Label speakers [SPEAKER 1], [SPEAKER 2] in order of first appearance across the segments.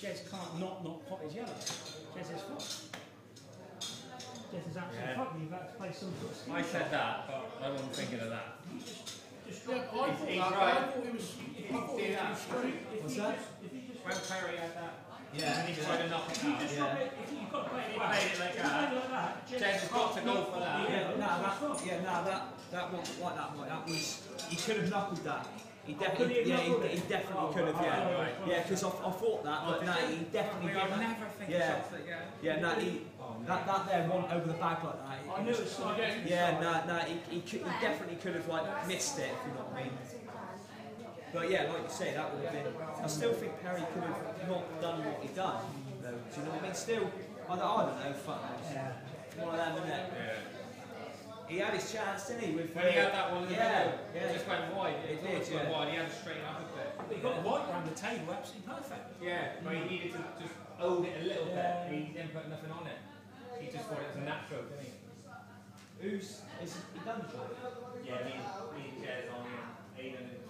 [SPEAKER 1] Jez can't not pot his yellow. Jez is fucked. Jez is absolutely fucked. You've got to play some sort of skill.
[SPEAKER 2] I said that, but I wasn't thinking of that.
[SPEAKER 1] Just
[SPEAKER 3] yeah, I thought he was straight.
[SPEAKER 4] What's that?
[SPEAKER 2] When Perry had that,
[SPEAKER 4] Yeah.
[SPEAKER 2] and he tried to knock it out.
[SPEAKER 1] If you've got to play it
[SPEAKER 2] He played it like that. Jez has got to go for that.
[SPEAKER 4] That wasn't like that, Mike. That was, he could have knuckled that. He definitely could have, yeah. Because I thought that, but no, he definitely did.
[SPEAKER 2] I never think of something,
[SPEAKER 4] yeah, no, that there one over the bag like that.
[SPEAKER 1] I knew it was like,
[SPEAKER 4] yeah, no, he definitely could have like missed it, if you know what I mean. But yeah, like you say, that would have been. I still think Perry could have not done what he done. Though, do you know what I mean? Still, I don't know. Fuck knows. One of them, isn't it?
[SPEAKER 2] Yeah.
[SPEAKER 4] He had his chance, didn't he? With
[SPEAKER 2] when he had that one in the middle,
[SPEAKER 4] it
[SPEAKER 2] just went wide.
[SPEAKER 4] It did,
[SPEAKER 2] went wide. He had to straighten up a bit.
[SPEAKER 1] but he got right round the table, absolutely perfect.
[SPEAKER 2] Yeah, but he needed to just hold it a little bit. He didn't put nothing on it. He just thought it was a natural, didn't he?
[SPEAKER 4] He done the job?
[SPEAKER 2] Yeah, me and Jez on him. Aiden.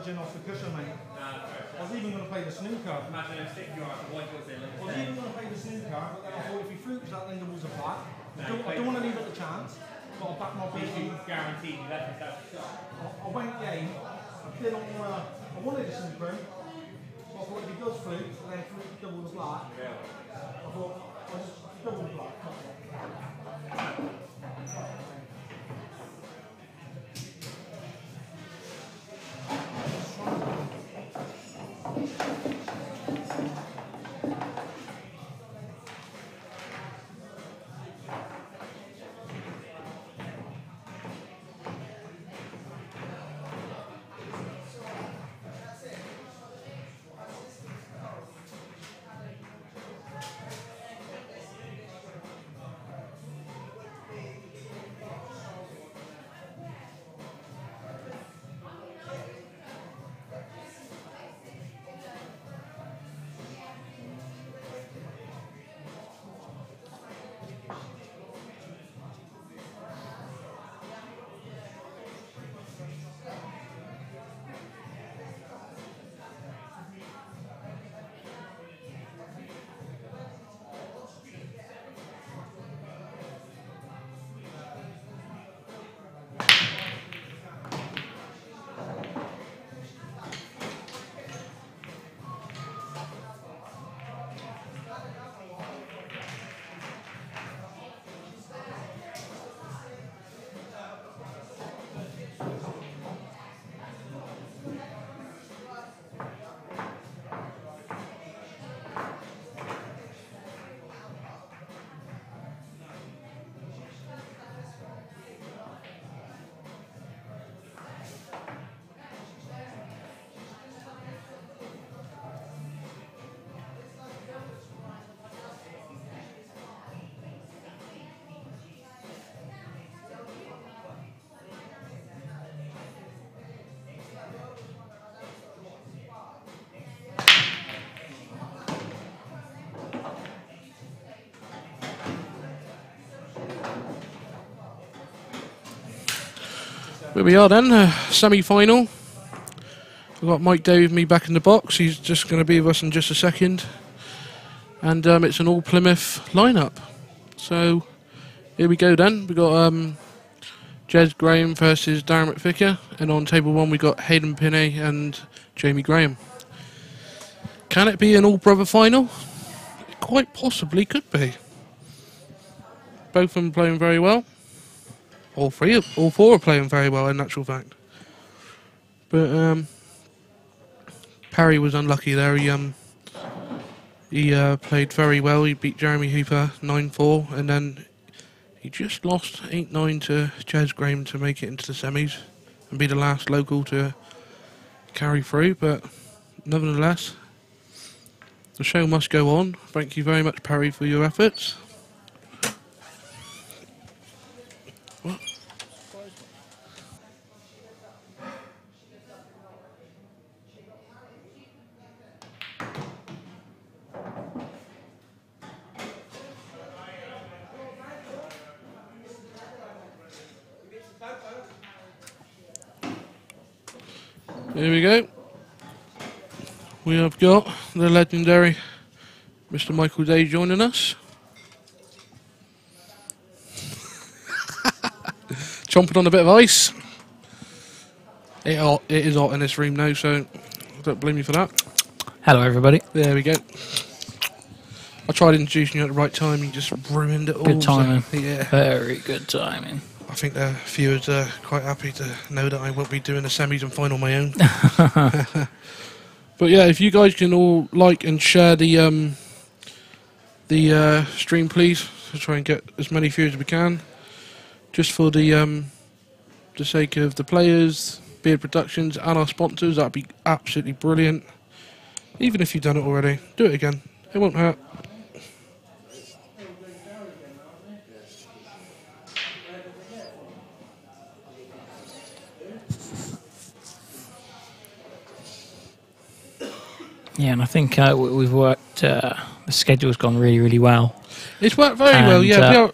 [SPEAKER 5] judging off the cushion, mate. I was even going to play the snooker.
[SPEAKER 2] Imagine him sticking you out the white was in.
[SPEAKER 5] I was even going to play the snooker, but then I thought if he flukes that, then the balls are flat. I don't want to leave it a chance. But I back my ball.
[SPEAKER 2] Guaranteed you left yourself a shot.
[SPEAKER 5] I went game. I didn't want to. I wanted a snooker. So I thought if he does fluke, then fluke double the flat. I thought I'll just double the flat.
[SPEAKER 3] Here we are then, semi-final. We've got Mike Day with me back in the box. He's just going to be with us in just a second. And it's an all Plymouth lineup. So here we go then. We've got Jez Graham versus Darren McVicker. And on table one we got Hayden Pinney and Jamie Graham. Can it be an all-brother final? It quite possibly could be. Both of them playing very well. All four are playing very well in actual fact. But Parry was unlucky there. He played very well. He beat Jeremy Hooper 9-4, and then he just lost 8-9 to Jez Graham to make it into the semis and be the last local to carry through. But nevertheless, the show must go on. Thank you very much, Parry, for your efforts. What? Here we go. We have got the legendary Mr. Michael Day joining us. Chomping on a bit of ice. It is hot in this room now, so don't blame me for that.
[SPEAKER 6] Hello, everybody.
[SPEAKER 3] There we go. I tried introducing you at the right time, you just ruined it all.
[SPEAKER 6] Good timing.
[SPEAKER 3] So, yeah.
[SPEAKER 6] Very good timing.
[SPEAKER 3] I think the viewers are quite happy to know that I won't be doing the semis and final on my own. But yeah, if you guys can all like and share the stream, please, to try and get as many viewers as we can. Just for the sake of the players, Beard Productions, and our sponsors, that'd be absolutely brilliant. Even if you've done it already, do it again. It won't hurt.
[SPEAKER 6] Yeah, and I think we've worked. The schedule's gone really, really well.
[SPEAKER 3] It's worked very well. Yeah,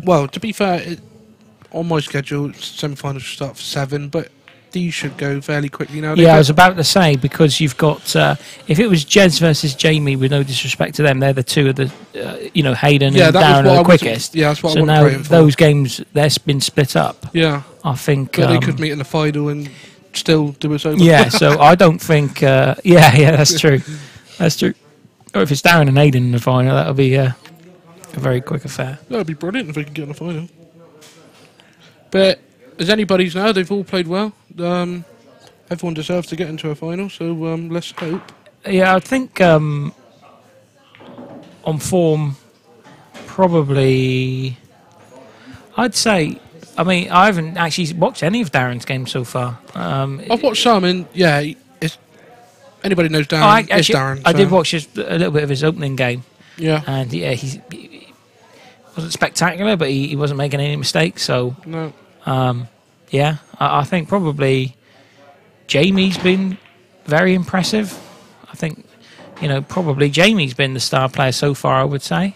[SPEAKER 3] well, to be fair, on my schedule, semi-finals should start for 7, but these should go fairly quickly now.
[SPEAKER 6] Yeah, I was about to say, because you've got if it was Jez versus Jamie, with no disrespect to them, they're the two of the Hayden and Darren are the quickest.
[SPEAKER 3] That's what
[SPEAKER 6] so
[SPEAKER 3] I was
[SPEAKER 6] now
[SPEAKER 3] praying for.
[SPEAKER 6] those games they've been split up.
[SPEAKER 3] Yeah,
[SPEAKER 6] I think
[SPEAKER 3] they could meet in the final and still do us over.
[SPEAKER 6] Yeah, so I don't think. That's true. That's true. Or if it's Darren and Hayden in the final, that'll be a very quick affair.
[SPEAKER 3] That would be brilliant if we could get in the final. But as anybody's now, they've all played well. Everyone deserves to get into a final, so let's hope.
[SPEAKER 6] Yeah, I think on form, probably, I'd say. I mean, I haven't actually watched any of Darren's games so far.
[SPEAKER 3] I've watched some, and yeah, anybody knows Darren. It's Darren.
[SPEAKER 6] I did watch a little bit of his opening game.
[SPEAKER 3] Yeah,
[SPEAKER 6] and yeah, he wasn't spectacular, but he wasn't making any mistakes. So
[SPEAKER 3] no.
[SPEAKER 6] Yeah, I think probably Jamie's been very impressive. I think, probably Jamie's been the star player so far, I would say,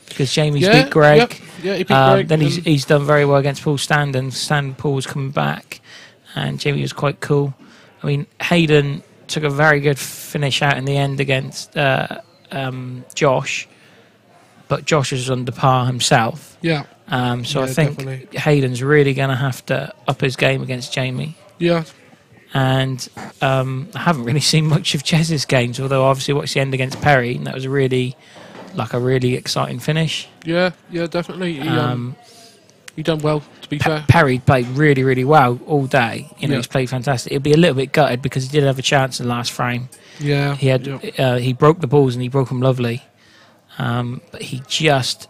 [SPEAKER 6] because Jamie's beat Greg.
[SPEAKER 3] Yep. Yeah, he beat Greg.
[SPEAKER 6] Then he's done very well against Paul Stand, Paul was coming back, and Jamie was quite cool. I mean, Hayden took a very good finish out in the end against Josh, but Josh was under par himself.
[SPEAKER 3] Yeah.
[SPEAKER 6] So I think definitely. Hayden's really going to have to up his game against Jamie.
[SPEAKER 3] Yeah.
[SPEAKER 6] And I haven't really seen much of Jez's games, although I obviously watched the end against Perry, and that was a really exciting finish.
[SPEAKER 3] Yeah, definitely. He done well, to be fair.
[SPEAKER 6] Perry played really, really well all day. He's played fantastic. He'll be a little bit gutted because he did have a chance in the last frame.
[SPEAKER 3] Yeah.
[SPEAKER 6] He had he broke the balls and he broke them lovely. But he just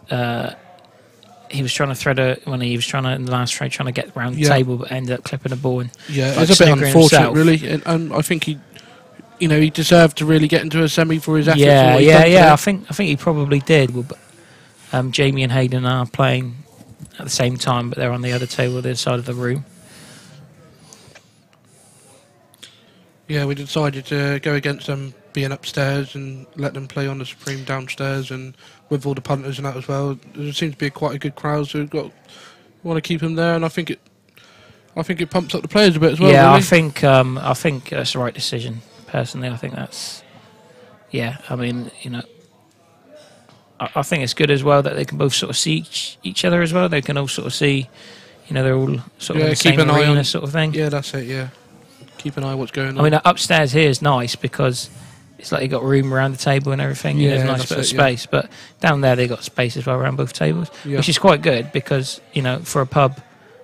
[SPEAKER 6] he was trying to thread in the last frame trying to get around the table, but ended up clipping the ball. And
[SPEAKER 3] it's a bit unfortunate, really. And I think he deserved to really get into a semi for his efforts.
[SPEAKER 6] I think he probably did. But Jamie and Hayden are playing at the same time, but they're on the other table, the other side of the room.
[SPEAKER 3] Yeah, we decided to go against them being upstairs and let them play on the Supreme downstairs, and with all the punters and that as well. There seems to be quite a good crowd, so we want to keep them there, and I think it pumps up the players a bit as well.
[SPEAKER 6] Yeah,
[SPEAKER 3] really.
[SPEAKER 6] I think that's the right decision. Personally, I think that's. Yeah, I mean, I think it's good as well that they can both sort of see each other as well. They can all sort of see, they're all sort of in the same arena sort of thing.
[SPEAKER 3] Yeah, that's it. Yeah, keep an eye on what's going on.
[SPEAKER 6] I mean, upstairs here is nice because it's like you got room around the table and everything. Yeah, there's a nice bit of space. Yeah. But down there they got space as well around both tables, which is quite good because for a pub,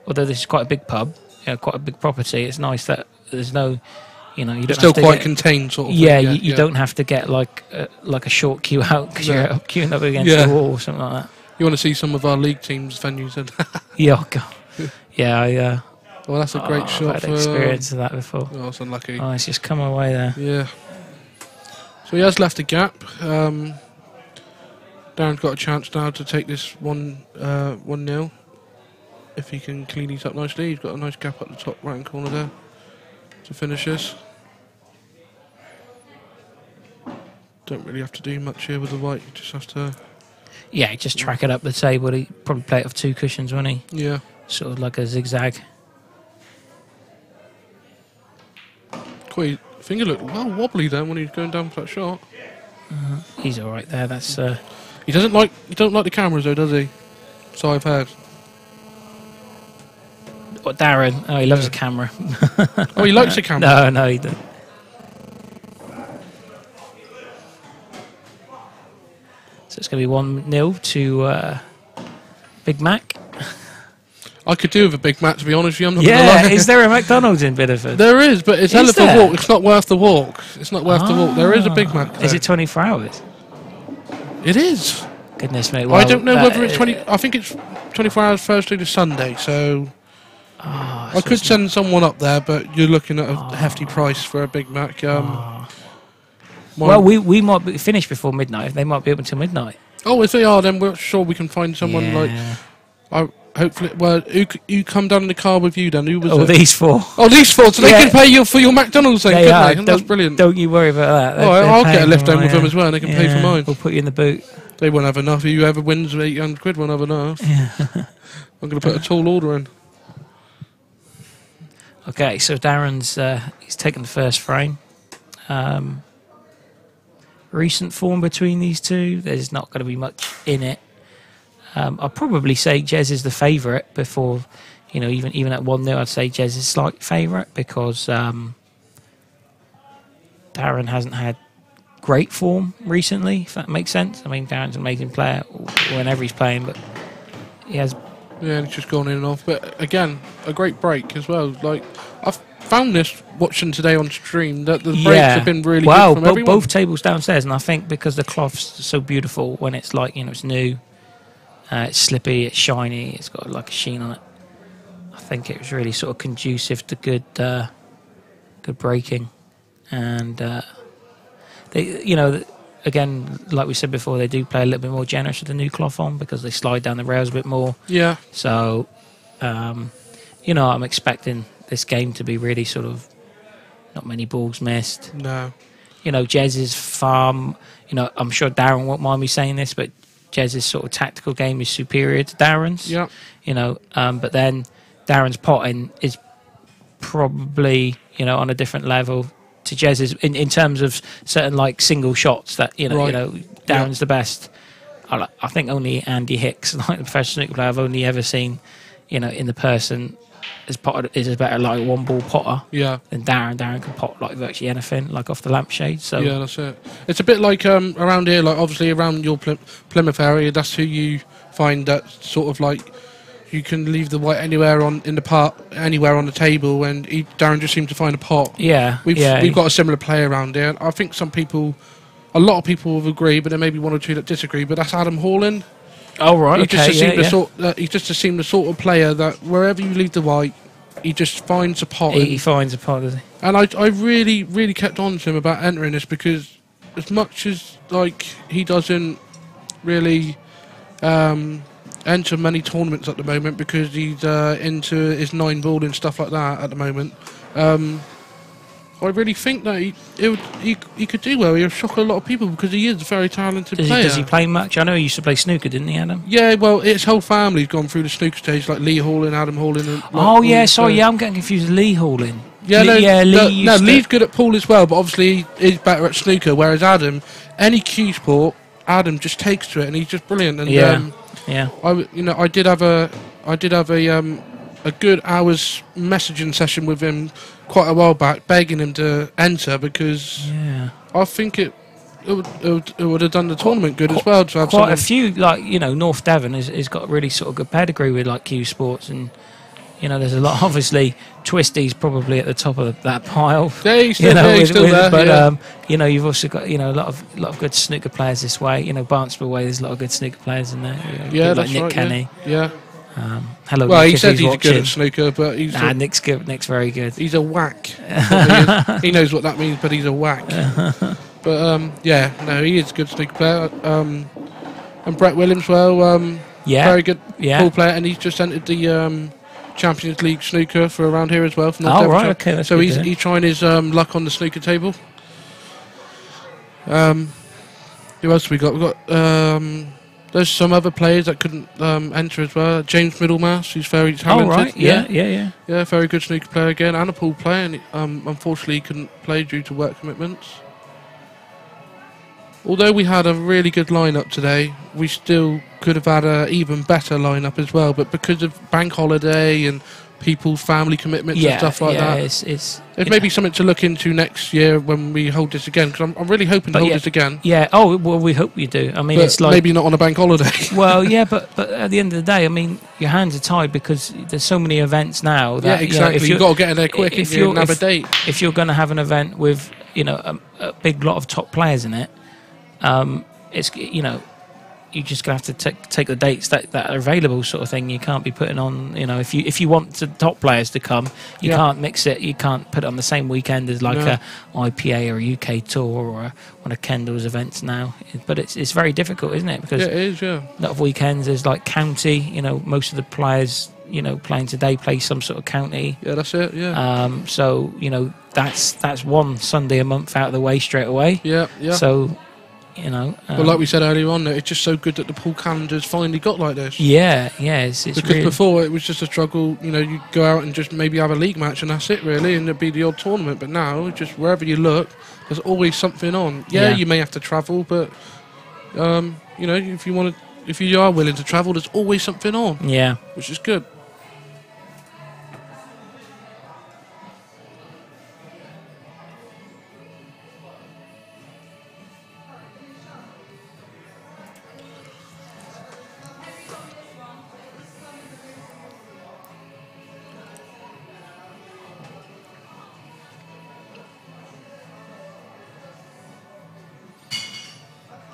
[SPEAKER 6] although this is quite a big pub, quite a big property, it's nice that there's no. You don't
[SPEAKER 3] it's still quite contained, sort of.
[SPEAKER 6] Yeah, thing. You don't have to get like a short queue out because you're queuing up against the wall or something like that.
[SPEAKER 3] You want to see some of our league teams' venues?
[SPEAKER 6] Yeah, oh God. Yeah,
[SPEAKER 3] well, that's a great shot.
[SPEAKER 6] I've had experience of that before.
[SPEAKER 3] Oh, it's unlucky.
[SPEAKER 6] Oh, it's just come away there.
[SPEAKER 3] Yeah. So he has left a gap. Darren's got a chance now to take this 1-0. If he can clean these up nicely, he's got a nice gap at the top right-hand corner there to finish this. Don't really have to do much here with the white. You just have to.
[SPEAKER 6] Yeah, just track it up the table. He probably play it off 2 cushions, won't he?
[SPEAKER 3] Yeah.
[SPEAKER 6] Sort of like a zigzag.
[SPEAKER 3] Quite finger looked well wobbly then when he was going down for that shot.
[SPEAKER 6] He's all right there. That's.
[SPEAKER 3] He don't like the cameras though, does he? So I've heard.
[SPEAKER 6] What, Darren? Oh, he loves a camera.
[SPEAKER 3] Oh, he likes the camera.
[SPEAKER 6] No, he doesn't. So it's going to be 1-0 to Big Mac.
[SPEAKER 3] I could do with a Big Mac, to be honest with you. I'm not gonna lie.
[SPEAKER 6] Is there a McDonald's in Bideford?
[SPEAKER 3] There is, but it's hell of a walk. It's not worth the walk. It's not worth the walk. There is a Big Mac there.
[SPEAKER 6] Is it 24 hours?
[SPEAKER 3] It is.
[SPEAKER 6] Goodness me.
[SPEAKER 3] Well, I don't know whether it's 20... I think it's 24 hours Thursday to Sunday, so... I could send someone up there, but you're looking at a hefty price for a Big Mac.
[SPEAKER 6] Well, we might be finished before midnight. They might be open till midnight.
[SPEAKER 3] Oh, if they are, then we're sure we can find someone like... hopefully... Well, who come down in the car with you then? Who was
[SPEAKER 6] these 4.
[SPEAKER 3] Oh, these 4, so they can pay you for your McDonald's then, couldn't they? That's brilliant.
[SPEAKER 6] Don't you worry about that.
[SPEAKER 3] I'll get a lift home with them as well, and they can pay for mine.
[SPEAKER 6] We'll put you in the boot.
[SPEAKER 3] They won't have enough. Whoever wins £800 won't have enough. I'm going to put a tall order in.
[SPEAKER 6] Okay, so Darren's he's taken the first frame. Recent form between these two, there's not going to be much in it. I'll probably say Jez is the favourite before, even at 1-0, I'd say Jez is slight favourite because Darren hasn't had great form recently, if that makes sense. I mean, Darren's an amazing player whenever he's playing, but he has...
[SPEAKER 3] Yeah, and he's just gone in and off. But again, a great break as well. Like, I've found this watching today on stream that the breaks have been really good from everyone.
[SPEAKER 6] Both tables downstairs, and I think because the cloth's so beautiful when it's like, it's new, it's slippy, it's shiny, it's got like a sheen on it. I think it was really sort of conducive to good breaking. And they, again, like we said before, they do play a little bit more generous with the new cloth on because they slide down the rails a bit more. Yeah. So, I'm expecting this game to be really sort of not many balls missed.
[SPEAKER 3] No.
[SPEAKER 6] Jez's farm, I'm sure Darren won't mind me saying this, but Jez's sort of tactical game is superior to Darren's. Yeah. But then Darren's potting is probably, on a different level to Jez's in terms of certain like single shots that Darren's the best. I think only Andy Hicks, like the professional snooker player, I've only ever seen, in the person is a better like one ball potter. Yeah. Than Darren. Darren can pot like virtually anything, like off the lampshade. So
[SPEAKER 3] yeah, that's it. It's a bit like around here, like obviously around your Plymouth area. That's who you find that sort of like. You can leave the white anywhere on the table, and Darren just seemed to find a pot. Yeah, we've got a similar play around here. I think a lot of people will agree, but there may be one or two that disagree. But that's Adam Horlin.
[SPEAKER 6] Oh right, he just
[SPEAKER 3] seemed the sort of player that wherever you leave the white, he just finds a pot.
[SPEAKER 6] He finds a pot, does he?
[SPEAKER 3] And I really, really kept on to him about entering this because as much as like he doesn't really. Enter many tournaments at the moment because he's into his 9-ball and stuff like that at the moment. I really think that he could do well. He'll shock a lot of people because he is a very talented player.
[SPEAKER 6] Does he play much? I know he used to play snooker, didn't he, Adam?
[SPEAKER 3] Yeah, well, his whole family's gone through the snooker stage, like Lee Hall and Adam Hall.
[SPEAKER 6] I'm getting confused with Lee Halling.
[SPEAKER 3] Lee's good at pool as well, but obviously he's better at snooker, whereas Adam, any cue sport, Adam just takes to it and he's just brilliant. And I did have a good hour's messaging session with him quite a while back, begging him to enter because I think it would have done the tournament good as well to have
[SPEAKER 6] quite a few. Like North Devon has got really sort of good pedigree with like Q Sports, and there's a lot. Obviously, Twisty's probably at the top of that pile.
[SPEAKER 3] Yeah, he's still there.
[SPEAKER 6] But you've also got a lot of good snooker players this way. Barnstable way, there's a lot of good snooker players in there.
[SPEAKER 3] That's
[SPEAKER 6] like Nick
[SPEAKER 3] right.
[SPEAKER 6] Kenny.
[SPEAKER 3] Yeah.
[SPEAKER 6] Hello.
[SPEAKER 3] Well,
[SPEAKER 6] Nick,
[SPEAKER 3] he said he's
[SPEAKER 6] watching.
[SPEAKER 3] good at snooker, but
[SPEAKER 6] Nick's good. Nick's very good.
[SPEAKER 3] He's a whack. He knows what that means, but he's a whack. But he is a good snooker player. And Brett Williams, very good pool player, and he's just entered the Champions League snooker for around here as well. From
[SPEAKER 6] okay.
[SPEAKER 3] So he's trying his luck on the snooker table. Who else have we got? We've got. There's some other players that couldn't enter as well. James Middlemass, who's very talented.
[SPEAKER 6] Oh, right. Yeah,
[SPEAKER 3] very good snooker player again, and a pool player. And unfortunately, he couldn't play due to work commitments. Although we had a really good lineup today, we still could have had an even better lineup as well. But because of bank holiday and people's family commitments and stuff like that, it's maybe something to look into next year when we hold this again. Because I'm really hoping to hold this again.
[SPEAKER 6] Yeah. Oh well, we hope you do. I mean,
[SPEAKER 3] but
[SPEAKER 6] it's like
[SPEAKER 3] maybe not on a bank holiday.
[SPEAKER 6] Well, yeah, but at the end of the day, I mean, your hands are tied because there's so many events now. That,
[SPEAKER 3] exactly. You've got to get in there quick and have a date.
[SPEAKER 6] If you're going to have an event with a big lot of top players in it. It's you just gonna have to take the dates that are available, sort of thing. You can't be putting on if you want the top players to come, you can't mix it. You can't put it on the same weekend as like a IPA or a UK tour or one of Kendall's events now. But it's very difficult, isn't it? Because
[SPEAKER 3] it is. Yeah.
[SPEAKER 6] A lot of weekends is like county. Most of the players playing today play some sort of county.
[SPEAKER 3] Yeah, that's it. Yeah.
[SPEAKER 6] So that's one Sunday a month out of the way straight away.
[SPEAKER 3] Yeah. Yeah.
[SPEAKER 6] So. you know.
[SPEAKER 3] But like we said earlier on, it's just so good that the pool calendar's finally got like this.
[SPEAKER 6] Yeah, it's
[SPEAKER 3] because
[SPEAKER 6] really,
[SPEAKER 3] before it was just a struggle. You know, you go out and just maybe have a league match and that's it really, and there'd be the odd tournament. But now, just wherever you look, there's always something on. Yeah, you may have to travel, but you know, if you are willing to travel, there's always something on.
[SPEAKER 6] Yeah,
[SPEAKER 3] which is good.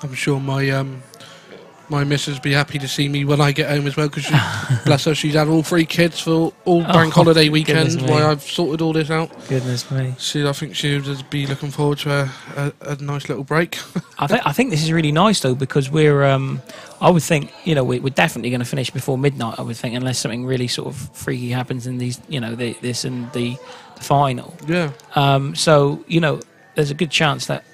[SPEAKER 3] I'm sure my missus will be happy to see me when I get home as well, because bless her, she's had all 3 kids for all bank holiday weekends while I've sorted all this out.
[SPEAKER 6] Goodness me.
[SPEAKER 3] I think she would just be looking forward to a nice little break.
[SPEAKER 6] I think this is really nice though, because we're I would think, you know, we're definitely going to finish before midnight, I would think, unless something really sort of freaky happens in these, you know, this and the final.
[SPEAKER 3] Yeah.
[SPEAKER 6] So, you know, there's a good chance that,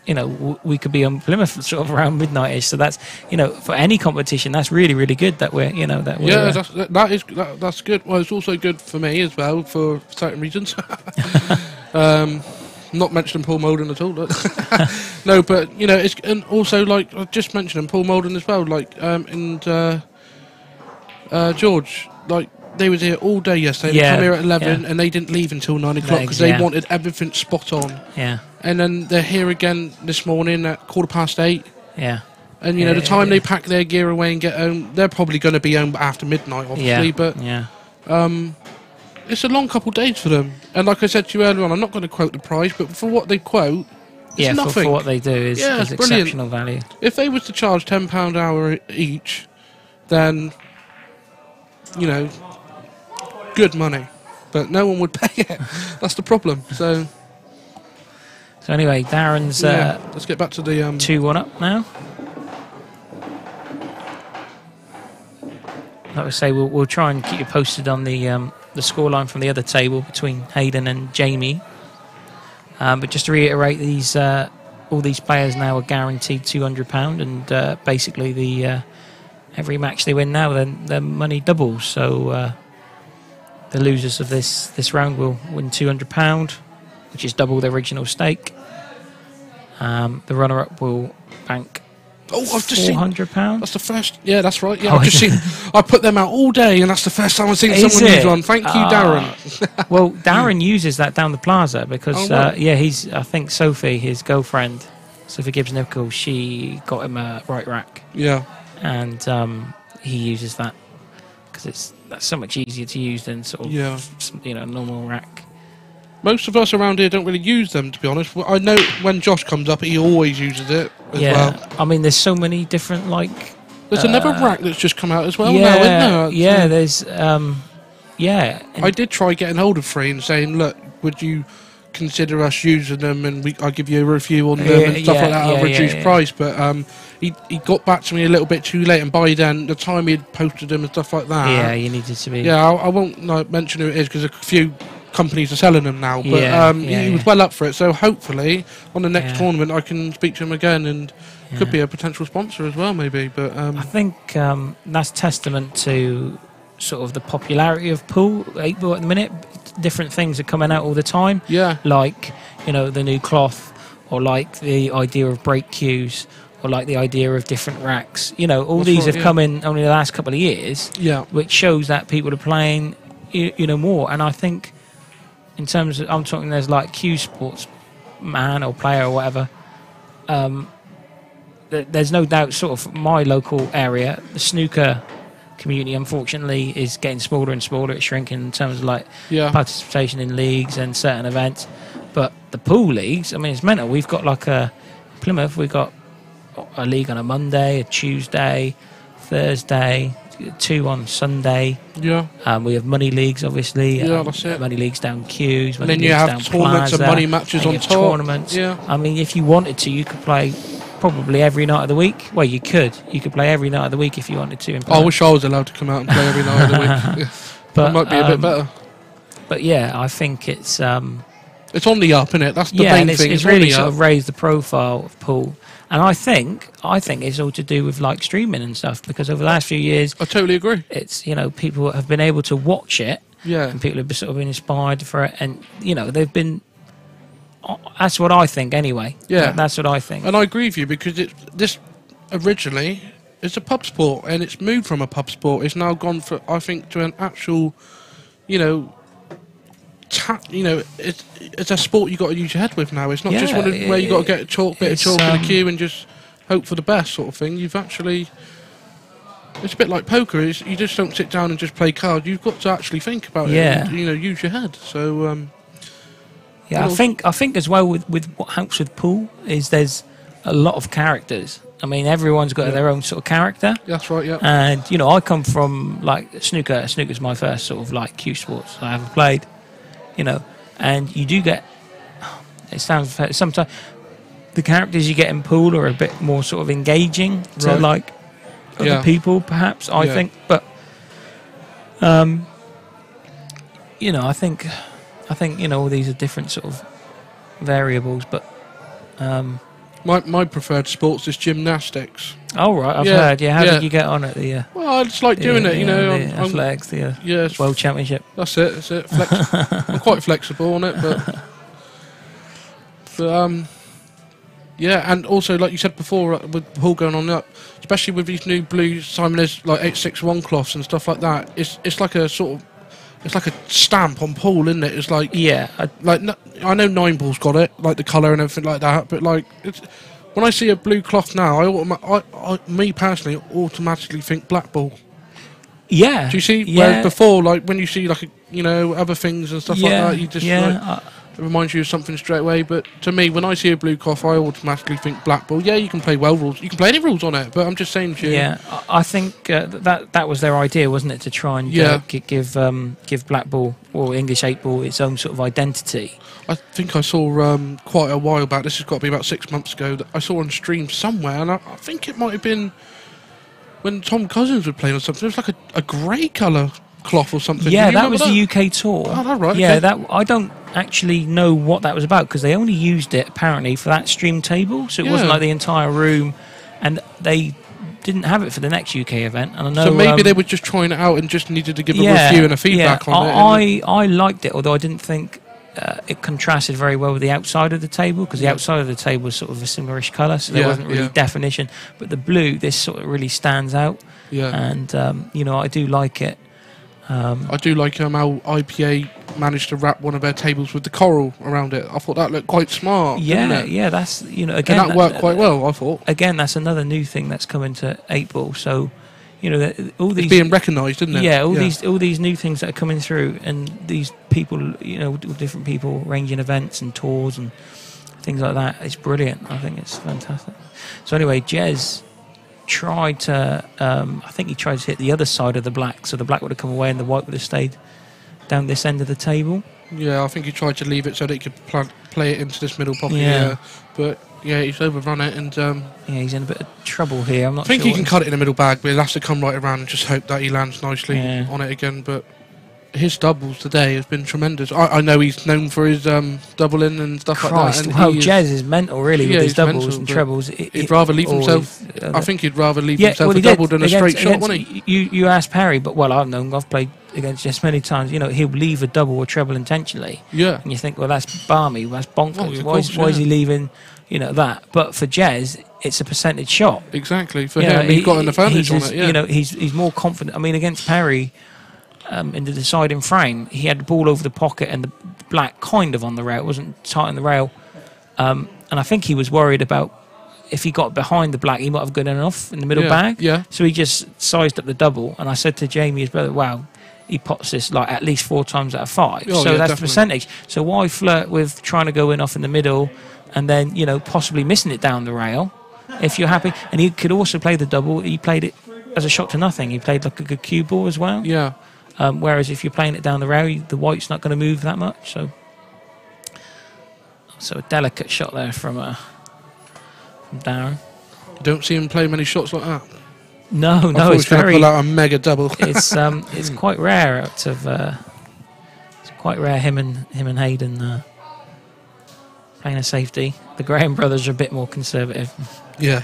[SPEAKER 6] you know, we could be on Plymouth sort of around midnight-ish. So that's, you know, for any competition, that's really, really good that we're, you know, that we're...
[SPEAKER 3] Yeah, that's good. Well, it's also good for me as well for certain reasons. Not mentioning Paul Molden at all. No, but, you know, it's... And also, like, I just mentioned Paul Molden as well, like, and George, like, they was here all day yesterday. They come here at 11 and they didn't leave until 9 o'clock because they wanted everything spot on.
[SPEAKER 6] Yeah.
[SPEAKER 3] And then they're here again this morning at 8:15.
[SPEAKER 6] Yeah.
[SPEAKER 3] And, you know, the time they pack their gear away and get home, they're probably going to be home after midnight, obviously. But it's a long couple of days for them. And like I said to you earlier on, I'm not going to quote the price, but for what they quote, it's nothing.
[SPEAKER 6] For what they do is exceptional value.
[SPEAKER 3] If they was to charge £10 an hour each, then, you know, good money. But no one would pay it. That's the problem. So
[SPEAKER 6] anyway, Darren's
[SPEAKER 3] let's get back to the
[SPEAKER 6] 2-1 up now. Like I say, we'll try and keep you posted on the scoreline from the other table between Hayden and Jamie. But just to reiterate, these all these players now are guaranteed £200, and basically the every match they win now, then their money doubles. So the losers of this round will win £200, which is double their original stake. The runner-up will bank
[SPEAKER 3] I've just seen
[SPEAKER 6] £400.
[SPEAKER 3] That's the first. Yeah, that's right. Yeah, I've just seen. I put them out all day, and that's the first time I've seen someone use one. Thank you, Darren.
[SPEAKER 6] Well, Darren uses that down the plaza because he's. I think Sophie, his girlfriend, Sophie Gibbs Nicol, she got him a right rack.
[SPEAKER 3] Yeah,
[SPEAKER 6] and he uses that because that's so much easier to use than sort of normal rack.
[SPEAKER 3] Most of us around here don't really use them, to be honest. I know when Josh comes up, he always uses it as well.
[SPEAKER 6] I mean, there's so many different, like...
[SPEAKER 3] There's another rack that's just come out as well now, isn't there?
[SPEAKER 6] Yeah, there's... I
[SPEAKER 3] did try getting hold of Free and saying, look, would you consider us using them, and I'll give you a review on them and stuff like that at a reduced price. But he got back to me a little bit too late, and by then, the time he'd posted them and stuff like that...
[SPEAKER 6] Yeah, you needed to be...
[SPEAKER 3] Yeah, I won't mention who it is, because a few... companies are selling them now, but he was well up for it, so hopefully on the next tournament I can speak to him again, and could be a potential sponsor as well, maybe. But I
[SPEAKER 6] think that's testament to sort of the popularity of pool 8-ball at the minute. Different things are coming out all the time, like, you know, the new cloth, or like the idea of break cues, or like the idea of different racks. You know, all these have come in only the last couple of years, which shows that people are playing more. And I think in terms of, I'm talking, there's like Q Sports man or player or whatever, there's no doubt sort of my local area, the snooker community, unfortunately, is getting smaller and smaller. It's shrinking in terms of like participation in leagues and certain events. But the pool leagues, I mean, it's mental. We've got like Plymouth, we've got a league on a Monday, a Tuesday, Thursday, 2 on Sunday. We have money leagues, obviously.
[SPEAKER 3] That's it.
[SPEAKER 6] Money leagues down queues.
[SPEAKER 3] And then you have tournaments and money matches on top.
[SPEAKER 6] Tournaments. I mean, if you wanted to, you could play probably every night of the week. Well, you could play every night of the week if you wanted to.
[SPEAKER 3] I wish I was allowed to come out and play every night of the week. But it might be a bit better.
[SPEAKER 6] But yeah, I think it's
[SPEAKER 3] It's on the up, isn't it? That's the
[SPEAKER 6] yeah,
[SPEAKER 3] main
[SPEAKER 6] and
[SPEAKER 3] thing.
[SPEAKER 6] it's
[SPEAKER 3] on
[SPEAKER 6] really
[SPEAKER 3] the
[SPEAKER 6] sort
[SPEAKER 3] up.
[SPEAKER 6] of raised the profile of pool. And I think it's all to do with like streaming and stuff, because over the last few years,
[SPEAKER 3] I totally agree.
[SPEAKER 6] it's, you know, people have been able to watch it,
[SPEAKER 3] Yeah.
[SPEAKER 6] and people have sort of been inspired for it, and you know, they've been. That's what I think, anyway.
[SPEAKER 3] Yeah.
[SPEAKER 6] That's what I think.
[SPEAKER 3] And I agree with you, because this originally is a pub sport, and it's moved from a pub sport. It's now gone for, I think, to an actual, you know, it's a sport you got to use your head with now. It's not just
[SPEAKER 6] Yeah,
[SPEAKER 3] one where you got to get a bit of chalk in a cue and just hope for the best sort of thing. You've actually, it's a bit like poker. You just don't sit down and just play cards. You've got to actually think about it. And, you know, use your head. So
[SPEAKER 6] yeah, I think as well with what helps with pool is there's a lot of characters. I mean, everyone's got their own sort of character.
[SPEAKER 3] that's right. Yeah.
[SPEAKER 6] And you know, I come from like snooker. Snooker's my first sort of like cue sports I ever played. You know, and you do get. It sounds sometimes the characters you get in pool are a bit more sort of engaging to like other people, perhaps. I think, but you know, I think you know, all these are different sort of variables, but.
[SPEAKER 3] My preferred sports is gymnastics.
[SPEAKER 6] Oh right, I've heard. Yeah, how did you get on at the?
[SPEAKER 3] Well, I just like doing it. You know,
[SPEAKER 6] the athletics, the World Championship.
[SPEAKER 3] That's it. That's it. I'm quite flexible on it, but yeah, and also like you said before, with Paul going on up, especially with these new blue Simonez like 861 cloths and stuff like that. It's like a sort of. It's like a stamp on Paul, isn't it? It's like I know Nine Ball's got it, like the colour and everything like that. But like, when I see a blue cloth now, I me personally automatically think Black Ball.
[SPEAKER 6] Yeah.
[SPEAKER 3] Do you see? Yeah. Whereas before, like when you see like other things and stuff like that, you just like, it reminds you of something straight away. But to me, when I see a blue cloth, I automatically think Black Ball. Yeah, you can play well rules. You can play any rules on it. But I'm just saying to you.
[SPEAKER 6] Yeah, I think that was their idea, wasn't it, to try and give Black Ball or English 8 Ball its own sort of identity.
[SPEAKER 3] I think I saw quite a while back. This has got to be about 6 months ago. That I saw on stream somewhere, and I think it might have been when Tom Cousins was playing or something. It was like a grey colour cloth or something.
[SPEAKER 6] Yeah, that was the UK tour.
[SPEAKER 3] Oh, that right.
[SPEAKER 6] Yeah,
[SPEAKER 3] okay.
[SPEAKER 6] that I don't actually know what that was about, because they only used it apparently for that stream table, so it wasn't like the entire room, and they didn't have it for the next UK event. And I know,
[SPEAKER 3] so maybe they were just trying it out and just needed to give a review and a feedback on it.
[SPEAKER 6] I liked it, although I didn't think it contrasted very well with the outside of the table, because the outside of the table was sort of a similarish colour, so there wasn't really definition. But the blue, this sort of really stands out. Yeah. And you know, I do like it.
[SPEAKER 3] I do like how IPA managed to wrap one of their tables with the coral around it. I thought that looked quite smart.
[SPEAKER 6] Yeah, that's, you know, again,
[SPEAKER 3] and that worked quite well, I thought.
[SPEAKER 6] Again, that's another new thing that's coming to 8 Ball. So, you know, all these,
[SPEAKER 3] it's being recognised, isn't it?
[SPEAKER 6] Yeah, all these new things that are coming through, and these people, you know, different people arranging events and tours and things like that. It's brilliant. I think it's fantastic. So anyway, Jez tried to, I think he tried to hit the other side of the black, so the black would have come away and the white would have stayed down this end of the table.
[SPEAKER 3] Yeah, I think he tried to leave it so that he could play it into this middle pocket. Yeah. But yeah, he's overrun it, and yeah,
[SPEAKER 6] he's in a bit of trouble here. I'm not.
[SPEAKER 3] I think he can cut it in the middle bag, but he'll have to come right around and just hope that he lands nicely on it again. But his doubles today has been tremendous. I know he's known for his doubling and stuff like that. And
[SPEAKER 6] Jez is mental, really, with his doubles and trebles.
[SPEAKER 3] He'd rather leave himself. I think he'd rather leave himself a double than a straight shot, wouldn't he?
[SPEAKER 6] You asked Perry, but I've played against Jez many times. You know, he'll leave a double or treble intentionally. Yeah. And you think, well, that's balmy, that's bonkers. Why is he leaving? You know that. But for Jez, it's a percentage shot.
[SPEAKER 3] Exactly. For him, he's got an advantage on it. Yeah.
[SPEAKER 6] You know, he's more confident. I mean, against Perry. In the deciding frame, he had the ball over the pocket and the black kind of on the rail. It wasn't tight on the rail. And I think he was worried about if he got behind the black, he might have got enough in the middle bag. Yeah. So he just sized up the double. And I said to Jamie, his brother, wow, he pots this like at least 4 times out of 5. So that's the percentage. So why flirt with trying to go in off in the middle and then, you know, possibly missing it down the rail if you're happy? And he could also play the double. He played it as a shot to nothing. He played like a good cue ball as well. Yeah. Whereas if you're playing it down the rail, the white's not going to move that much. So a delicate shot there from Darren.
[SPEAKER 3] Don't see him play many shots like that.
[SPEAKER 6] No, it's very.
[SPEAKER 3] Pull out a mega double.
[SPEAKER 6] It's quite rare. It's quite rare. Him and Hayden playing a safety. The Graham brothers are a bit more conservative.
[SPEAKER 3] Yeah.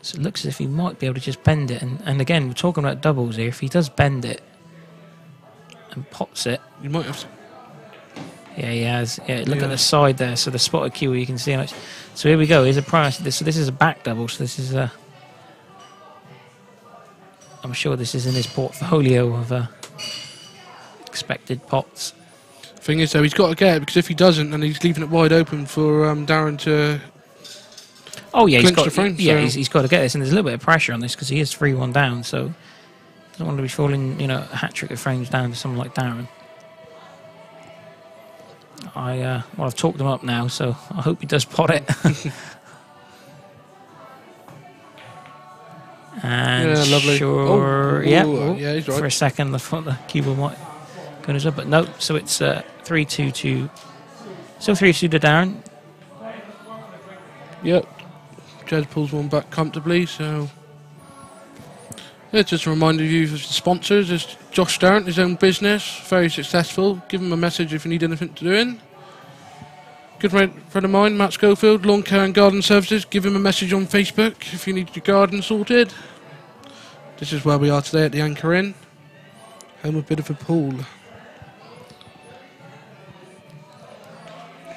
[SPEAKER 6] So it looks as if he might be able to just bend it. And again, we're talking about doubles here. If he does bend it and pots it.
[SPEAKER 3] You might have to.
[SPEAKER 6] Yeah, he has. Yeah, look at the side there. So the spotted cue, you can see how much. So here we go. Here's a price. So this is a back double. So this is a. I'm sure this is in his portfolio of expected pots.
[SPEAKER 3] Thing is, though, he's got to get it, because if he doesn't, then he's leaving it wide open for Darren to.
[SPEAKER 6] Oh yeah,
[SPEAKER 3] he's got
[SPEAKER 6] to get this, and there's a little bit of pressure on this because he is 3-1 down, so doesn't want to be falling, a hat trick of frames down to someone like Darren. I've talked him up now, so I hope he does pot it. And
[SPEAKER 3] yeah, lovely.
[SPEAKER 6] Sure,
[SPEAKER 3] yeah, he's right.
[SPEAKER 6] For a second, I thought the keyboard might go as well, but no. So it's 3-2 to. Still 3-2 to Darren.
[SPEAKER 3] Yep. Jez pulls one back comfortably, so. Yeah, just a reminder of you of the sponsors. There's Josh Darrant, his own business, very successful. Give him a message if you need anything to do in. Good friend of mine, Matt Schofield, Lawn Care and Garden Services. Give him a message on Facebook if you need your garden sorted. This is where we are today at the Anchor Inn. Home of Bideford Pool.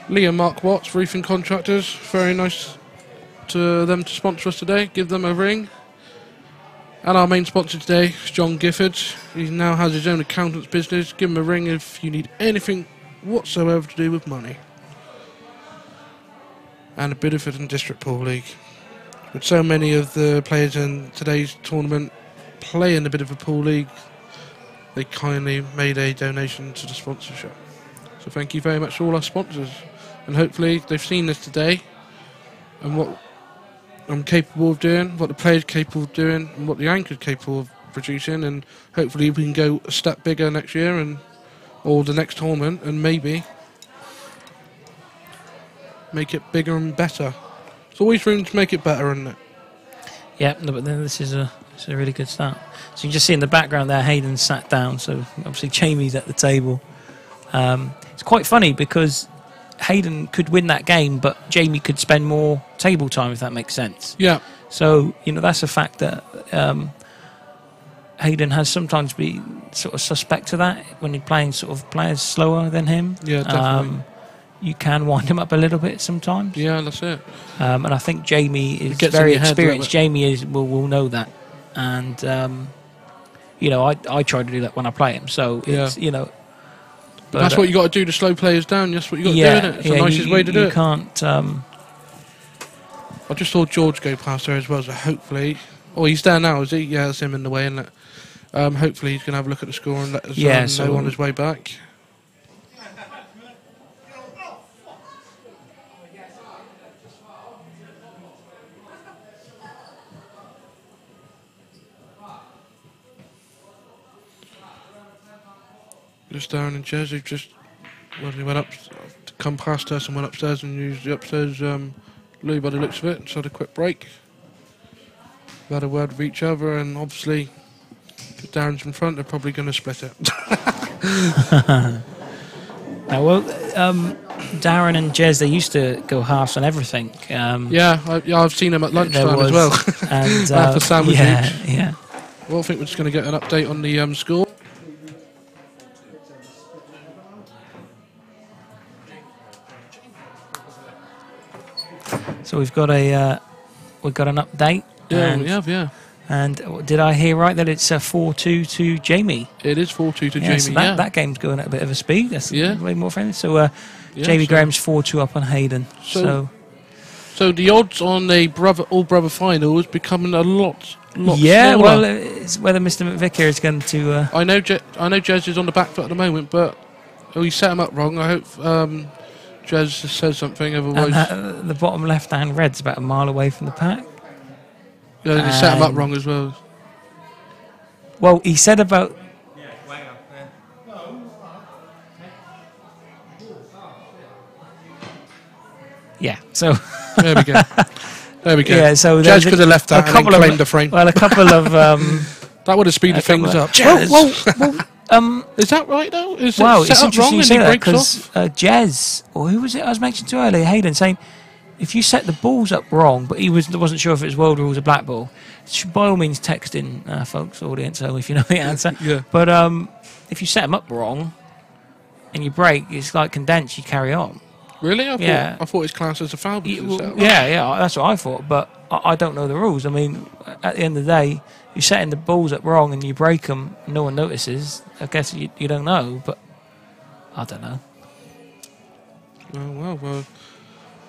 [SPEAKER 3] Lee and Mark Watts, roofing contractors. Very nice to them to sponsor us today. Give them a ring. And our main sponsor today is John Gifford. He now has his own accountant's business. Give him a ring if you need anything whatsoever to do with money. And a Bideford and District Pool League. With so many of the players in today's tournament play in the Bideford Pool League, they kindly made a donation to the sponsorship. So thank you very much to all our sponsors. And hopefully they've seen this today and what I'm capable of doing, what the players capable of doing, and what the anchor's capable of producing, and hopefully we can go a step bigger next year or the next tournament, and maybe make it bigger and better. There's always room to make it better, isn't it?
[SPEAKER 6] Yeah, no, but then this is a really good start. So you can just see in the background there, Hayden sat down, so obviously Jamie's at the table. It's quite funny because Hayden could win that game, but Jamie could spend more table time, if that makes sense.
[SPEAKER 3] Yeah.
[SPEAKER 6] So, that's a fact that Hayden has sometimes been sort of suspect to that when you're playing sort of players slower than him.
[SPEAKER 3] Yeah, definitely.
[SPEAKER 6] You can wind him up a little bit sometimes.
[SPEAKER 3] Yeah, that's it.
[SPEAKER 6] And I think Jamie is very experienced. Jamie will know that. And, I try to do that when I play him. So, it's,
[SPEAKER 3] But that's what you got to do to slow players down. That's what you got to do, isn't it? It's the nicest way to do it.
[SPEAKER 6] You can't.
[SPEAKER 3] I just saw George go past there as well, so hopefully. Oh, he's there now, is he? Yeah, that's him in the way, isn't it? Hopefully he's going to have a look at the score and let us know on his way back. Just Darren and Jez, who've just went up, come past us and went upstairs and used the upstairs loo by the looks of it. So had a quick break. We've had a word with each other, and obviously, if Darren's in front, they're probably going to split it.
[SPEAKER 6] Darren and Jez, they used to go halves on everything.
[SPEAKER 3] I've seen them at lunchtime as well.
[SPEAKER 6] And
[SPEAKER 3] for sandwich each.
[SPEAKER 6] Yeah.
[SPEAKER 3] Well, I think we're just going to get an update on the score.
[SPEAKER 6] So we've got an update.
[SPEAKER 3] Yeah, we have, yeah.
[SPEAKER 6] And did I hear right that it's 4-2 to Jamie?
[SPEAKER 3] It is 4-2 to Jamie,
[SPEAKER 6] so that game's going at a bit of a speed. That's way more friendly. So Jamie Graham's 4-2 up on Hayden. So
[SPEAKER 3] the odds on a all-brother final is becoming a lot smaller.
[SPEAKER 6] Well, it's whether Mr. McVicker is going to...
[SPEAKER 3] I know Jez is on the back foot at the moment, but he set him up wrong. I hope... Jez says something, otherwise...
[SPEAKER 6] And the bottom left-hand red's about a mile away from the pack.
[SPEAKER 3] Yeah, he set him up wrong as well.
[SPEAKER 6] Well, he said about... Yeah, so...
[SPEAKER 3] There we go. There we go.
[SPEAKER 6] Yeah, so
[SPEAKER 3] Jez could have left that and then claimed the frame.
[SPEAKER 6] Well, a couple of
[SPEAKER 3] that would have speeded things up. Is that right though? Is
[SPEAKER 6] well,
[SPEAKER 3] it
[SPEAKER 6] it's
[SPEAKER 3] set up
[SPEAKER 6] interesting
[SPEAKER 3] wrong
[SPEAKER 6] you
[SPEAKER 3] and
[SPEAKER 6] say
[SPEAKER 3] he
[SPEAKER 6] that
[SPEAKER 3] breaks
[SPEAKER 6] because
[SPEAKER 3] off?
[SPEAKER 6] Jez, or who was it I was mentioning to earlier, Hayden, saying if you set the balls up wrong, but he wasn't sure if it was world rules or black ball, should by all means text in, folks, audience, so if you know the answer.
[SPEAKER 3] Yeah.
[SPEAKER 6] But if you set them up wrong and you break, it's like condensed, you carry on.
[SPEAKER 3] Really? I
[SPEAKER 6] Yeah.
[SPEAKER 3] thought it's classed as a foul.
[SPEAKER 6] Yeah, that's what I thought, but I don't know the rules. I mean, at the end of the day, you're setting the balls up wrong and you break them, no one notices. I guess you don't know, but I don't know.
[SPEAKER 3] Well,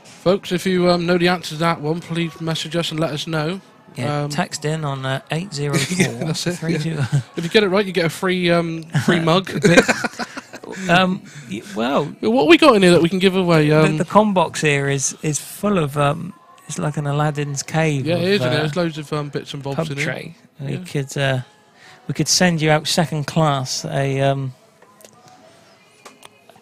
[SPEAKER 3] folks, if you know the answer to that one, please message us and let us know.
[SPEAKER 6] Yeah, text in on 804.
[SPEAKER 3] Yeah, that's it. Yeah. If you get it right, you get a free mug.
[SPEAKER 6] Well,
[SPEAKER 3] what we got in here that we can give away?
[SPEAKER 6] The com box here is full of it's like an Aladdin's cave.
[SPEAKER 3] Yeah, it is. There's loads of bits and bobs
[SPEAKER 6] pub
[SPEAKER 3] in
[SPEAKER 6] tray.
[SPEAKER 3] Yeah.
[SPEAKER 6] We could send you out second class a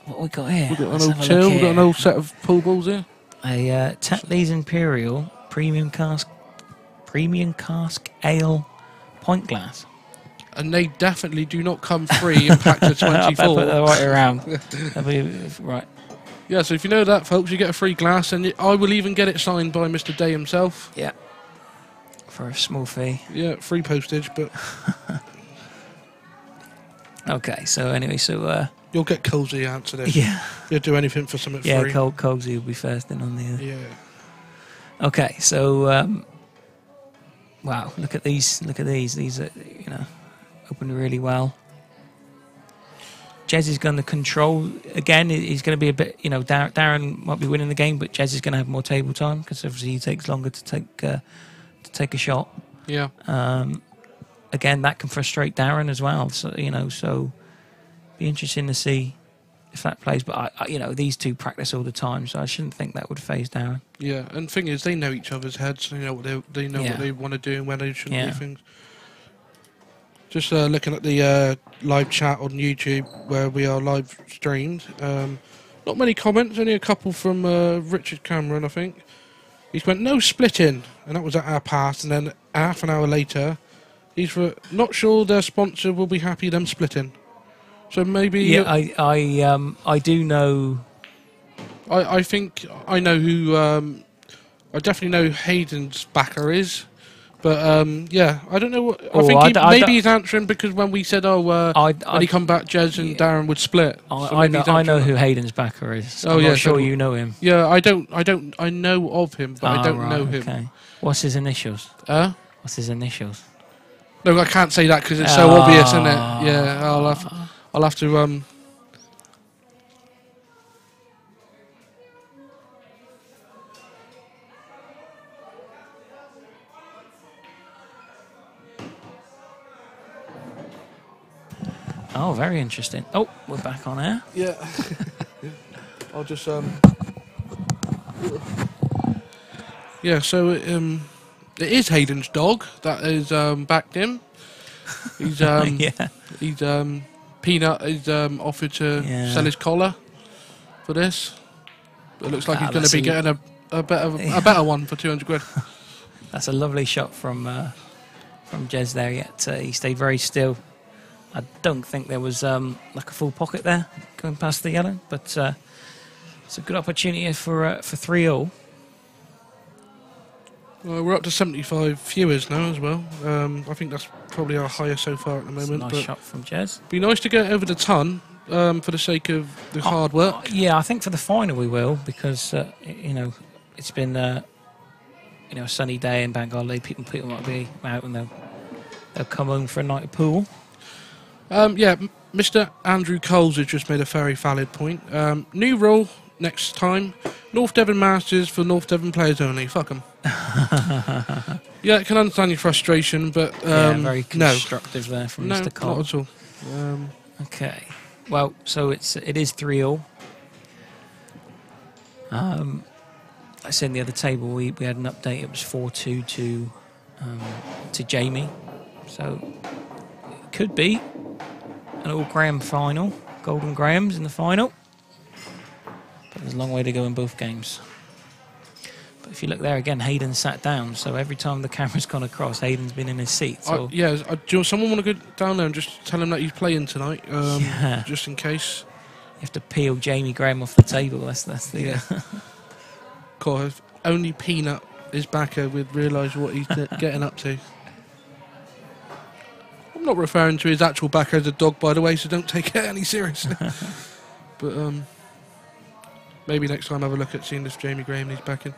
[SPEAKER 6] what we got here?
[SPEAKER 3] We've got an old till. We've got an old set of pool balls here.
[SPEAKER 6] A Tetley's Imperial premium cask ale pint glass.
[SPEAKER 3] And they definitely do not come free in packs of 24.
[SPEAKER 6] I put the right around. Right.
[SPEAKER 3] Yeah, so if you know that, folks, you get a free glass, and I will even get it signed by Mr. Day himself.
[SPEAKER 6] Yeah. For a small fee.
[SPEAKER 3] Yeah, free postage, but...
[SPEAKER 6] Okay, so anyway,
[SPEAKER 3] you'll get Cozy answer this.
[SPEAKER 6] Yeah.
[SPEAKER 3] You'll do anything for something free.
[SPEAKER 6] Yeah, Cozy will be first in on the...
[SPEAKER 3] Yeah.
[SPEAKER 6] Okay, so... wow, look at these. These are, opened really well. Jez is going to control again. He's going to be a bit, Darren might be winning the game, but Jez is going to have more table time because obviously he takes longer to take a shot.
[SPEAKER 3] Yeah.
[SPEAKER 6] Again, that can frustrate Darren as well. So be interesting to see if that plays. But these two practice all the time, so I shouldn't think that would phase Darren.
[SPEAKER 3] Yeah, and the thing is, they know each other's heads. They know what what they want to do and when they shouldn't do things. Just looking at the live chat on YouTube where we are live streamed. Not many comments, only a couple from Richard Cameron, I think. He went, no splitting, and that was at our pass, and then half an hour later, he's not sure their sponsor will be happy them splitting. So maybe...
[SPEAKER 6] Yeah, I do know...
[SPEAKER 3] I think I know who... I definitely know Hayden's backer is. But, yeah, I don't know what... I think maybe he's answering because when we said, when he come back, Jez and Darren would split.
[SPEAKER 6] I know who Hayden's backer is. I'm not sure you know him.
[SPEAKER 3] Yeah, I know of him, but I don't know him.
[SPEAKER 6] Okay. What's his initials? What's his initials?
[SPEAKER 3] No, I can't say that because it's so obvious, isn't it? Yeah, I'll have to...
[SPEAKER 6] Oh, very interesting. Oh, we're back on air.
[SPEAKER 3] Yeah. I'll just... Yeah, so it is Hayden's dog that is backed him. He's Peanut is offered to sell his collar for this. It looks like he's going to be getting a better one for 200 quid.
[SPEAKER 6] That's a lovely shot from Jez there. Yet he stayed very still. I don't think there was like a full pocket there going past the yellow, but it's a good opportunity for 3-all.
[SPEAKER 3] Well, we're up to 75 viewers now as well. I think that's probably our highest so far at the moment.
[SPEAKER 6] Nice shot from Jez.
[SPEAKER 3] Be nice to get over the ton for the sake of the hard work.
[SPEAKER 6] Yeah, I think for the final we will because it's been a sunny day in Bank Holiday. People might be out and they'll come home for a night of pool.
[SPEAKER 3] Yeah, Mr. Andrew Coles has just made a very valid point. New rule next time: North Devon Masters for North Devon players only. Fuck them. Yeah, I can understand your frustration, but
[SPEAKER 6] very constructive there from Mr. Cole.
[SPEAKER 3] Not at all.
[SPEAKER 6] Okay, well, so it is 3-all. I said in the other table we had an update. It was 4-2 to Jamie, so it could be an all Graham final. Golden Grahams in the final, but there's a long way to go in both games. But if you look there again, Hayden sat down. So every time the camera's gone across, Hayden's been in his seat. So
[SPEAKER 3] do someone want to go down there and just tell him that he's playing tonight, just in case.
[SPEAKER 6] You have to peel Jamie Graham off the table. That's the.
[SPEAKER 3] Cool. If only Peanut is back, would realise what he's getting up to. I'm not referring to his actual backer as a dog, by the way, so don't take it any seriously. But maybe next time have a look at seeing if Jamie Graham needs backing.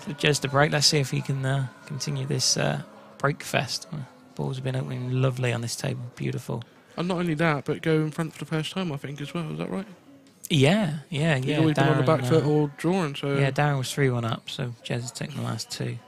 [SPEAKER 6] So just the break. Let's see if he can continue this break fest. Balls have been opening lovely on this table. Beautiful.
[SPEAKER 3] And not only that, but go in front for the first time, I think, as well. Is that right?
[SPEAKER 6] Yeah.
[SPEAKER 3] He's always been on the back foot or drawing. So
[SPEAKER 6] yeah, Darren was 3-1 up, so Jez has taken the last 2.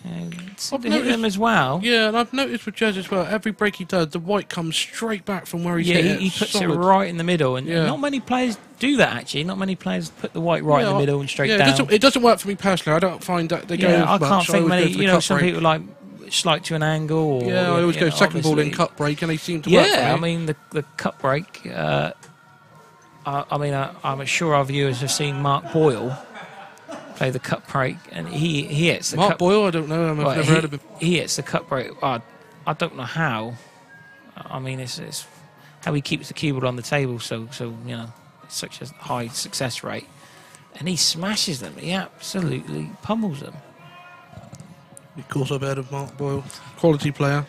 [SPEAKER 6] I've noticed him as well.
[SPEAKER 3] Yeah, and I've noticed with Jez as well, every break he does, the white comes straight back from where he's hit it.
[SPEAKER 6] He puts it right in the middle, and not many players do that, actually. Not many players put the white right in the middle and straight down.
[SPEAKER 3] It doesn't work for me personally. I don't find that they go
[SPEAKER 6] I
[SPEAKER 3] much.
[SPEAKER 6] Can't think many, some
[SPEAKER 3] break.
[SPEAKER 6] people like slight to an angle. Or,
[SPEAKER 3] I always go second ball in cut break, and they seem to work for me.
[SPEAKER 6] I mean, the cut break, I'm sure our viewers have seen Mark Boyle play the cut break, and he hits the
[SPEAKER 3] Mark Boyle, I don't know. I've never heard of him.
[SPEAKER 6] He hits the cut break. I don't know how. I mean, it's how he keeps the keyboard on the table, so such a high success rate, and he smashes them. He absolutely pummels them.
[SPEAKER 3] Of course, I've heard of Mark Boyle, quality player.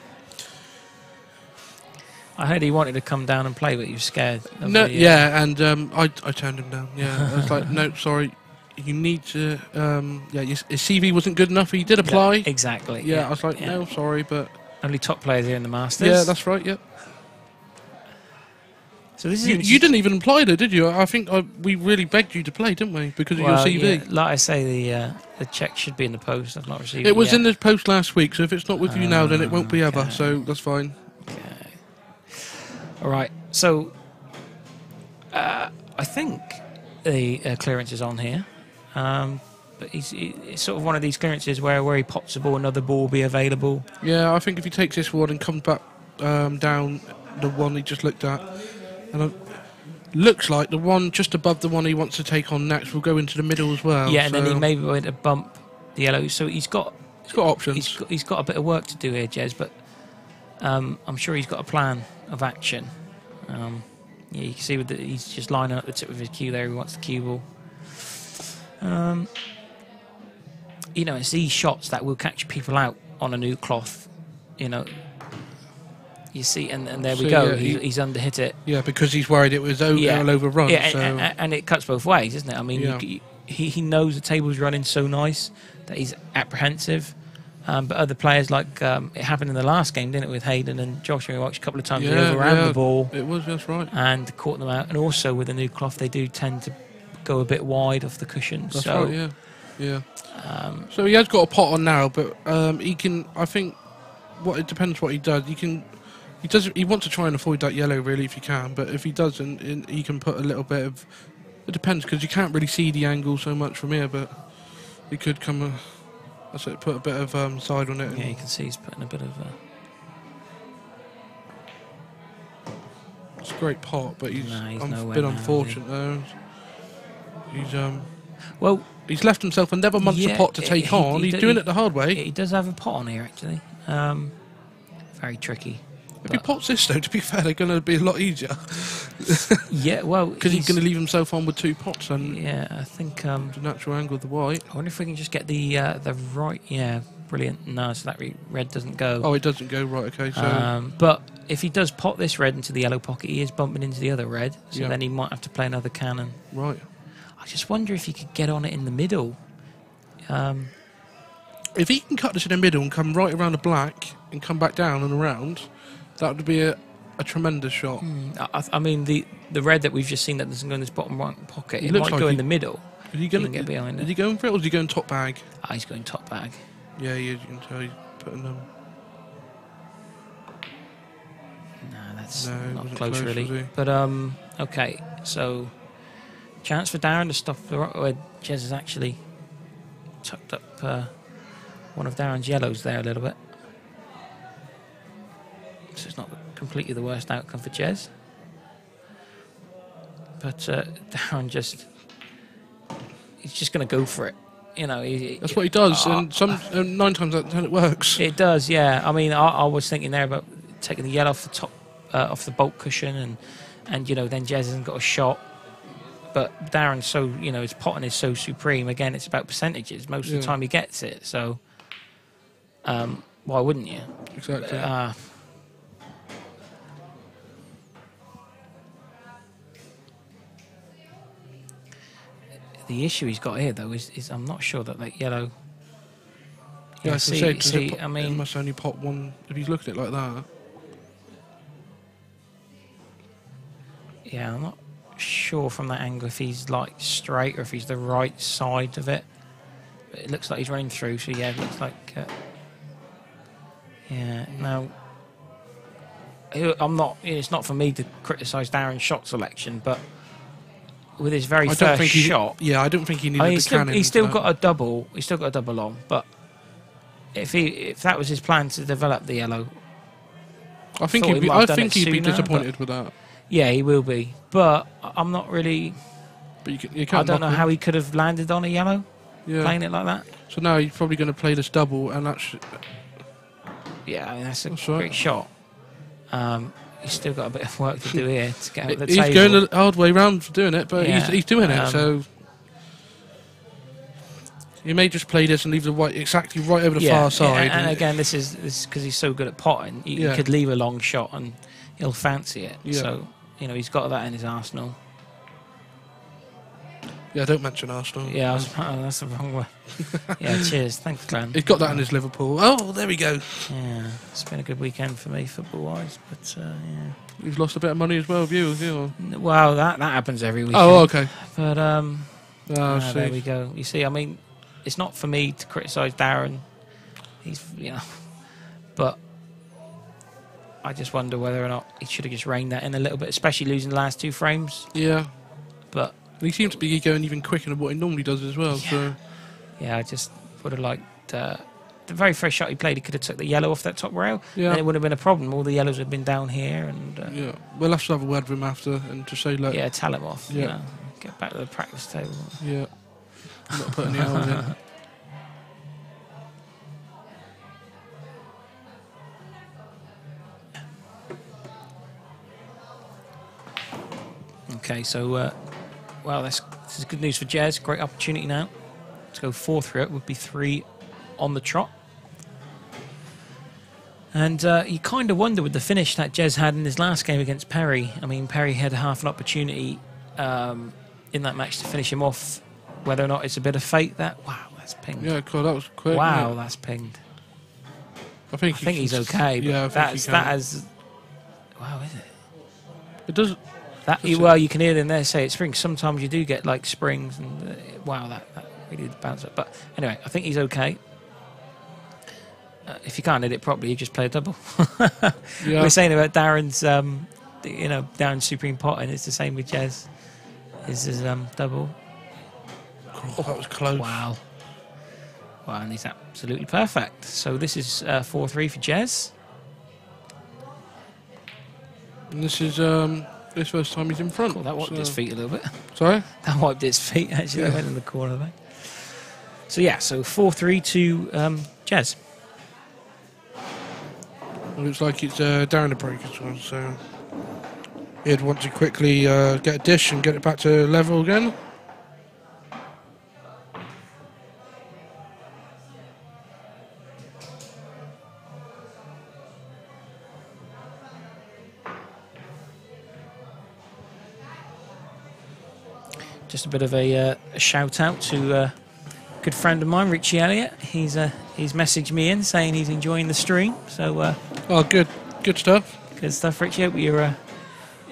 [SPEAKER 6] I heard he wanted to come down and play, but he was scared.
[SPEAKER 3] And I turned him down. Yeah, I was like, no, sorry. You need to, his CV wasn't good enough. He did apply.
[SPEAKER 6] Yeah, exactly.
[SPEAKER 3] Yeah, I was like, no, sorry, but...
[SPEAKER 6] Only top players here in the Masters.
[SPEAKER 3] Yeah, that's right, yep.
[SPEAKER 6] So this is
[SPEAKER 3] you didn't even apply though, did you? I think we really begged you to play, didn't we? Because of your CV.
[SPEAKER 6] Yeah, like I say, the cheque should be in the post. I've not received it.
[SPEAKER 3] It was in the post last week, so if it's not with you now, then it won't be ever, so that's fine.
[SPEAKER 6] Okay. All right, so I think the clearance is on here. But it's sort of one of these clearances where he pops a ball, another ball will be available.
[SPEAKER 3] Yeah, I think if he takes this one and comes back down the one he just looked at, and looks like the one just above the one he wants to take on next will go into the middle as well.
[SPEAKER 6] Yeah, and then he may be going to bump the yellow. So he's got
[SPEAKER 3] options.
[SPEAKER 6] He's got a bit of work to do here, Jez, but I'm sure he's got a plan of action. You can see he's just lining up the tip of his cue there. He wants the cue ball. It's these shots that will catch people out on a new cloth. You see, and there we go. Yeah, he's underhit it.
[SPEAKER 3] Yeah, because he's worried it was overrun.
[SPEAKER 6] Yeah,
[SPEAKER 3] so.
[SPEAKER 6] and it cuts both ways, isn't it? I mean, he knows the table's running so nice that he's apprehensive. But other players, like it happened in the last game, didn't it, with Hayden and Josh? We watched a couple of times. They overran the ball.
[SPEAKER 3] It was, that's right.
[SPEAKER 6] And caught them out. And also with the new cloth, they do tend to go a bit wide off the cushions.
[SPEAKER 3] That's right, yeah. So he has got a pot on now, but he can. I think it depends what he does. He wants to try and avoid that yellow really if he can, but if he doesn't, he can put a little bit of. It depends because you can't really see the angle so much from here, but he could come. Put a bit of side on it.
[SPEAKER 6] Yeah, you can see he's putting a bit of.
[SPEAKER 3] It's a great pot, but he's
[SPEAKER 6] been
[SPEAKER 3] unfortunate though.
[SPEAKER 6] Well,
[SPEAKER 3] he's left himself a never monster pot to take on. He's doing it the hard way.
[SPEAKER 6] He does have a pot on here, actually. Very tricky.
[SPEAKER 3] If he pots this, though, to be fair, they're going to be a lot easier.
[SPEAKER 6] Yeah, well...
[SPEAKER 3] Because he's going to leave himself on with 2 pots. And
[SPEAKER 6] yeah, I think...
[SPEAKER 3] the natural angle of the white.
[SPEAKER 6] I wonder if we can just get the right... Yeah, brilliant. No, so that red doesn't go.
[SPEAKER 3] Oh, it doesn't go, right, okay. So.
[SPEAKER 6] But if he does pot this red into the yellow pocket, he is bumping into the other red. So then he might have to play another cannon.
[SPEAKER 3] Right.
[SPEAKER 6] I just wonder if he could get on it in the middle.
[SPEAKER 3] If he can cut this in the middle and come right around the black and come back down and around, that would be a tremendous shot.
[SPEAKER 6] I mean, the red that we've just seen that doesn't go in this bottom right pocket, it might
[SPEAKER 3] like
[SPEAKER 6] go in the middle.
[SPEAKER 3] Is he going to
[SPEAKER 6] get behind it?
[SPEAKER 3] Is he going for it or is he going top bag?
[SPEAKER 6] He's going top bag.
[SPEAKER 3] Yeah, he is. You can tell he's putting them.
[SPEAKER 6] No, that's not close really. But, okay, so... Chance for Darren to stop the right where Jez has actually tucked up one of Darren's yellows there a little bit. So it's not completely the worst outcome for Jez. but Darren he's just going to go for it. You know,
[SPEAKER 3] that's what he does, and 9 times out of 10 it works.
[SPEAKER 6] It does, yeah. I mean, I was thinking there about taking the yellow off the top, off the bolt cushion, and you know, then Jez hasn't got a shot. But Darren's so, you know, his potting is so supreme. Again, it's about percentages. Most of the time he gets it, so why wouldn't you?
[SPEAKER 3] Exactly.
[SPEAKER 6] The issue he's got here, though, is I'm not sure that yellow.
[SPEAKER 3] Yeah,
[SPEAKER 6] I mean,
[SPEAKER 3] it must only pot one if he's looking at it like that.
[SPEAKER 6] Yeah, I'm not sure from that angle if he's like straight or if he's the right side of it. But it looks like he's running through, so yeah, it looks like. Yeah, no. I'm not. It's not for me to criticise Darren's shot selection, but with his very first shot,
[SPEAKER 3] I don't think he needed the cannon.
[SPEAKER 6] He's still got a double. He's still got a double on, but if that was his plan to develop the yellow,
[SPEAKER 3] I think he'd be disappointed with that.
[SPEAKER 6] Yeah, he will be, but I'm not really.
[SPEAKER 3] But
[SPEAKER 6] I don't know how he could have landed on a yellow, playing it like that.
[SPEAKER 3] So now he's probably going to play this double, and that's.
[SPEAKER 6] Yeah, I mean, that's a great shot. He's still got a bit of work to do here to get out the
[SPEAKER 3] table. He's going the hard way round for doing it, but he's doing it. So he may just play this and leave the white exactly right over the far side.
[SPEAKER 6] Yeah, and again, this is because he's so good at potting. You could leave a long shot and he'll fancy it. Yeah. So you know he's got that in his arsenal.
[SPEAKER 3] Yeah, don't mention Arsenal.
[SPEAKER 6] Yeah, that's the wrong one. Yeah, cheers. Thanks, Glenn.
[SPEAKER 3] He's got that in his Liverpool. Oh, there we go.
[SPEAKER 6] Yeah, it's been a good weekend for me, football-wise, but yeah.
[SPEAKER 3] You've lost a bit of money as well, have you?
[SPEAKER 6] Well, that happens every weekend.
[SPEAKER 3] Oh, okay.
[SPEAKER 6] But, there we go. You see, I mean, it's not for me to criticise Darren. He's, you know, but I just wonder whether or not he should have just reined that in a little bit, especially losing the last 2 frames.
[SPEAKER 3] Yeah.
[SPEAKER 6] But
[SPEAKER 3] he seems to be going even quicker than what he normally does as well.
[SPEAKER 6] Yeah,
[SPEAKER 3] so.
[SPEAKER 6] Yeah, I just would have liked the very first shot he played. He could have took the yellow off that top rail,
[SPEAKER 3] and
[SPEAKER 6] it would have been a problem. All the yellows would have been down here, and
[SPEAKER 3] yeah, we'll have to have a word with him after and to say like,
[SPEAKER 6] yeah, tell him off. Yeah, you know, get back to the practice table.
[SPEAKER 3] Yeah, I'm not putting the hours in.
[SPEAKER 6] Okay, so well, this is good news for Jez. Great opportunity now to go 4 through it. Would be 3 on the trot. And you kind of wonder with the finish that Jez had in his last game against Perry. I mean, Perry had half an opportunity in that match to finish him off. Whether or not it's a bit of fate that... Wow, that's pinged.
[SPEAKER 3] Yeah, cool, that was quick.
[SPEAKER 6] Wow, that's pinged.
[SPEAKER 3] I think he's
[SPEAKER 6] okay. But
[SPEAKER 3] yeah,
[SPEAKER 6] that is... Wow, is it?
[SPEAKER 3] It does...
[SPEAKER 6] Well, you can hear them there say it's springs. Sometimes you do get like springs, and wow, that really did bounce up. But anyway, I think he's okay. If you can't hit it properly, you just play a double.
[SPEAKER 3] Yeah.
[SPEAKER 6] We're saying about Darren's, Darren's supreme pot, and it's the same with Jez. His double.
[SPEAKER 3] Oh, that was close.
[SPEAKER 6] Wow. Wow, and he's absolutely perfect. So this is 4-3 for Jez.
[SPEAKER 3] And this is his first time he's in front.
[SPEAKER 6] Cool, that wiped his feet a little bit.
[SPEAKER 3] Sorry?
[SPEAKER 6] That wiped his feet, actually. They went in the corner there. So, yeah, so 4-3 to Jez.
[SPEAKER 3] Well, looks like it's Darren the break as well, so he'd want to quickly get a dish and get it back to level again.
[SPEAKER 6] Just a bit of a shout out to a good friend of mine, Richie Elliott. He's messaged me in saying he's enjoying the stream. So
[SPEAKER 3] oh, good stuff.
[SPEAKER 6] Good stuff, Richie. Hope you're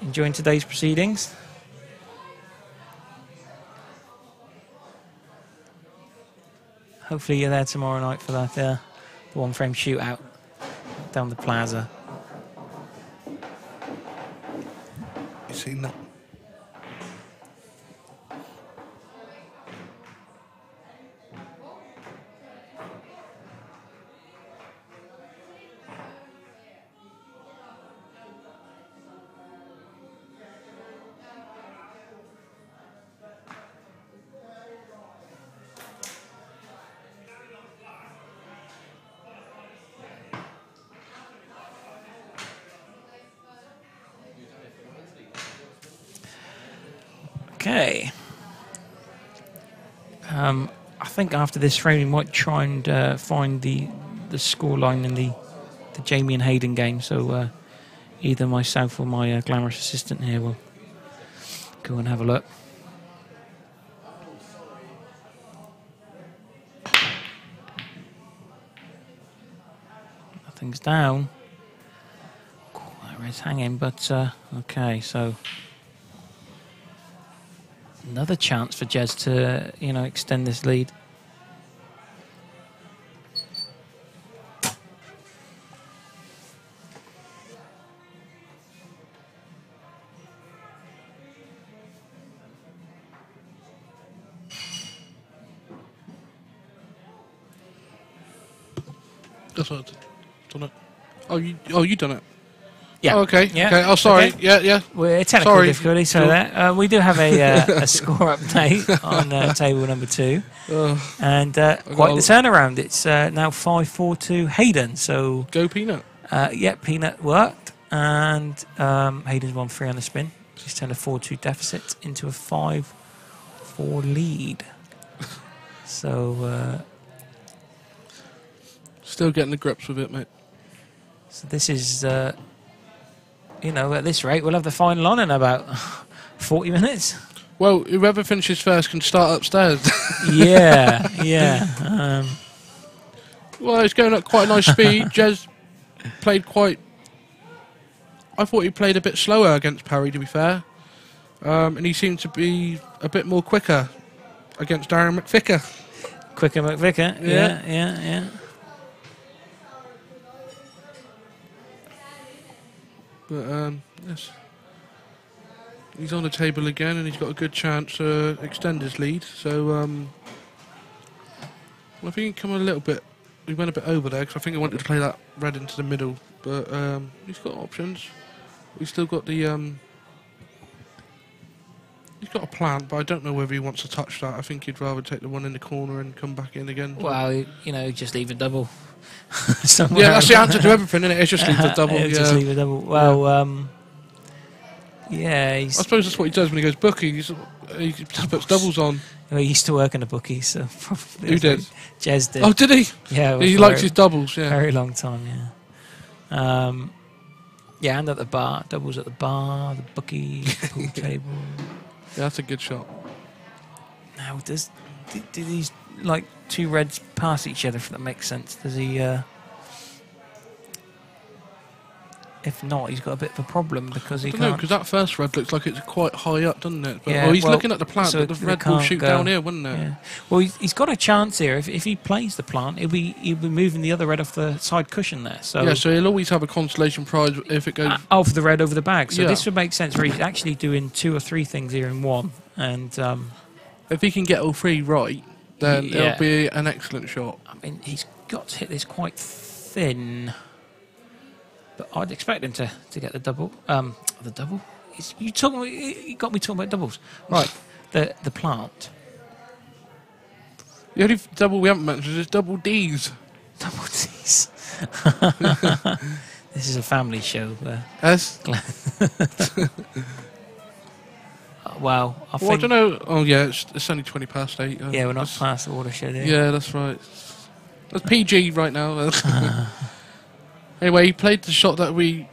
[SPEAKER 6] enjoying today's proceedings. Hopefully you're there tomorrow night for that the 1-frame shootout down the plaza.
[SPEAKER 3] You seen that?
[SPEAKER 6] Okay. I think after this frame, we might try and find the scoreline in the Jamie and Hayden game. So either myself or my glamorous assistant here will go and have a look. Nothing's down. There is hanging, but okay. So another chance for Jez to, extend this lead.
[SPEAKER 3] That's what I've done it. Oh, you done it.
[SPEAKER 6] Yeah.
[SPEAKER 3] Oh, okay.
[SPEAKER 6] Yeah.
[SPEAKER 3] Okay. Oh, sorry.
[SPEAKER 6] Okay.
[SPEAKER 3] Yeah.
[SPEAKER 6] We're technical
[SPEAKER 3] Sorry.
[SPEAKER 6] difficulty, so that we do have a score update on table number 2, and quite the turnaround. It's now 5-4 to Hayden. So
[SPEAKER 3] Go Peanut.
[SPEAKER 6] Peanut worked, and Hayden's won 3 on the spin. He's turned a 4-2 deficit into a 5-4 lead. So
[SPEAKER 3] still getting the grips with it, mate.
[SPEAKER 6] So this is. At this rate, we'll have the final on in about 40 minutes.
[SPEAKER 3] Well, whoever finishes first can start upstairs.
[SPEAKER 6] Yeah.
[SPEAKER 3] Well, it's going at quite a nice speed. Jez played quite... I thought he played a bit slower against Parry, to be fair. And he seemed to be a bit more quicker against Darren McVicker.
[SPEAKER 6] Quicker McVicker, yeah.
[SPEAKER 3] But, yes. He's on the table again, and he's got a good chance to extend his lead. So, I think he come a little bit... He went a bit over there, because I think he wanted to play that red into the middle. But he's got options. He's still got the... He's got a plan, but I don't know whether he wants to touch that. I think he'd rather take the one in the corner and come back in again.
[SPEAKER 6] Well, just leave a double.
[SPEAKER 3] Yeah, that's the answer to everything, isn't it? It's just leave a double.
[SPEAKER 6] Just leave a double. Well, I
[SPEAKER 3] suppose that's what he does when he goes bookie. He just puts doubles on.
[SPEAKER 6] Well, he used to work in a bookie, so probably.
[SPEAKER 3] Who did?
[SPEAKER 6] Jez did.
[SPEAKER 3] Oh, did he?
[SPEAKER 6] Yeah.
[SPEAKER 3] He likes his doubles, yeah.
[SPEAKER 6] Very long time, yeah. And at the bar. Doubles at the bar, the bookie, pool table.
[SPEAKER 3] Yeah, that's a good shot.
[SPEAKER 6] Now, do these, two reds pass each other, if that makes sense? Does he... If not, he's got a bit of a problem because he can't...
[SPEAKER 3] No, because that first red looks like it's quite high up, doesn't it? But,
[SPEAKER 6] Yeah,
[SPEAKER 3] he's looking at the plant,
[SPEAKER 6] so
[SPEAKER 3] but the red will shoot down here, wouldn't it?
[SPEAKER 6] Yeah. Well, he's got a chance here. If he plays the plant, he'll be moving the other red off the side cushion there. So
[SPEAKER 3] yeah, so he'll always have a consolation prize if it goes...
[SPEAKER 6] for the red over the bag. So this would make sense where he's actually doing 2 or 3 things here in one. And
[SPEAKER 3] if he can get all 3 right, then it'll be an excellent shot.
[SPEAKER 6] I mean, he's got to hit this quite thin... But I'd expect him to get the double. The double? You got me talking about doubles. Right, the plant.
[SPEAKER 3] The only double we haven't mentioned is double D's.
[SPEAKER 6] Double D's. This is a family show.
[SPEAKER 3] Yes?
[SPEAKER 6] Well, I
[SPEAKER 3] don't know. Oh, yeah, it's only 20 past 8.
[SPEAKER 6] Yeah, we're not past the watershed here.
[SPEAKER 3] Yeah, that's right. That's PG right now. Anyway, he played the shot that we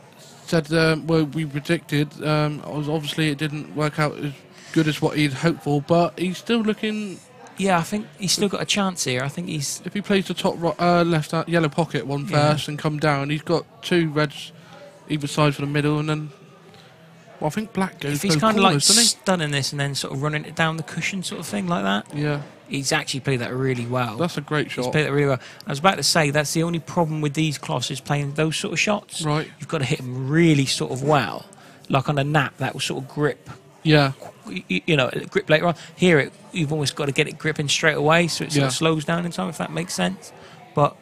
[SPEAKER 3] said, we predicted. Obviously, it didn't work out as good as what he'd hoped for, but he's still looking...
[SPEAKER 6] Yeah, I think he's still got a chance here. I think he's...
[SPEAKER 3] If he plays the top left yellow pocket one first and come down, he's got 2 reds either side for the middle, and then... Well, I think black goes...
[SPEAKER 6] If he's kind of stunning this and then sort of running it down the cushion sort of thing like that...
[SPEAKER 3] Yeah.
[SPEAKER 6] He's actually played that really well.
[SPEAKER 3] That's a great shot.
[SPEAKER 6] He's played that really well. I was about to say, that's the only problem with these classes playing those sort of shots.
[SPEAKER 3] Right.
[SPEAKER 6] You've got to hit them really sort of well. Like on a nap, that will sort of grip.
[SPEAKER 3] Yeah.
[SPEAKER 6] Grip later on. Here, you've almost got to get it gripping straight away, so it sort of slows down in time, if that makes sense. But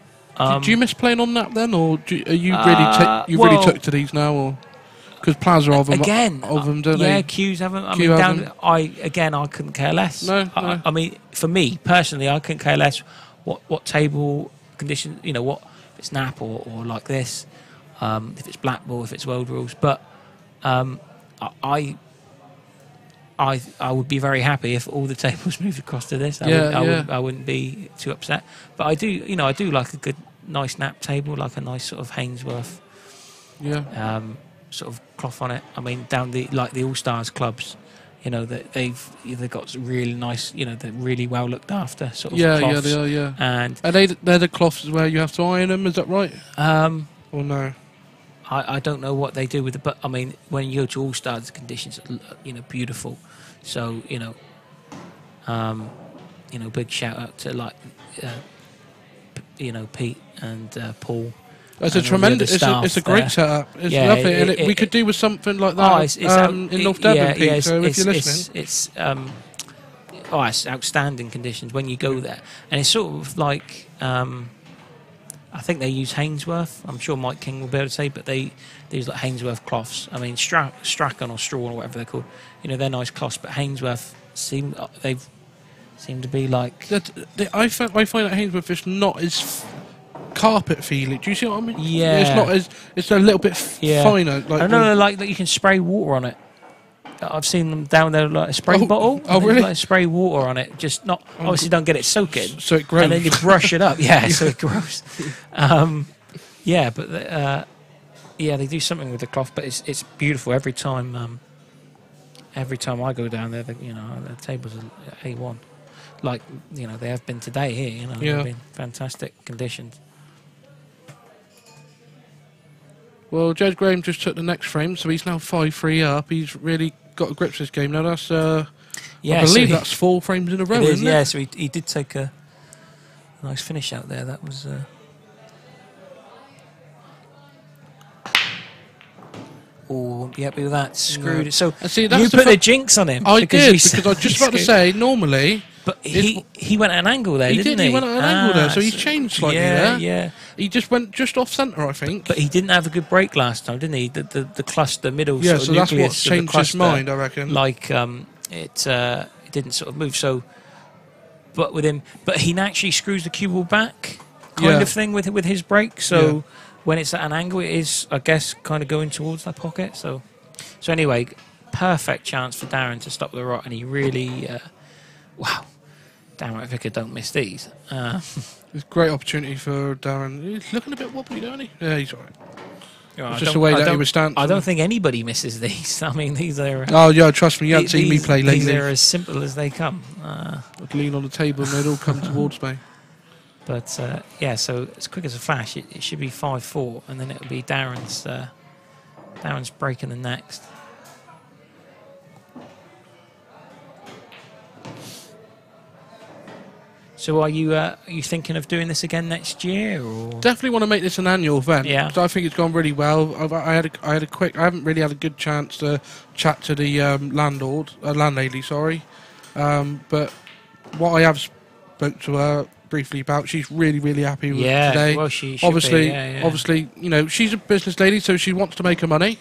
[SPEAKER 3] do you miss playing on nap then, or are you really took to these now, or... Because Plaza of them, don't they?
[SPEAKER 6] Yeah, Q's have them. I couldn't care less.
[SPEAKER 3] No.
[SPEAKER 6] I mean, for me personally, I couldn't care less what table condition. What if it's nap or like this, if it's black ball, if it's world rules. But I I would be very happy if all the tables moved across to this. I wouldn't be too upset. But I do like a good, nice nap table, like a nice sort of Hainsworth, sort of cloth on it. I mean, down the All Stars clubs, that they've got really nice, they're really well looked after sort of cloths.
[SPEAKER 3] They are, yeah.
[SPEAKER 6] And
[SPEAKER 3] they're the cloths where you have to iron them. Is that right? Or no?
[SPEAKER 6] I don't know what they do with it, but I mean, when you go to All Stars, the conditions are, beautiful. So, big shout out to Pete and Paul.
[SPEAKER 3] It's a tremendous, it's a great setup. It's lovely, and we could do with something like that in North Devon, Pete. So if you're listening,
[SPEAKER 6] it's outstanding conditions when you go there, and it's sort of like. I think they use Hainsworth. I'm sure Mike King will be able to say, but they use like Hainsworth cloths. I mean, Strachan or Straw or whatever they're called. They're nice cloths, but Hainsworth seem to be like.
[SPEAKER 3] I find that Hainsworth is not as carpet feely. Do you see what I mean?
[SPEAKER 6] Yeah.
[SPEAKER 3] It's not as. It's a little bit finer.
[SPEAKER 6] I know, like that you can spray water on it. I've seen them down there like a spray bottle.
[SPEAKER 3] Oh, really?
[SPEAKER 6] Like spray water on it. Just not obviously don't get it soaking.
[SPEAKER 3] So it grows.
[SPEAKER 6] And then you brush it up. Yeah, so it grows. They do something with the cloth, but it's beautiful every time. Every time I go down there, the tables are A1. Like they have been today here. They've been fantastic conditions.
[SPEAKER 3] Well, Jed Graham just took the next frame, so he's now 5-3 up. He's really got a grip to this game now. That's I believe that's 4 frames in a row, isn't it?
[SPEAKER 6] Yeah, so he did take a nice finish out there. That was. Won't be happy with that. Screwed it. So
[SPEAKER 3] see,
[SPEAKER 6] you put the jinx on him.
[SPEAKER 3] I did, because I was just about to say, normally.
[SPEAKER 6] But he went at an angle there, didn't he?
[SPEAKER 3] He went at an angle there, so he's changed slightly there.
[SPEAKER 6] Yeah.
[SPEAKER 3] He just went just off centre, I think.
[SPEAKER 6] But he didn't have a good break last time, didn't he? The cluster, middle
[SPEAKER 3] yeah,
[SPEAKER 6] sort of
[SPEAKER 3] so that's what
[SPEAKER 6] nucleus
[SPEAKER 3] changed his mind, I reckon.
[SPEAKER 6] Like, it didn't sort of move, so... But with him... But he actually screws the cue ball back, kind of thing, with his break, so... When it's at an angle, it is, I guess, kind of going towards that pocket, so anyway, perfect chance for Darren to stop the rot, and he really... wow. Damn, Vicar, don't miss these.
[SPEAKER 3] It's a great opportunity for Darren. He's looking a bit wobbly, don't he? Yeah, he's all right. It's just the way that he was standing.
[SPEAKER 6] I don't think anybody misses these. I mean, these are...
[SPEAKER 3] oh, yeah, trust me, you haven't seen me play lately.
[SPEAKER 6] These are as simple as they come.
[SPEAKER 3] I'd lean on the table and they'd all come towards me.
[SPEAKER 6] But, so as quick as a flash, it should be 5-4, and then it'll be Darren's breaking the next. So are you thinking of doing this again next year? Or?
[SPEAKER 3] Definitely want to make this an annual event.
[SPEAKER 6] Yeah.
[SPEAKER 3] So I think it's gone really well. I haven't really had a good chance to chat to the landlady, sorry. But what I have spoke to her briefly about, she's really, really happy with today.
[SPEAKER 6] Well, she should
[SPEAKER 3] obviously,
[SPEAKER 6] be,
[SPEAKER 3] obviously, she's a business lady, so she wants to make her money.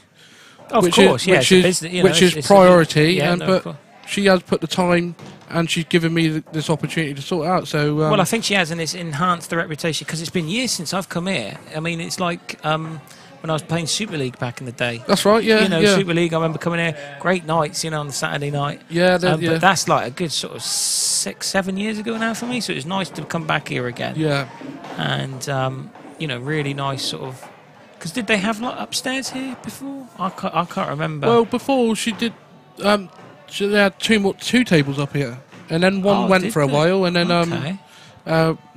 [SPEAKER 6] Which
[SPEAKER 3] is priority. But she has put the time, and she's given me this opportunity to sort it out. So
[SPEAKER 6] well, I think she has, and it's enhanced the reputation, because it's been years since I've come here. I mean, it's like when I was playing Super League back in the day.
[SPEAKER 3] That's right, yeah.
[SPEAKER 6] Super League, I remember coming here, great nights, on the Saturday night.
[SPEAKER 3] Yeah,
[SPEAKER 6] but that's like a good sort of 6-7 years ago now for me, so it's nice to come back here again.
[SPEAKER 3] Yeah.
[SPEAKER 6] And, really nice sort of... Because did they have upstairs here before? I can't remember.
[SPEAKER 3] Well, before she did... they had two tables up here, and then one went for a while, and then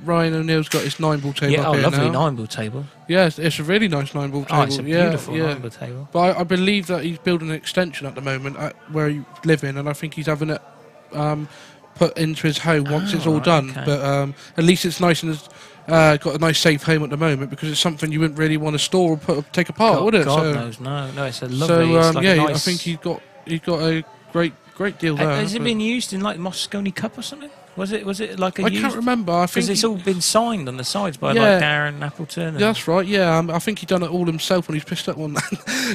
[SPEAKER 3] Ryan O'Neill's got his 9-ball table up here now.
[SPEAKER 6] Lovely 9-ball table.
[SPEAKER 3] Yeah, it's a really nice 9-ball table.
[SPEAKER 6] Oh, it's a beautiful 9-ball table.
[SPEAKER 3] But I believe that he's building an extension at the moment at where you live in, and I think he's having it put into his home once it's all done.
[SPEAKER 6] Okay.
[SPEAKER 3] But at least it's nice and got a nice safe home at the moment, because it's something you wouldn't really want to store or take apart, would it?
[SPEAKER 6] God knows, no, it's a lovely.
[SPEAKER 3] I think he's got a great deal there.
[SPEAKER 6] Has it been used in like Moscone Cup or something? Was it like a?
[SPEAKER 3] I can't remember. I think
[SPEAKER 6] because it's all been signed on the sides by like Darren Appleton.
[SPEAKER 3] Yeah, that's right. Yeah, I think he done it all himself when he's pissed up one.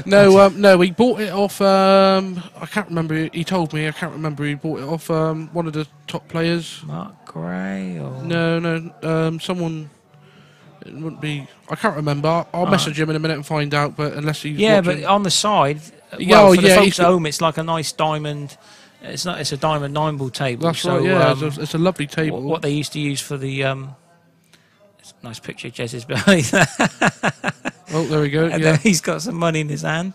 [SPEAKER 3] No, he bought it off. I can't remember. He told me. I can't remember. He bought it off one of the top players.
[SPEAKER 6] Mark Gray or
[SPEAKER 3] no. Someone. It wouldn't be. I can't remember. I'll message him in a minute and find out. But unless he's watching.
[SPEAKER 6] But on the side. For the folks at home, it's like a nice diamond It's not. It's a diamond 9-ball table.
[SPEAKER 3] That's
[SPEAKER 6] so,
[SPEAKER 3] right. Yeah, it's a lovely table.
[SPEAKER 6] What they used to use for the it's a nice picture of Jez's behind that.
[SPEAKER 3] Oh, there we go.
[SPEAKER 6] And
[SPEAKER 3] Yeah,
[SPEAKER 6] then he's got some money in his hand.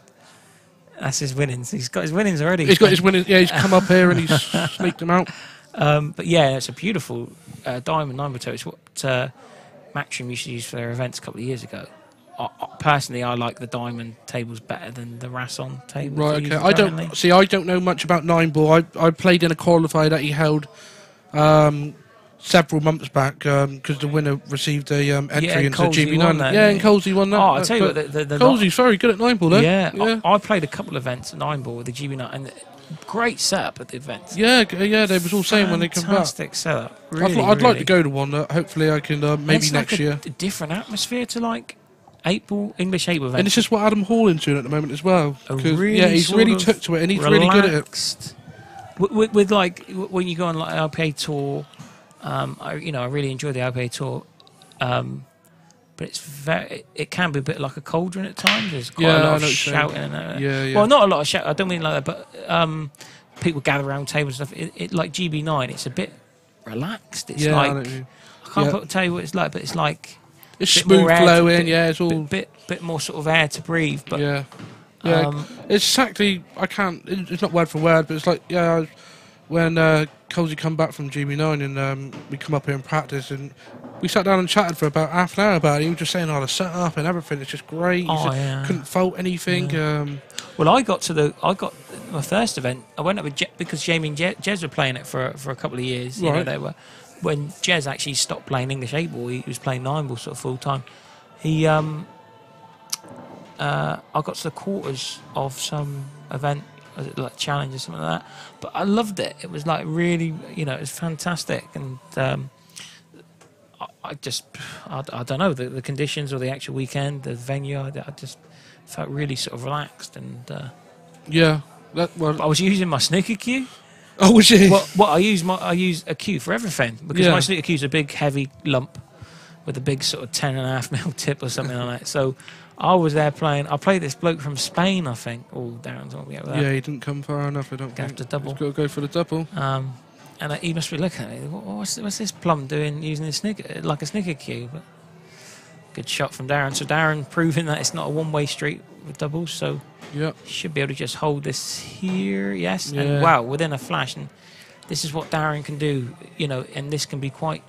[SPEAKER 6] That's his winnings. He's got his winnings already.
[SPEAKER 3] he's got his winnings. Yeah, he's come up here and he's sneaked them out.
[SPEAKER 6] But yeah, it's a beautiful diamond 9-ball table. It's what Matchroom used to use for their events a couple of years ago. Personally, I like the diamond tables better than the Rasson tables.
[SPEAKER 3] Right. Okay. I don't know much about 9-ball. I played in a qualifier that he held several months back because the winner received a entry into GB9.
[SPEAKER 6] Yeah,
[SPEAKER 3] and Colsey won that.
[SPEAKER 6] Oh, I tell you what, the
[SPEAKER 3] Colsey's very good at 9-ball, though.
[SPEAKER 6] Yeah, I played a couple of events at 9-ball with the GB9, and great setup at the events.
[SPEAKER 3] Yeah, they was all saying when they come back.
[SPEAKER 6] Fantastic setup. Really,
[SPEAKER 3] I'd like to go to one. Hopefully, I can maybe next year.
[SPEAKER 6] A different atmosphere to like 8-ball English 8-ball events.
[SPEAKER 3] And it's just what Adam Hall's doing at the moment as well.
[SPEAKER 6] Really
[SPEAKER 3] he's really took to it, and he's really good at it.
[SPEAKER 6] With like when you go on like LPA tour, I really enjoy the LPA tour, but it can be a bit like a cauldron at times. There's quite a lot of shouting. Well, not a lot of shouting. I don't mean like that, but people gather around tables and stuff. It like GB9. It's a bit relaxed. It's like I can't tell you what it's like, but it's like.
[SPEAKER 3] It's smooth flowing, it's all
[SPEAKER 6] bit more sort of air to breathe. But
[SPEAKER 3] it's exactly. I can't. It's not word for word, but it's like when Colsey come back from GB9 and we come up here and practice, and we sat down and chatted for about half an hour about it. He was just saying, the setup and everything. It's just great. Couldn't fault anything.
[SPEAKER 6] Yeah. Well, I got my first event. I went up with because Jamie and Jez were playing it for a couple of years. You know, they were. When Jez actually stopped playing English 8-ball, he was playing 9-ball sort of full time. I got to the quarters of some event, like challenge or something like that. But I loved it. It was like really, it was fantastic. And I don't know, the conditions or the actual weekend, the venue, I just felt really sort of relaxed. And I was using my snooker cue.
[SPEAKER 3] Oh, was you?
[SPEAKER 6] Well, I use a cue for everything because my snooker cue is a big heavy lump with a big sort of 10.5mm tip or something like that. So I was there playing. I played this bloke from Spain, I think. Oh, Darren's on me over there.
[SPEAKER 3] Yeah, he didn't come far enough. I don't think.
[SPEAKER 6] Have to double.
[SPEAKER 3] He's got to go for the double.
[SPEAKER 6] And he must be looking at me. What's this plum doing using his snooker like a snooker cue? But good shot from Darren. So Darren proving that it's not a one-way street with doubles. So.
[SPEAKER 3] Yeah,
[SPEAKER 6] should be able to just hold this here, yes, and wow, within a flash. And this is what Darren can do, and this can be quite.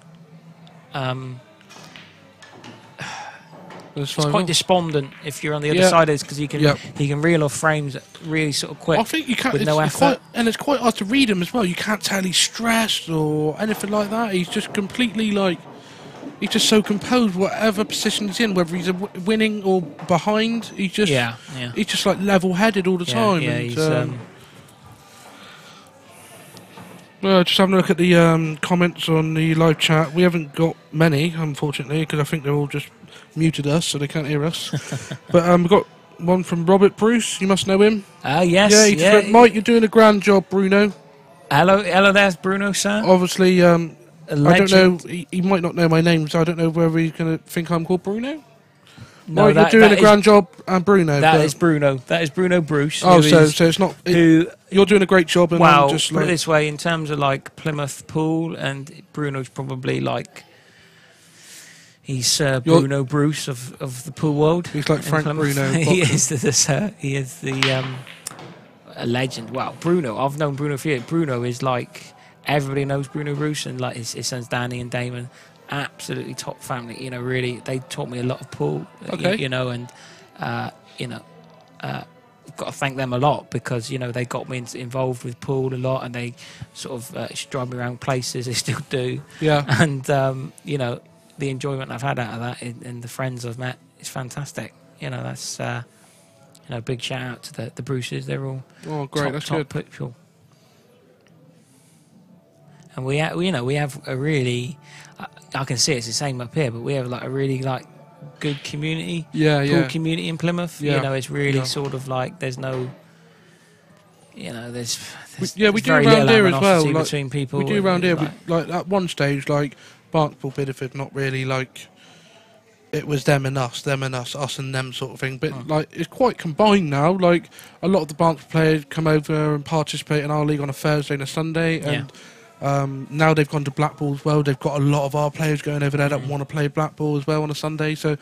[SPEAKER 6] It's quite despondent if you're on the other side of this because he can reel off frames really sort of quick.
[SPEAKER 3] I think you can't.
[SPEAKER 6] With no effort,
[SPEAKER 3] it's quite hard to read him as well. You can't tell he's stressed or anything like that. He's just completely like. He's just so composed, whatever position he's in, whether he's winning or behind. He's just, he's just like level-headed all the time.
[SPEAKER 6] Yeah,
[SPEAKER 3] and, just having a look at the comments on the live chat. We haven't got many, unfortunately, because I think they're all just muted us, so they can't hear us. But we've got one from Robert Bruce. You must know him.
[SPEAKER 6] Yes.
[SPEAKER 3] Yeah, Mike, you're doing a grand job, Bruno.
[SPEAKER 6] Hello, there's Bruno, sir.
[SPEAKER 3] Obviously. I don't know. He might not know my name, so I don't know whether he's going to think I'm called Bruno. No, you're doing a grand job, Bruno.
[SPEAKER 6] That is Bruno. That is Bruno Bruce.
[SPEAKER 3] Oh, so it's not. You're doing a great job. And
[SPEAKER 6] well,
[SPEAKER 3] just
[SPEAKER 6] put it this way: in terms of like Plymouth pool, and Bruno's probably like he's Bruno Bruce of the pool world.
[SPEAKER 3] He's like Frank Bruno.
[SPEAKER 6] He is the a legend. Wow, Bruno. I've known Bruno for years. Bruno is like. Everybody knows Bruno Bruce and like his sons Danny and Damon, absolutely top family. Really they taught me a lot of pool.
[SPEAKER 3] Okay.
[SPEAKER 6] And got to thank them a lot because they got me involved with pool a lot and they sort of drive me around places. They still do.
[SPEAKER 3] Yeah.
[SPEAKER 6] And the enjoyment I've had out of that and the friends I've met is fantastic. That's big shout out to the Bruces. They're all
[SPEAKER 3] great.
[SPEAKER 6] That's
[SPEAKER 3] good.
[SPEAKER 6] People. And we have a really, I can see it's the same up here, but we have like a really like good community, pool community in Plymouth.
[SPEAKER 3] Yeah.
[SPEAKER 6] It's really sort of like there's no, there's
[SPEAKER 3] we do around here as well. Like,
[SPEAKER 6] between people.
[SPEAKER 3] We do around here. Like at one stage, like Barnstable, Bideford, not really like. it was them and us and them sort of thing. But like it's quite combined now. Like a lot of the Barnsley players come over and participate in our league on a Thursday and a Sunday, and now they've gone to Blackpool as well. They've got a lot of our players going over there that want to play Blackpool as well on a Sunday. So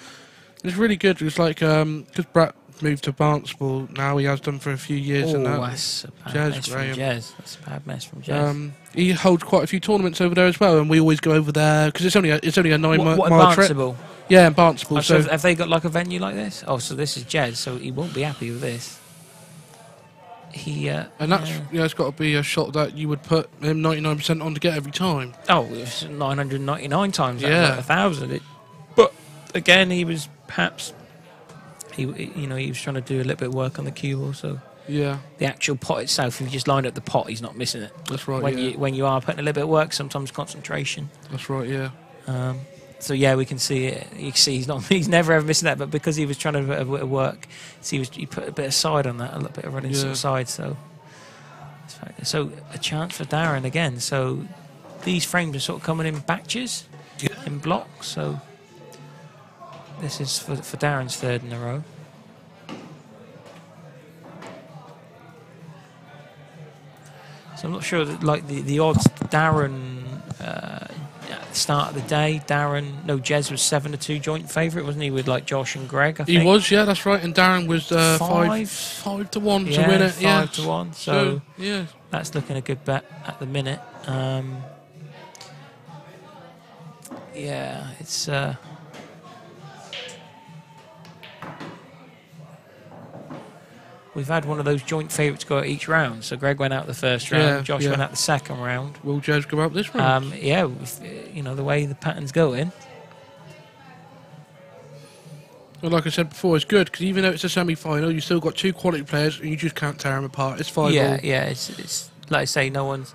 [SPEAKER 3] it's really good. It's like because Brett moved to Barnsley now, he has done for a few years. And
[SPEAKER 6] that's a bad mess from Jez. That's a bad mess from Jez.
[SPEAKER 3] He holds quite a few tournaments over there as well, and we always go over there because it's only a 9-mile trip. Yeah, in Barnsley.
[SPEAKER 6] So have they got like a venue like this? Oh, so this is Jez, so he won't be happy with this.
[SPEAKER 3] And that's it's got to be a shot that you would put him 99% on to get every time.
[SPEAKER 6] Oh, it's 999 times out of 1,000. But again, he was perhaps he was trying to do a little bit of work on the cue also.
[SPEAKER 3] Yeah.
[SPEAKER 6] The actual pot itself, if you just line up the pot, he's not missing it.
[SPEAKER 3] That's right.
[SPEAKER 6] When you are putting a little bit of work, sometimes concentration.
[SPEAKER 3] That's right. Yeah.
[SPEAKER 6] So yeah, we can see it. You can see he's never ever missing that, but because he was trying to do a bit of work, he put a bit of side on that, a little bit of running sort of side. So a chance for Darren again. So these frames are sort of coming in batches, in blocks. So this is for Darren's third in a row. So I'm not sure that like the odds. Darren. At the start of the day, Jez was 7-2 joint favourite, wasn't he, with like Josh and Greg? I think.
[SPEAKER 3] He was, yeah, that's right. And Darren was 5 to 1 to win it.
[SPEAKER 6] 5 to 1. So
[SPEAKER 3] yeah,
[SPEAKER 6] that's looking a good bet at the minute. It's. We've had one of those joint favourites go out each round. So Greg went out the first round, Josh went out the second round.
[SPEAKER 3] Will Jez go out this round?
[SPEAKER 6] The way the pattern's going.
[SPEAKER 3] Well, like I said before, it's good because even though it's a semi-final, you still got two quality players and you just can't tear them apart. It's 5-all.
[SPEAKER 6] Yeah. It's like I say, nobody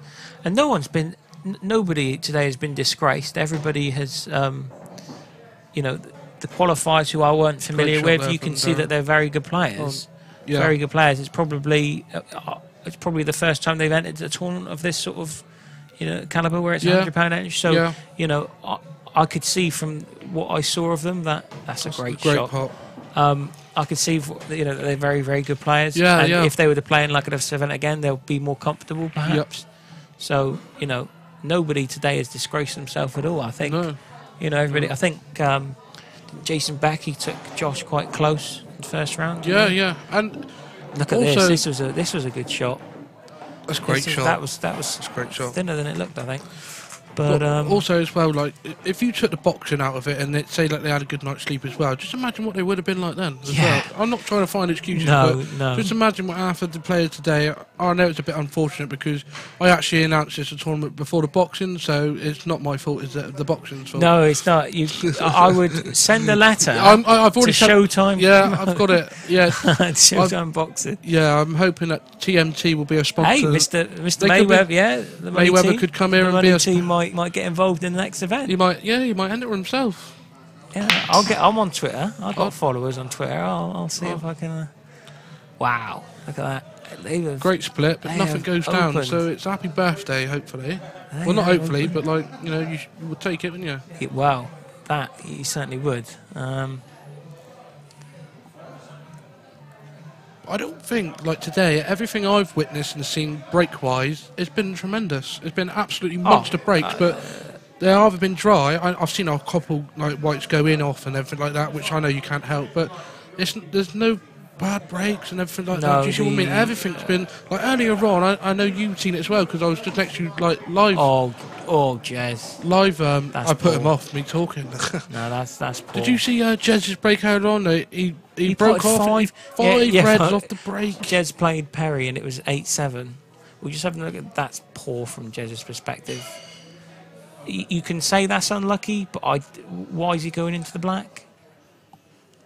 [SPEAKER 6] today has been disgraced. Everybody has, the qualifiers who I weren't familiar with, you can see that they're very good players. Very good players. It's probably the first time they've entered a tournament of this sort of caliber where it's £100 entry. So I could see from what I saw of them that's a great shot.
[SPEAKER 3] Pot.
[SPEAKER 6] I could see that they're very, very good players. If they were to play in like an event again, they'll be more comfortable perhaps. So nobody today has disgraced themselves at all. I think everybody. I think Jason Beck, he took Josh quite close in the first round.
[SPEAKER 3] Yeah. And
[SPEAKER 6] look at this. This was a good shot.
[SPEAKER 3] That's a great shot.
[SPEAKER 6] That was
[SPEAKER 3] That's a great shot.
[SPEAKER 6] Thinner than it looked, I think. But
[SPEAKER 3] also as well, like if you took the boxing out of it and say like they had a good night's sleep as well, just imagine what they would have been like then. As well. I'm not trying to find excuses, but just imagine what happened to the players today. I know it's a bit unfortunate because I actually announced this a tournament before the boxing, so it's not my fault. It's the boxing's fault.
[SPEAKER 6] No, it's not. I would send a letter.
[SPEAKER 3] I've already
[SPEAKER 6] to Showtime.
[SPEAKER 3] Yeah, I've got it. Yeah,
[SPEAKER 6] Showtime boxing.
[SPEAKER 3] Yeah, I'm hoping that TMT will be a sponsor.
[SPEAKER 6] Hey, Mr. Mayweather. The
[SPEAKER 3] Mayweather could come here and be a
[SPEAKER 6] team. Might get involved in the next event.
[SPEAKER 3] He might enter himself.
[SPEAKER 6] Yeah, I'm on Twitter. I've got followers on Twitter. I'll see if I can. Wow, look at that!
[SPEAKER 3] Great split, but nothing goes down. So it's happy birthday, hopefully. Well, not hopefully, but like you would take it, wouldn't you?
[SPEAKER 6] Well, that you certainly would.
[SPEAKER 3] I don't think, like today, everything I've witnessed and seen break-wise, it's been tremendous. It's been absolutely monster breaks, but they've either been dry. I've seen a couple like whites go in off and everything like that, which I know you can't help, but there's no bad breaks and everything like that. Do you see what I mean? Everything's been, like earlier on, I know you've seen it as well, because I was just next to you, like, live.
[SPEAKER 6] Oh, Jez.
[SPEAKER 3] Live, I put him off, me talking.
[SPEAKER 6] No, that's poor.
[SPEAKER 3] Did you see Jez's break out on? He broke off five reds off the break.
[SPEAKER 6] Jez played Perry and it was 8-7. We're just having a look at that's poor from Jez's perspective. You can say that's unlucky, but why is he going into the black?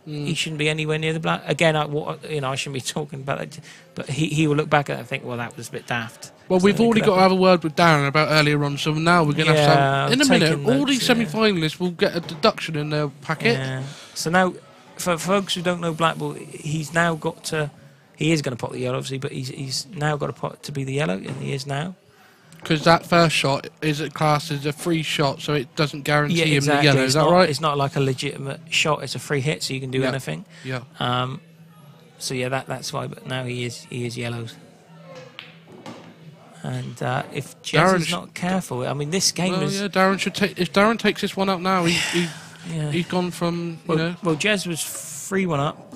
[SPEAKER 6] He shouldn't be anywhere near the black. Again, I shouldn't be talking about that, but he will look back at it and think, well, that was a bit daft.
[SPEAKER 3] Well, we've already got to have a word with Darren about earlier on, so now we're going to have some. In a minute, all these semi-finalists will get a deduction in their packet.
[SPEAKER 6] Yeah. So now, for folks who don't know Blackpool, he's now got to. He is going to pot the yellow, obviously, but he's now got to pot to be the yellow, and he is now.
[SPEAKER 3] because that first shot is classed as a free shot, so it doesn't guarantee
[SPEAKER 6] Yeah,
[SPEAKER 3] him
[SPEAKER 6] exactly.
[SPEAKER 3] the yellow. Is that right?
[SPEAKER 6] It's not like a legitimate shot. It's a free hit, so you can do anything.
[SPEAKER 3] Yeah.
[SPEAKER 6] So yeah, that's why. But now he is yellows. And if Jez is not careful, I mean, this game is.
[SPEAKER 3] Yeah, Darren should take. If Darren takes this one up now, he's gone from.
[SPEAKER 6] Well, Jez was 3-1 up.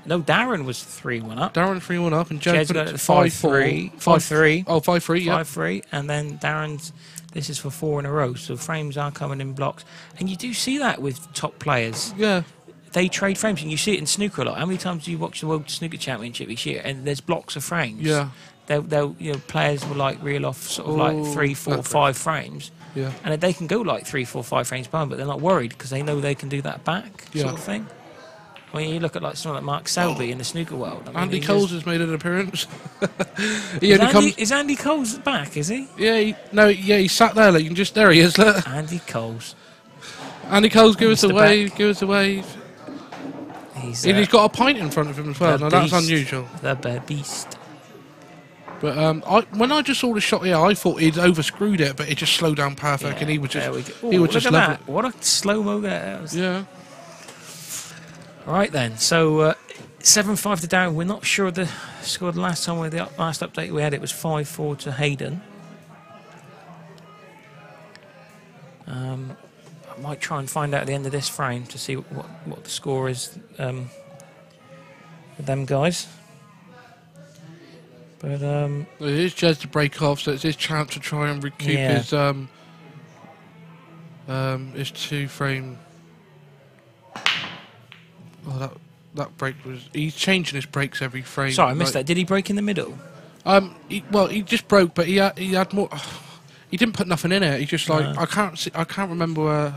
[SPEAKER 6] No, Darren was 3-1 up.
[SPEAKER 3] Darren 3-1 up, and Jez
[SPEAKER 6] got it
[SPEAKER 3] 5-4.
[SPEAKER 6] 5-3.
[SPEAKER 3] Oh, 5-3. Yeah.
[SPEAKER 6] 5-3, and then Darren's. This is for 4 in a row, so frames are coming in blocks, and you do see that with top players.
[SPEAKER 3] Yeah.
[SPEAKER 6] They trade frames, and you see it in snooker a lot. How many times do you watch the World Snooker Championship each year, and there's blocks of frames?
[SPEAKER 3] Yeah.
[SPEAKER 6] They'll players will like reel off sort of like 3, 4, 5 frames.
[SPEAKER 3] Yeah.
[SPEAKER 6] And they can go like 3, 4, 5 frames behind, but they're not worried because they know they can do that back sort of thing. I mean, you look at like someone like Mark Selby in the snooker world. I mean,
[SPEAKER 3] Andy Coles has made an appearance.
[SPEAKER 6] Is Andy Coles back? Is he?
[SPEAKER 3] Yeah. He sat there. Like, there he is. Look.
[SPEAKER 6] Andy Coles.
[SPEAKER 3] Andy Coles, give us a wave. Give us a wave.
[SPEAKER 6] He's
[SPEAKER 3] got a pint in front of him as well. Now that's unusual.
[SPEAKER 6] The beast.
[SPEAKER 3] But when I just saw the shot here, I thought he'd overscrewed it, but it just slowed down perfect, and he was just level.
[SPEAKER 6] What a slow mo that was.
[SPEAKER 3] Yeah.
[SPEAKER 6] Right then, so 7-5 to Darren. We're not sure the score. The last time last update we had, it was 5-4 to Hayden. I might try and find out at the end of this frame to see what the score is with them guys. But
[SPEAKER 3] it is Jez to break off, so it's his chance to try and recoup his 2-frame. Oh, that break was. He's changing his breaks every frame.
[SPEAKER 6] Sorry, I missed that. Did he break in the middle?
[SPEAKER 3] He just broke, but he had more. He didn't put nothing in it. He just I can't remember where.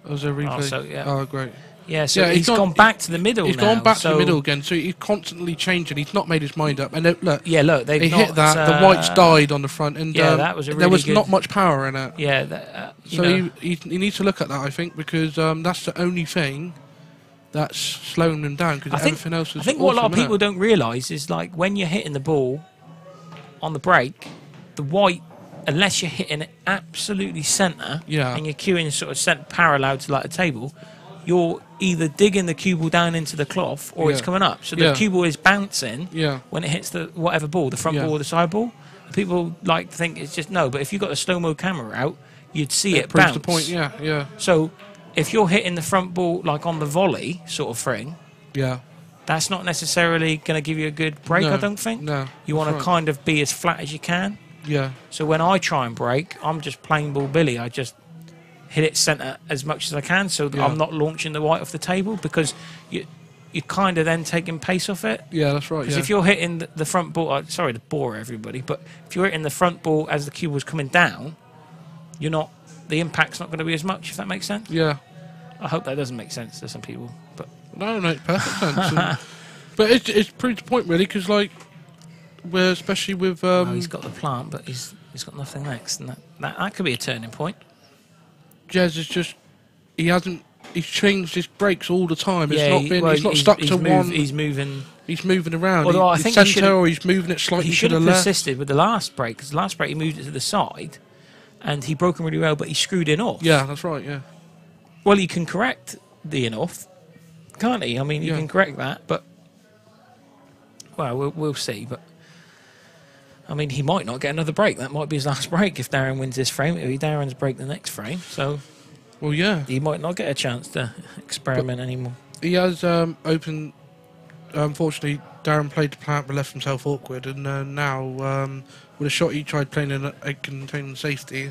[SPEAKER 3] Was a replay? Oh, great.
[SPEAKER 6] Yeah, so he's gone back to the middle.
[SPEAKER 3] He's gone back to the middle again, so he's constantly changing. He's not made his mind up. And look,
[SPEAKER 6] he hit
[SPEAKER 3] that. The whites died on the front, and
[SPEAKER 6] that was
[SPEAKER 3] there was not much power in it.
[SPEAKER 6] Yeah,
[SPEAKER 3] so he needs to look at that, I think, because that's the only thing that's slowing him down. Because everything else is.
[SPEAKER 6] I think what a lot of people don't realise is like when you're hitting the ball on the break, the white. Unless you're hitting it absolutely centre and you're cueing sort of centre parallel to like a table, you're either digging the cue ball down into the cloth or it's coming up. So the cue ball is bouncing when it hits the whatever ball, the front ball or the side ball. People like to think it's just but if you've got a slow-mo camera out, you'd see it bounce.
[SPEAKER 3] The point, yeah.
[SPEAKER 6] So if you're hitting the front ball like on the volley sort of thing, that's not necessarily going to give you a good break, I don't think.
[SPEAKER 3] No.
[SPEAKER 6] You want to kind of be as flat as you can.
[SPEAKER 3] Yeah.
[SPEAKER 6] So when I try and break, I'm just plain ball Billy. I just hit it centre as much as I can, so that I'm not launching the white off the table because you're kind of then taking pace off it.
[SPEAKER 3] Yeah, that's right.
[SPEAKER 6] Because if you're hitting the front ball, sorry to bore everybody, but if you're hitting the front ball as the cue was coming down, the impact's not going to be as much. If that makes sense.
[SPEAKER 3] Yeah.
[SPEAKER 6] I hope that doesn't make sense to some people, but
[SPEAKER 3] no, it makes perfect sense. But it's proves the point really, because especially with
[SPEAKER 6] he's got the plant, but he's got nothing next, and that could be a turning point.
[SPEAKER 3] Jez is just he's changed his brakes all the time. He's not stuck to one.
[SPEAKER 6] He's moving
[SPEAKER 3] around.
[SPEAKER 6] Although I think
[SPEAKER 3] he's moving it slightly.
[SPEAKER 6] He should have persisted with the last brake, because the last brake he moved it to the side, and he broke him really well, but he screwed in off.
[SPEAKER 3] Yeah, that's right. Yeah.
[SPEAKER 6] Well, he can correct the in off, can't he? I mean, he can correct that, but we'll see. But I mean, he might not get another break. That might be his last break if Darren wins this frame. It'll be Darren's break the next frame. So, he might not get a chance to experiment anymore.
[SPEAKER 3] He has opened. Unfortunately, Darren played the plant but left himself awkward, and now with a shot he tried playing in a containing safety,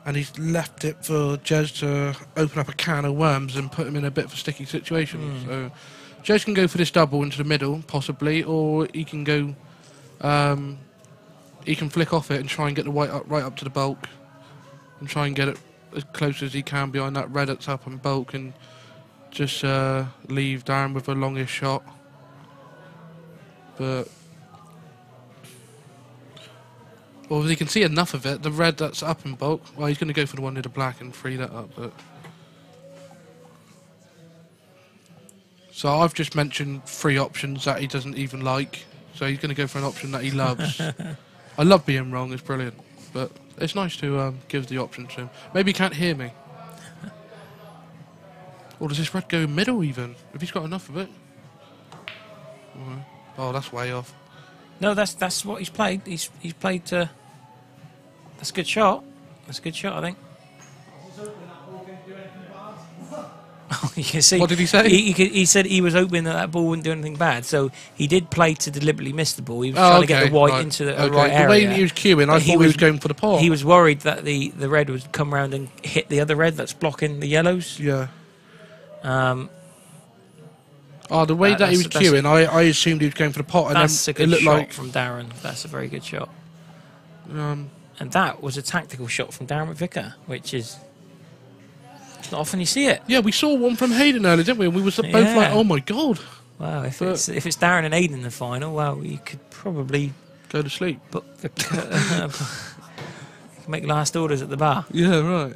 [SPEAKER 3] and he's left it for Jez to open up a can of worms and put him in a bit of a sticky situation. So, Jez can go for this double into the middle, possibly, or he can go. He can flick off it and try and get the white right up to the bulk, and try and get it as close as he can behind that red that's up and bulk, and just leave Darren with a longish shot. But if he can see enough of it, the red that's up in bulk, well, he's going to go for the one with the black and free that up. But so I've just mentioned 3 options that he doesn't even like. So he's going to go for an option that he loves. I love being wrong. It's brilliant, but it's nice to give the option to him. Maybe he can't hear me. Or does this red go middle even? If he's got enough of it. Oh, that's way off.
[SPEAKER 6] No, that's what he's played. He's played. That's a good shot. That's a good shot, I think. You see,
[SPEAKER 3] What did he say?
[SPEAKER 6] He said he was hoping that ball wouldn't do anything bad. So he did play to deliberately miss the ball. He was trying to get the white into the right area.
[SPEAKER 3] The way he was queuing, I thought he was going for the pot.
[SPEAKER 6] He was worried that the red would come round and hit the other red that's blocking the yellows.
[SPEAKER 3] Yeah. The way that he was queuing, I assumed he was going for the pot. And
[SPEAKER 6] that's
[SPEAKER 3] then
[SPEAKER 6] a good
[SPEAKER 3] it looked
[SPEAKER 6] shot
[SPEAKER 3] like
[SPEAKER 6] from Darren. That's a very good shot. And that was a tactical shot from Darren McVicker, which is not often you see it.
[SPEAKER 3] Yeah, we saw one from Hayden earlier, didn't we? And we were both like, oh my god.
[SPEAKER 6] Wow, if it's Darren and Hayden in the final, well, you could probably
[SPEAKER 3] go to sleep.
[SPEAKER 6] Book the make last orders at the bar.
[SPEAKER 3] Yeah, right.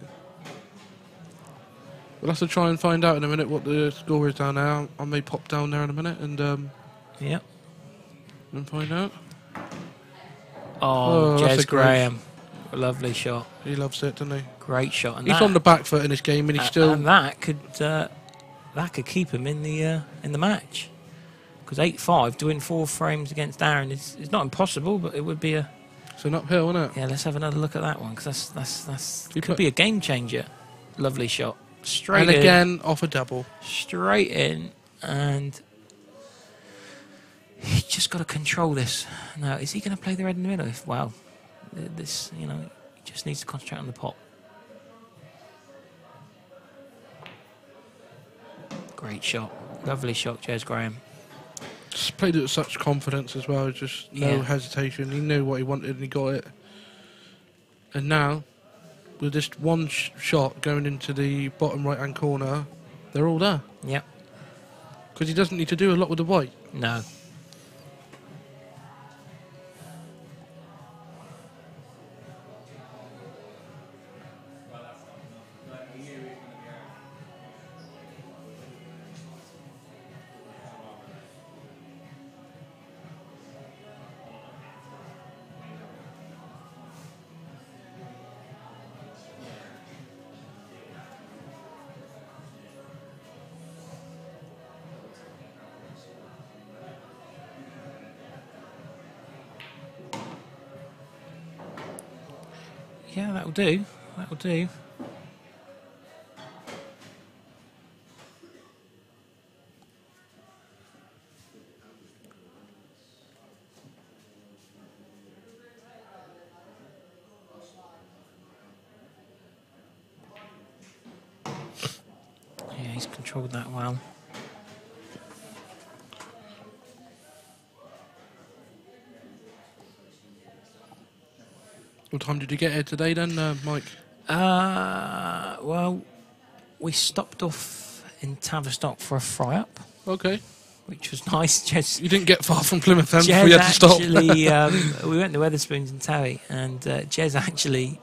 [SPEAKER 3] We'll have to try and find out in a minute what the score is down there. I may pop down there in a minute and
[SPEAKER 6] yep,
[SPEAKER 3] and find out.
[SPEAKER 6] Oh, Jez Graham, a lovely shot.
[SPEAKER 3] He loves it, doesn't he?
[SPEAKER 6] Great shot. And
[SPEAKER 3] he's on the back foot in this game, and he's still.
[SPEAKER 6] And that could keep him in the match, because 8-5 doing 4 frames against Darren is not impossible, but it would be a.
[SPEAKER 3] It's an uphill, isn't it?
[SPEAKER 6] Yeah, let's have another look at that one, because that's could be a game changer. Lovely shot. Straight
[SPEAKER 3] and
[SPEAKER 6] in,
[SPEAKER 3] again off a double.
[SPEAKER 6] Straight in, and he's just got to control this. Now, is he going to play the red in the middle? Wow, this, he just needs to concentrate on the pot. Great shot, lovely shot, Jez Graham.
[SPEAKER 3] Just played it with such confidence as well. Just no hesitation. He knew what he wanted and he got it. And now, with this one shot going into the bottom right-hand corner, they're all there.
[SPEAKER 6] Yep.
[SPEAKER 3] Because he doesn't need to do a lot with the white.
[SPEAKER 6] No. Yeah, that'll do. That'll do. Yeah, he's controlled that well.
[SPEAKER 3] What time did you get here today then, Mike?
[SPEAKER 6] Well, we stopped off in Tavistock for a fry-up.
[SPEAKER 3] Okay.
[SPEAKER 6] Which was nice. Jez,
[SPEAKER 3] you didn't get far from Plymouth then before you had to stop.
[SPEAKER 6] We went to Wetherspoons and Towie, and Jez actually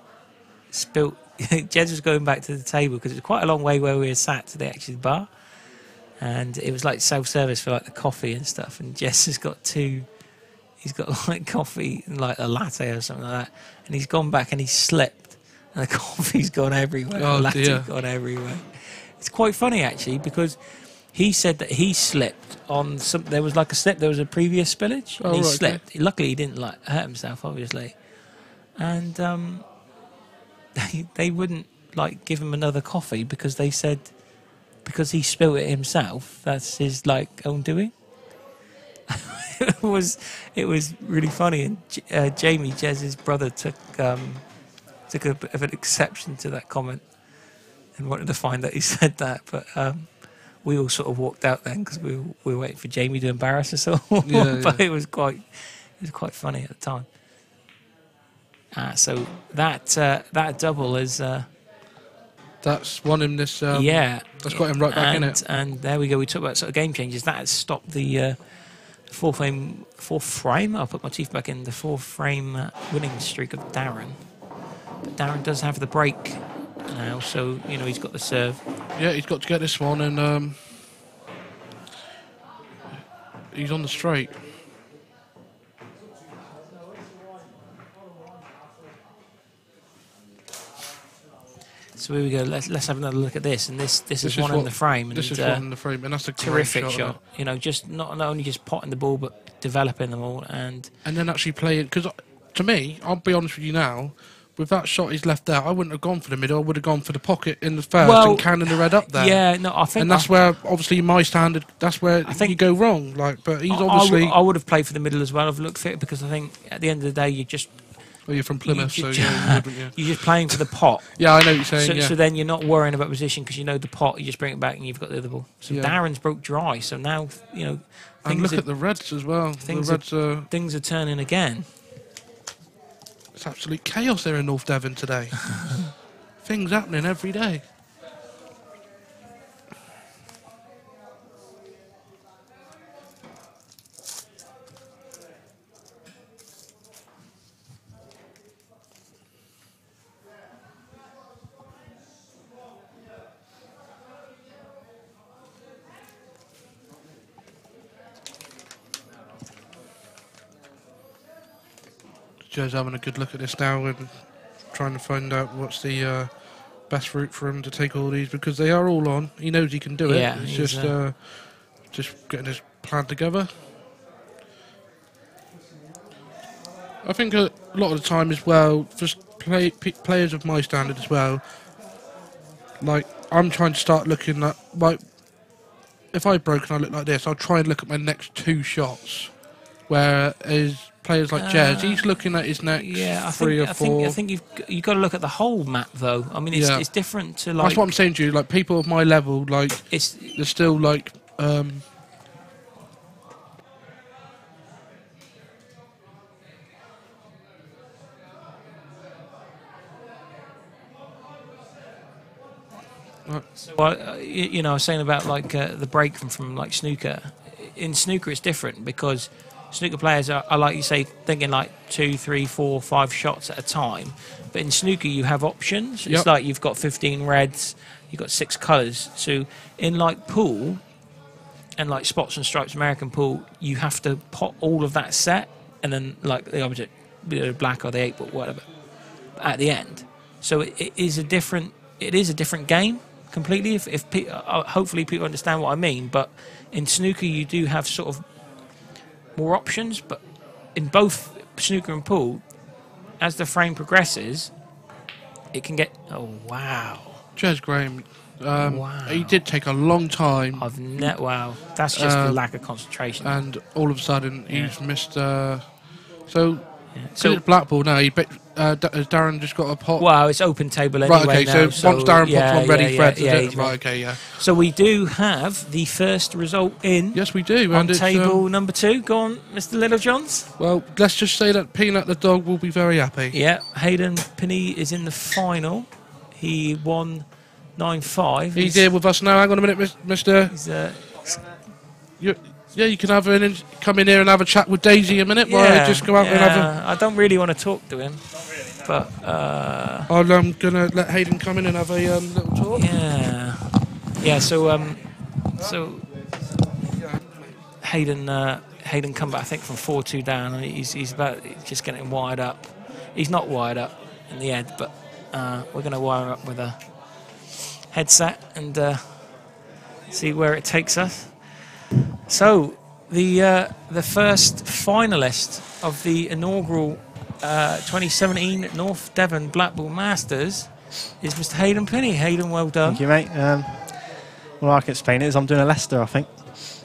[SPEAKER 6] spilt... Jez was going back to the table, because it was quite a long way where we were sat to the actual bar. And it was like self-service for like the coffee and stuff. And Jez has got two... He's got like coffee and like a latte or something like that, and he's gone back and he's slipped, and the coffee's gone everywhere.
[SPEAKER 3] Oh,
[SPEAKER 6] the latte's
[SPEAKER 3] dear.
[SPEAKER 6] gone everywhere. It's quite funny actually, because he said that he slipped on some. There was like a slip. There was a previous spillage, and he slipped. Okay. Luckily, he didn't like hurt himself, obviously, and they wouldn't like give him another coffee, because they said because he spilled it himself, that's his like own doing. It was really funny, and Jamie, Jez's brother, took a bit of an exception to that comment and wanted to find that he said that, but we all sort of walked out then, because we were waiting for Jamie to embarrass us all. But it was quite funny at the time. So that double is
[SPEAKER 3] that's won him this. That's got him right back in it.
[SPEAKER 6] And there we go. We talked about sort of game changes. That has stopped the. Fourth frame. I'll put my teeth back in. The 4-frame winning streak of Darren. But Darren does have the break now, so he's got the serve.
[SPEAKER 3] Yeah, he's got to get this one, and he's on the straight.
[SPEAKER 6] So here we go. Let's have another look at this. And this is one
[SPEAKER 3] what,
[SPEAKER 6] in the frame. And,
[SPEAKER 3] this is one in the frame, and that's a
[SPEAKER 6] terrific
[SPEAKER 3] great
[SPEAKER 6] shot. You know, just not only just potting the ball, but developing them all, and
[SPEAKER 3] then actually playing. Because to me, I'll be honest with you now, with that shot he's left there, I wouldn't have gone for the middle. I would have gone for the pocket in the first and cannon the red up there.
[SPEAKER 6] Yeah, no, I think,
[SPEAKER 3] and that's where obviously my standard. That's where I think you go wrong. Like, but he's obviously.
[SPEAKER 6] I would have played for the middle as well. I've looked for it because I think at the end of the day, you just.
[SPEAKER 3] Well, you're from Plymouth, so yeah,
[SPEAKER 6] you're just playing for the pot.
[SPEAKER 3] Yeah, I know what you're saying.
[SPEAKER 6] So then you're not worrying about position because you know the pot. You just bring it back and you've got the other ball. So
[SPEAKER 3] yeah.
[SPEAKER 6] Darren's broke dry. So now
[SPEAKER 3] and look at the Reds as well.
[SPEAKER 6] Things are turning again.
[SPEAKER 3] It's absolute chaos there in North Devon today. Things happening every day. Joe's having a good look at this now and trying to find out what's the best route for him to take all these, because they are all on. He knows he can do it.
[SPEAKER 6] Yeah,
[SPEAKER 3] it's just getting his plan together. I think a lot of the time as well, for players of my standard as well, like I'm trying to start looking at, like, if I broke and I look like this, I'll try and look at my next 2 shots. Whereas players like Jez, he's looking at his next 3 or 4.
[SPEAKER 6] I think you've got to look at the whole map, though. I mean, it's different to like.
[SPEAKER 3] That's what I'm saying to you. Like people of my level, like they're still like.
[SPEAKER 6] So I was saying about like the break from like snooker. In snooker, it's different because snooker players are like you say, thinking like 2, 3, 4, 5 shots at a time. But in snooker, you have options. It's like you've got 15 reds, you've got 6 colours. So in like pool and like spots and stripes American pool, you have to pot all of that set and then like the opposite, the black or the 8 but whatever at the end. So it is a different game completely. If hopefully people understand what I mean. But in snooker, you do have sort of more options, but in both snooker and pool, as the frame progresses, it can get. Oh wow!
[SPEAKER 3] Jez Graham,
[SPEAKER 6] wow.
[SPEAKER 3] He did take a long time.
[SPEAKER 6] Wow, that's just the lack of concentration.
[SPEAKER 3] And all of a sudden, he's missed. So Blackpool now. Darren just got a pot.
[SPEAKER 6] Well, it's open table anyway.
[SPEAKER 3] Right, okay,
[SPEAKER 6] now,
[SPEAKER 3] so once Darren pops one ready, Fred.
[SPEAKER 6] Right,
[SPEAKER 3] okay, yeah.
[SPEAKER 6] So we do have the first result in.
[SPEAKER 3] Yes, we do.
[SPEAKER 6] On table number 2. Go on, Mr. Littlejohns.
[SPEAKER 3] Well, let's just say that Peanut the dog will be very happy.
[SPEAKER 6] Yeah, Hayden Pinney is in the final. He won 9-5.
[SPEAKER 3] He's here with us now. Hang on a minute, Mister. You can come in here and have a chat with Daisy a minute while I just go out and have a...
[SPEAKER 6] I don't really want to talk to him, but...
[SPEAKER 3] I'm going to let Hayden come in and have a little talk.
[SPEAKER 6] Yeah, so Hayden come back, I think, from 4-2 down, and he's about just getting wired up. He's not wired up in the head, but we're going to wire him up with a headset and see where it takes us. So, the first finalist of the inaugural 2017 North Devon Blackpool Masters is Mr. Hayden Pinney. Hayden, well done.
[SPEAKER 7] Thank you, mate. Well, I can explain it is I'm doing a Leicester, I think.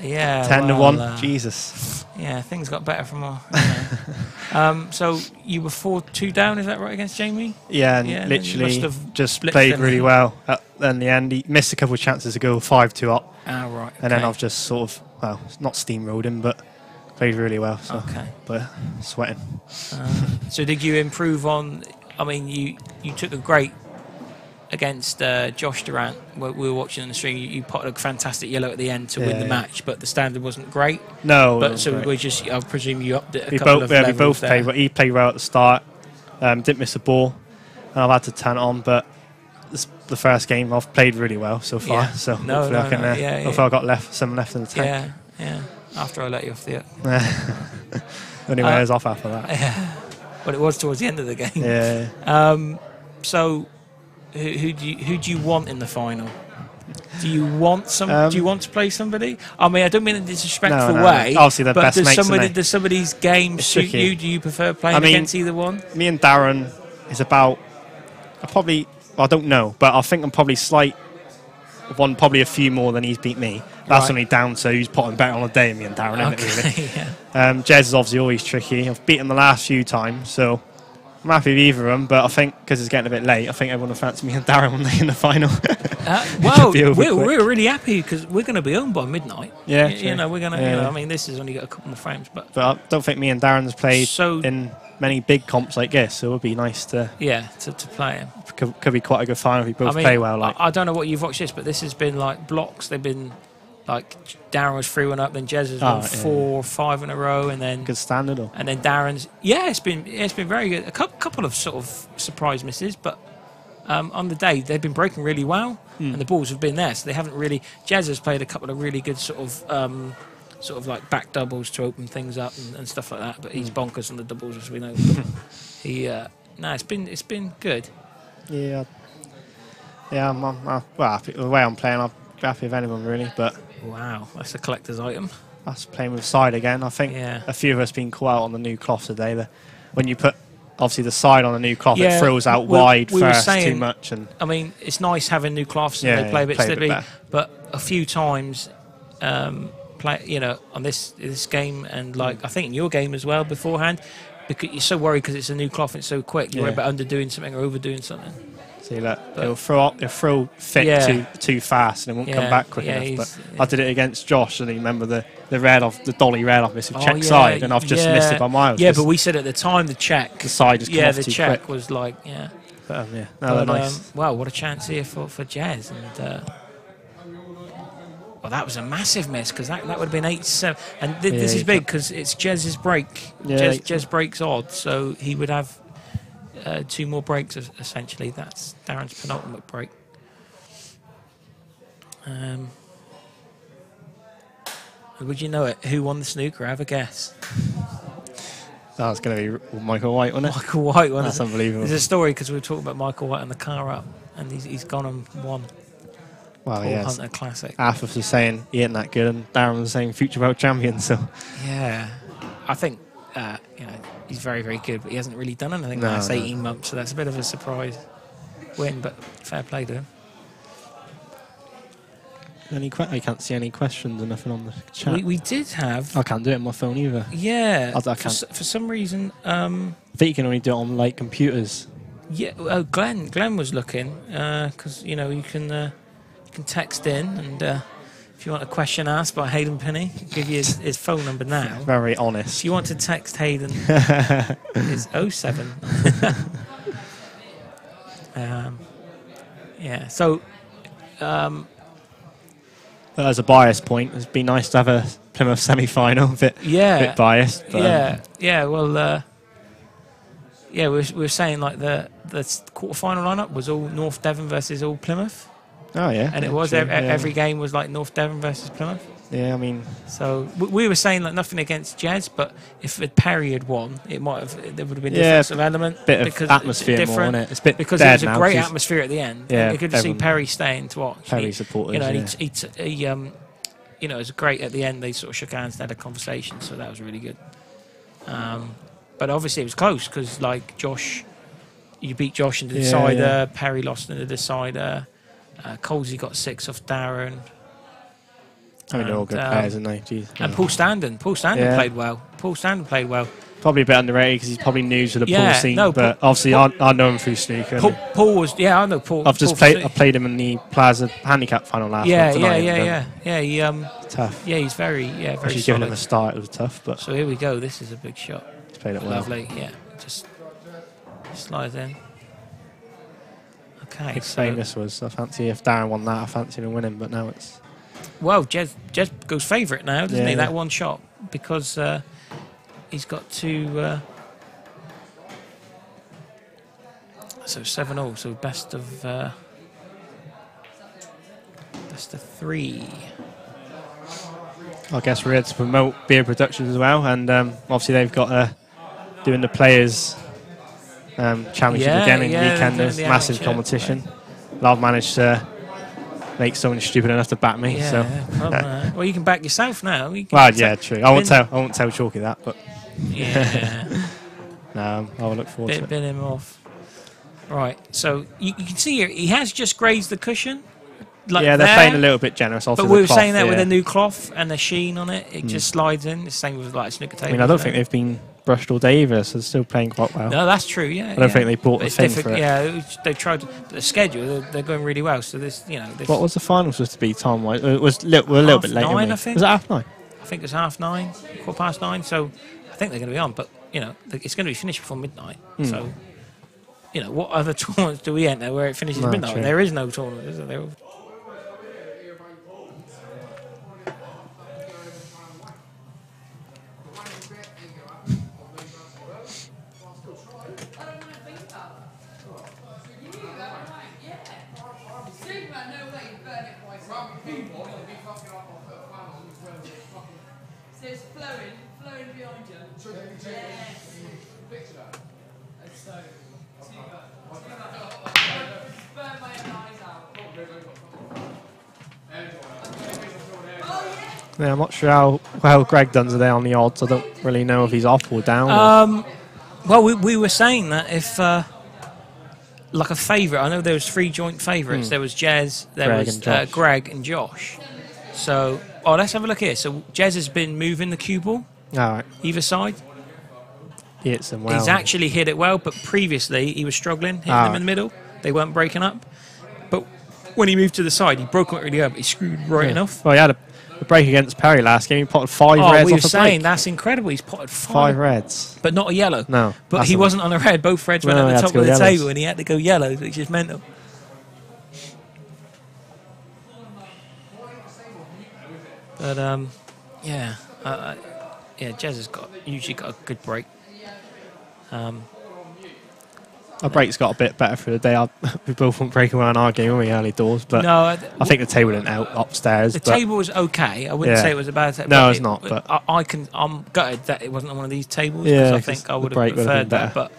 [SPEAKER 6] Yeah.
[SPEAKER 7] 10-1. Jesus.
[SPEAKER 6] Yeah, things got better from our. So you were 4-2 down, is that right, against Jamie?
[SPEAKER 7] Yeah, and literally just played really well. In the end, he missed a couple of chances to go 5-2 up.
[SPEAKER 6] Ah, right. Okay.
[SPEAKER 7] And then I've just sort of, well, not steamrolled him, but played really well. So, but sweating.
[SPEAKER 6] So did you improve on? I mean, you took a great against Josh Durant. We were watching on the stream. You potted a fantastic yellow at the end to win the match, but the standard wasn't great.
[SPEAKER 7] No,
[SPEAKER 6] but so we just, I presume you upped it.
[SPEAKER 7] We both played. But he played well at the start. Didn't miss the ball, and I've had to turn it on. But the first game I've played really well so far. Yeah. So hopefully I can. Hopefully I got some left in the tank.
[SPEAKER 6] Yeah. After I let you off the.
[SPEAKER 7] Anyway, I was off after that.
[SPEAKER 6] Yeah. But it was towards the end of the game.
[SPEAKER 7] Yeah.
[SPEAKER 6] So who do you want in the final? Do you want do you want to play somebody? I mean, I don't mean in a disrespectful way.
[SPEAKER 7] Obviously, they're best mates.
[SPEAKER 6] Does somebody's game suit you? Do you prefer playing against either one?
[SPEAKER 7] Me and Darren is about. I don't know, but I think I'm probably probably a few more than he's beat me. That's only down to who's putting better on a day than me and Darren, isn't it, really?
[SPEAKER 6] Yeah.
[SPEAKER 7] Jez is obviously always tricky. I've beaten him the last few times, so I'm happy with either of them, but I think because it's getting a bit late, I think everyone will fancy me and Darren one day in the final.
[SPEAKER 6] Well, we're really happy because we're going to be home by midnight.
[SPEAKER 7] Yeah,
[SPEAKER 6] you know, we're going to. I mean, this has only got a couple more frames, but
[SPEAKER 7] I don't think me and Darren's played in many big comps like this, so it would be nice to
[SPEAKER 6] to play him.
[SPEAKER 7] Could be quite a good final if we both play well.
[SPEAKER 6] I don't know what you've watched this, but this has been like blocks. They've been like Darren was 3-1 up, then Jez has won 4 or 5 in a row, and then
[SPEAKER 7] good standard.
[SPEAKER 6] And then Darren's it's been very good. A couple of sort of surprise misses, but on the day they've been breaking really well, and the balls have been there, so they haven't really. Jez has played a couple of really good sort of like back doubles to open things up and stuff like that, but he's bonkers on the doubles, as we know. It's been good.
[SPEAKER 7] Yeah, I'm well happy with the way I'm playing. I'm happy with anyone really, but
[SPEAKER 6] wow, that's a collector's item.
[SPEAKER 7] That's playing with side again. I think a few of us been caught out on the new cloth today. When you put obviously the side on the new cloth, it throws out wide first too much. And
[SPEAKER 6] I mean, it's nice having new cloths and they play a bit slippy, but a few times. On this game and like I think in your game as well beforehand, because you're so worried because it's a new cloth and it's so quick. You're worried about underdoing something or overdoing something.
[SPEAKER 7] See that it'll throw thick too fast and it won't come back quick enough. But I did it against Josh, and you remember the dolly red off missed check side, and I've just missed it by miles.
[SPEAKER 6] Yeah, but we said at the time the side
[SPEAKER 7] just come off
[SPEAKER 6] the
[SPEAKER 7] too
[SPEAKER 6] check
[SPEAKER 7] quick.
[SPEAKER 6] was like
[SPEAKER 7] they're nice.
[SPEAKER 6] Well, what a chance here for Jez and. Well, that was a massive miss because that would have been 8-7, and this is big because it's Jez's break. Jez breaks odd, so he would have 2 more breaks essentially. That's Darren's penultimate break. And would you know it? Who won the snooker? Have a guess.
[SPEAKER 7] That was going to be Michael White, wasn't it?
[SPEAKER 6] Michael White, wasn't it?
[SPEAKER 7] That's unbelievable.
[SPEAKER 6] There's a story because we were talking about Michael White on the car up, and he's gone and won.
[SPEAKER 7] Well,
[SPEAKER 6] Paul Hunter Classic.
[SPEAKER 7] Arthur was saying he ain't that good, and Darren was saying future world champion. So
[SPEAKER 6] yeah, I think he's very, very good, but he hasn't really done anything the last 18 months, so that's a bit of a surprise win. But fair play to him.
[SPEAKER 7] I can't see any questions or nothing on the chat.
[SPEAKER 6] We did have.
[SPEAKER 7] I can't do it on my phone either.
[SPEAKER 6] Yeah,
[SPEAKER 7] I can't.
[SPEAKER 6] For some reason.
[SPEAKER 7] I think you can only do it on like computers.
[SPEAKER 6] Yeah, Glenn was looking because you can text in, and if you want a question asked by Hayden Penny, I'll give you his phone number now.
[SPEAKER 7] Very honest.
[SPEAKER 6] If you want to text Hayden, it's 07. So
[SPEAKER 7] as a bias point, it'd be nice to have a Plymouth semi-final. A bit biased. But,
[SPEAKER 6] Well, we were saying like the quarter-final lineup was all North Devon versus all Plymouth.
[SPEAKER 7] Oh yeah,
[SPEAKER 6] and it was every game was like North Devon versus Plymouth.
[SPEAKER 7] Yeah, I mean,
[SPEAKER 6] so we were saying like nothing against Jez, but if Perry had won, there would have been a difference of element,
[SPEAKER 7] bit of atmosphere more, wasn't it? It's a bit
[SPEAKER 6] because it was a great atmosphere at the end.
[SPEAKER 7] Yeah,
[SPEAKER 6] you could see Perry staying to watch.
[SPEAKER 7] Perry supporters,
[SPEAKER 6] he it was great at the end. They sort of shook hands and had a conversation, so that was really good. But obviously it was close because like you beat Josh in the decider. Perry lost in the decider. Colsey got 6 off Darren.
[SPEAKER 7] I mean, they're all good players, aren't they? Jeez.
[SPEAKER 6] And Paul Standen played well.
[SPEAKER 7] Probably a bit underrated because he's probably new to the pool scene. But obviously, I know him through snooker.
[SPEAKER 6] Paul was, I know Paul.
[SPEAKER 7] I played him in the Plaza Handicap final last month.
[SPEAKER 6] Tough. Yeah, he's very
[SPEAKER 7] Actually, giving him a start, it was tough. But
[SPEAKER 6] so here we go. This is a big shot.
[SPEAKER 7] He's played it well.
[SPEAKER 6] Lovely. Yeah, just slides in. Okay,
[SPEAKER 7] famous was. I fancy if Darren won that, I fancy him winning. But now it's.
[SPEAKER 6] Well, Jez goes favourite now, doesn't he? That one shot because he's got 2. So 7-0. So best of 3.
[SPEAKER 7] I guess we're here to promote beer production as well, and obviously they've got doing the players. Championship again in the weekend. There's massive competition. I've managed to make someone stupid enough to back me.
[SPEAKER 6] Yeah,
[SPEAKER 7] so.
[SPEAKER 6] Well, you can back yourself now.
[SPEAKER 7] Well, yeah, true. I won't tell Chalky that, but
[SPEAKER 6] yeah.
[SPEAKER 7] No, I'll look forward to it.
[SPEAKER 6] Bit him off. Right, so you can see here he has just grazed the cushion. Like
[SPEAKER 7] yeah, they're playing a little bit generous.
[SPEAKER 6] But we were saying that with a new cloth and the sheen on it, it just slides in. The same with like a snooker table.
[SPEAKER 7] I mean, I don't think they've been brushed all day either, so they're still playing quite well.
[SPEAKER 6] No, that's true. Yeah,
[SPEAKER 7] I don't think they bought the thing for it.
[SPEAKER 6] Yeah, they tried the schedule. They're going really well. So this, this
[SPEAKER 7] what was the final supposed to be time wise? It was we're a little bit late.
[SPEAKER 6] 9:30, I think.
[SPEAKER 7] Was it 9:30?
[SPEAKER 6] I think it was 9:30, 9:15. So I think they're going to be on, but it's going to be finished before midnight. So what other tournaments do we enter where it finishes midnight? True. There is no tournament, is there?
[SPEAKER 7] Yeah, I'm not sure how well Greg done today on the odds. I don't really know if he's up or down.
[SPEAKER 6] Well, we were saying that if like a favourite, I know there was 3 joint favourites. There was Jez, there was Greg and Josh. So, let's have a look here. So Jez has been moving the cue ball either side.
[SPEAKER 7] He hits them well.
[SPEAKER 6] He's actually hit it well, but previously he was struggling hitting them in the middle. They weren't breaking up. But when he moved to the side, he broke it really up. He screwed right enough.
[SPEAKER 7] Well, he had a break against Perry last game. He potted 5 reds
[SPEAKER 6] we were
[SPEAKER 7] off a
[SPEAKER 6] saying
[SPEAKER 7] break.
[SPEAKER 6] that's incredible. He's potted
[SPEAKER 7] 5 reds.
[SPEAKER 6] But not a yellow.
[SPEAKER 7] No.
[SPEAKER 6] But he wasn't on a red. Both reds went at the top of the table and he had to go yellow, which is mental. But, Jez has usually got a good break.
[SPEAKER 7] Our break's got a bit better for the day. We both weren't breaking well in our game, we early doors. But no, I think the table didn't out upstairs.
[SPEAKER 6] The table was okay. I wouldn't say it was a bad table.
[SPEAKER 7] No, it's not. But
[SPEAKER 6] I'm gutted that it wasn't on one of these tables because I think I would have preferred that. But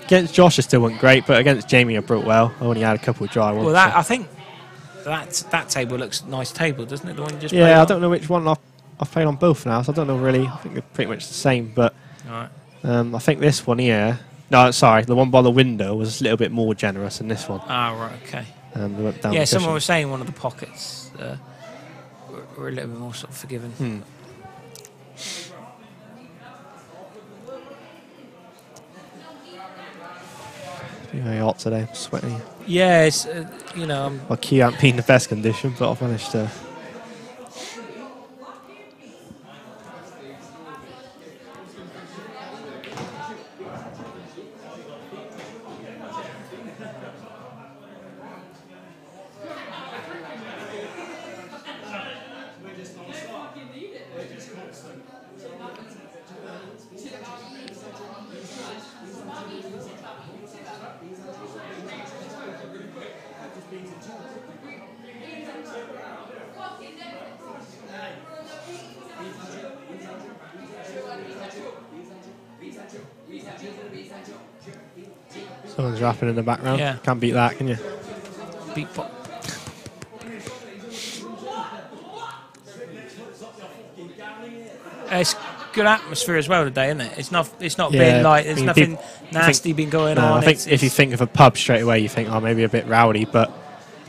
[SPEAKER 7] against Josh, it still wasn't great. But against Jamie, I broke well. I only had a couple of dry ones.
[SPEAKER 6] Well, I think that table looks nice table, doesn't it? The one you just
[SPEAKER 7] I don't know which one I've played on both now, so I don't know really. I think they're pretty much the same. But I think this one here. No, sorry, the one by the window was a little bit more generous than this one.
[SPEAKER 6] Right, okay.
[SPEAKER 7] We went down
[SPEAKER 6] someone was saying one of the pockets were a little bit more sort of forgiving.
[SPEAKER 7] Very hot today, I'm sweating.
[SPEAKER 6] Yeah, it's,
[SPEAKER 7] my key hasn't been in the best condition, but I've managed to. Someone's rapping in the background.
[SPEAKER 6] Yeah.
[SPEAKER 7] Can't beat that, can you?
[SPEAKER 6] Beat pop. It's good atmosphere as well today, isn't it? It's not been like there's nothing nasty been going on.
[SPEAKER 7] I think if you think of a pub straight away, you think, maybe a bit rowdy, but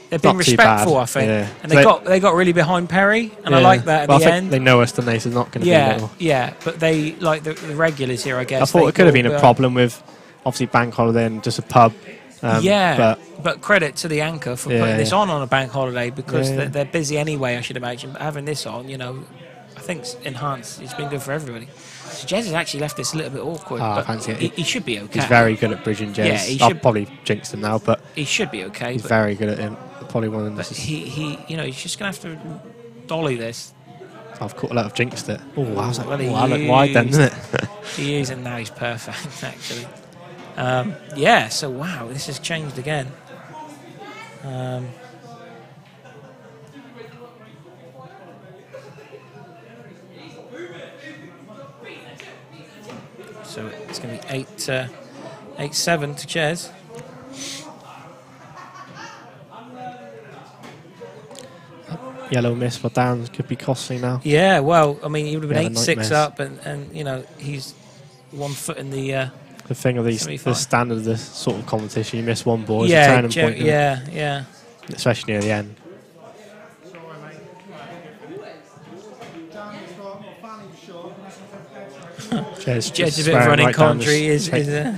[SPEAKER 6] they've been respectful, I think. Yeah. And they got really behind Perry, and I like that at the end.
[SPEAKER 7] They know us, don't they? So it's not going to be a little.
[SPEAKER 6] Yeah, but they like the regulars here, I guess.
[SPEAKER 7] I thought it could have been a problem with obviously bank holiday and just a pub.
[SPEAKER 6] But credit to the anchor for putting this on a bank holiday because they're busy anyway, I should imagine. But having this on, I think it's enhanced. It's been good for everybody. So Jez has actually left this a little bit awkward. But I fancy it. He should be okay.
[SPEAKER 7] He's very good at bridging Jez. I'll probably jinx him now, but
[SPEAKER 6] he should be okay.
[SPEAKER 7] He's very good at him. Probably one of them.
[SPEAKER 6] He's just going to have to dolly this.
[SPEAKER 7] I've jinxed it. Oh, I was like, I look wide then, isn't it?
[SPEAKER 6] He is, and now he's perfect, actually. So wow, this has changed again. So it's going to be 8-7 to Jez.
[SPEAKER 7] yellow miss for Darren could be costly now.
[SPEAKER 6] Yeah, well, I mean, he would have been
[SPEAKER 7] Yeah,
[SPEAKER 6] 8-6 up, and you know, he's 1 foot in the.
[SPEAKER 7] The thing of the standard of this sort of competition, you miss one ball,
[SPEAKER 6] yeah,
[SPEAKER 7] it's a turning point.
[SPEAKER 6] Yeah.
[SPEAKER 7] Especially near the end.
[SPEAKER 6] Jed's a bit of running commentary is
[SPEAKER 7] yeah.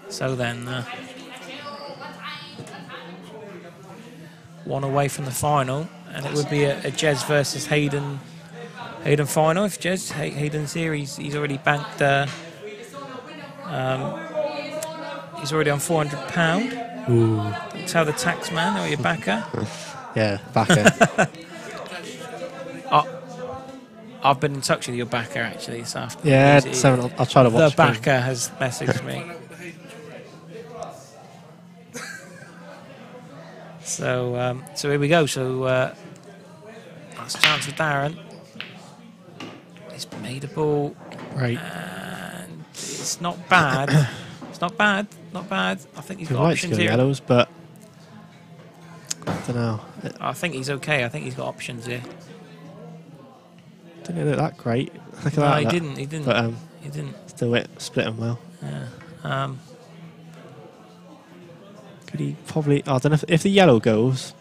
[SPEAKER 6] So then, one away from the final, and it would be a Jez versus Hayden final. If Hayden's here, he's already banked. He's already on £400.
[SPEAKER 7] Ooh.
[SPEAKER 6] Tell the tax man or your backer.
[SPEAKER 7] Yeah, backer.
[SPEAKER 6] I've been in touch with your backer actually this afternoon.
[SPEAKER 7] Yeah, I'll try to watch.
[SPEAKER 6] The backer has messaged me. So here we go. So that's a chance for Darren. He's made a ball.
[SPEAKER 7] Right.
[SPEAKER 6] And it's not bad. It's not bad. Not bad. I think he's got options here.
[SPEAKER 7] Yellows, but I don't know.
[SPEAKER 6] I think he's okay. I think he's got options here.
[SPEAKER 7] Didn't look that great. Look at
[SPEAKER 6] no,
[SPEAKER 7] that.
[SPEAKER 6] He didn't. He didn't.
[SPEAKER 7] But
[SPEAKER 6] he didn't.
[SPEAKER 7] Still split him well.
[SPEAKER 6] Yeah.
[SPEAKER 7] Could he probably? I don't know if the yellow goes.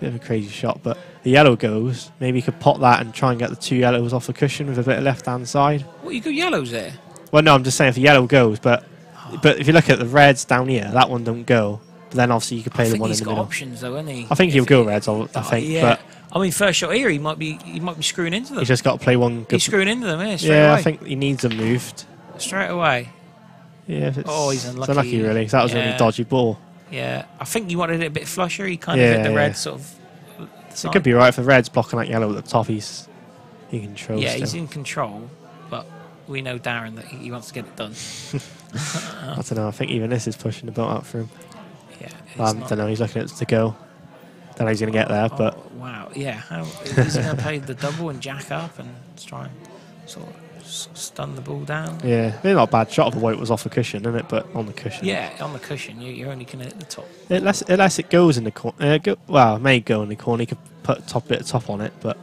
[SPEAKER 7] Bit of a crazy shot, but the yellow goes. Maybe he could pot that and try and get the 2 yellows off the cushion with a bit of left-hand side.
[SPEAKER 6] What, you got yellows there?
[SPEAKER 7] Well, no, I'm just saying if the yellow goes, but if you look at the reds down here, that one don't go. But then obviously you could play the one in the middle.
[SPEAKER 6] I think he's got options though, hasn't he?
[SPEAKER 7] I think he'll go reds. I think.
[SPEAKER 6] Yeah.
[SPEAKER 7] But
[SPEAKER 6] I mean, first shot here, he might be screwing into them.
[SPEAKER 7] He's just got to play one.
[SPEAKER 6] He's screwing into them, yeah. Straight away.
[SPEAKER 7] I think he needs them moved
[SPEAKER 6] straight away.
[SPEAKER 7] Yeah. He's
[SPEAKER 6] unlucky.
[SPEAKER 7] It's unlucky, really. That was a really dodgy ball.
[SPEAKER 6] Yeah, I think he wanted it a bit flusher. He kind of hit the red sort of.
[SPEAKER 7] It could be right for Reds blocking that yellow at the top. He's in control.
[SPEAKER 6] Yeah,
[SPEAKER 7] still.
[SPEAKER 6] He's in control, but we know Darren that he wants to get it done.
[SPEAKER 7] I don't know. I think even this is pushing the boat out for him.
[SPEAKER 6] Yeah,
[SPEAKER 7] I don't know. He's looking at it to go. Don't know he's going to get there, but
[SPEAKER 6] wow, yeah. How is he going to play the double and jack up and try and sort of stun the ball down?
[SPEAKER 7] Yeah, it's not a bad shot of the way it was off the cushion, isn't it? But on the cushion.
[SPEAKER 6] Yeah, on the cushion, you're only going to hit the top.
[SPEAKER 7] Unless it goes in the corner. Well, it may go in the corner. He could put a bit of top on it, but.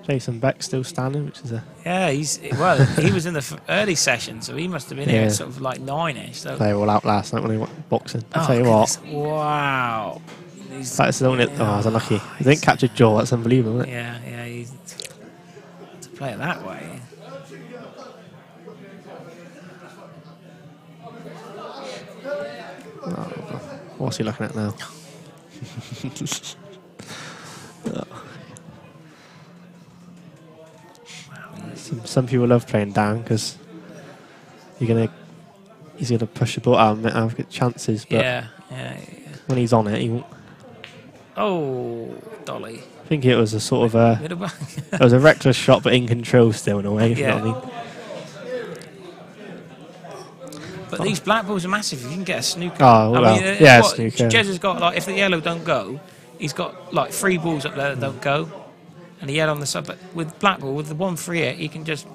[SPEAKER 7] Jason Beck still standing, which is a...
[SPEAKER 6] Yeah, he was in the early session, so he must have been here at sort of like 9ish. So.
[SPEAKER 7] They were all out last night when he went boxing. I'll tell you what.
[SPEAKER 6] Wow.
[SPEAKER 7] That's the only... I was unlucky. He didn't catch a jaw. That's unbelievable, isn't it?
[SPEAKER 6] Yeah, to play it that way.
[SPEAKER 7] What's he looking at now? Some people love playing down because he's gonna push the ball out and have good chances. But
[SPEAKER 6] yeah.
[SPEAKER 7] when he's on it, he won't.
[SPEAKER 6] Oh, Dolly.
[SPEAKER 7] I think it was a sort of it was a reckless shot, but in control still in a way. If you know what I mean.
[SPEAKER 6] But these black balls are massive. If you can get a snooker.
[SPEAKER 7] Oh, well, snooker.
[SPEAKER 6] Jez has got, like, if the yellow don't go, he's got like 3 balls up there that don't go. And the yellow on the side, but with black ball, with the 1-3 here, he can just...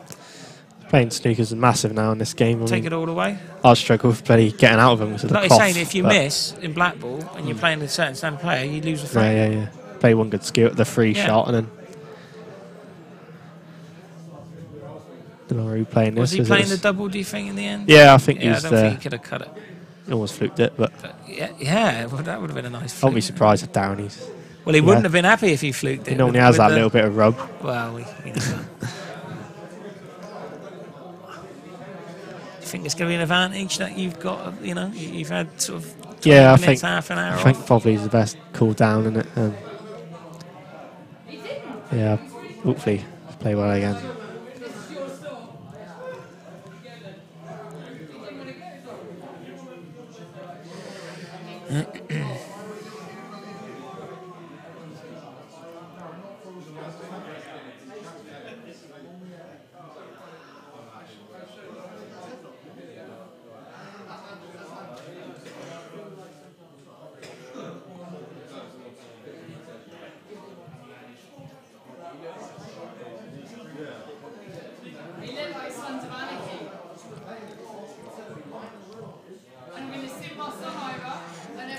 [SPEAKER 7] Playing snookers is massive now in this game.
[SPEAKER 6] Take it all away.
[SPEAKER 7] I'll struggle with getting out of them.
[SPEAKER 6] Like you're saying, if you miss in black ball and you're playing a certain stand player, you lose the frame.
[SPEAKER 7] Yeah. Play one good skill at the free shot and then... I don't know where he playing this.
[SPEAKER 6] Was he playing the double, do you think, in the end?
[SPEAKER 7] Yeah, I think he was
[SPEAKER 6] I don't think he could have cut it.
[SPEAKER 7] He almost fluked it, but
[SPEAKER 6] yeah, well, that would have been a nice fluke.
[SPEAKER 7] I wouldn't be surprised if Downey's...
[SPEAKER 6] Well, he wouldn't have been happy if he fluked it.
[SPEAKER 7] He normally has that little bit of rub.
[SPEAKER 6] Well, we know that. Do you think it's going to be an advantage that you've got, you've had sort of 20 minutes, half an hour
[SPEAKER 7] I think probably is the best cool down, isn't it? Yeah, hopefully play well again.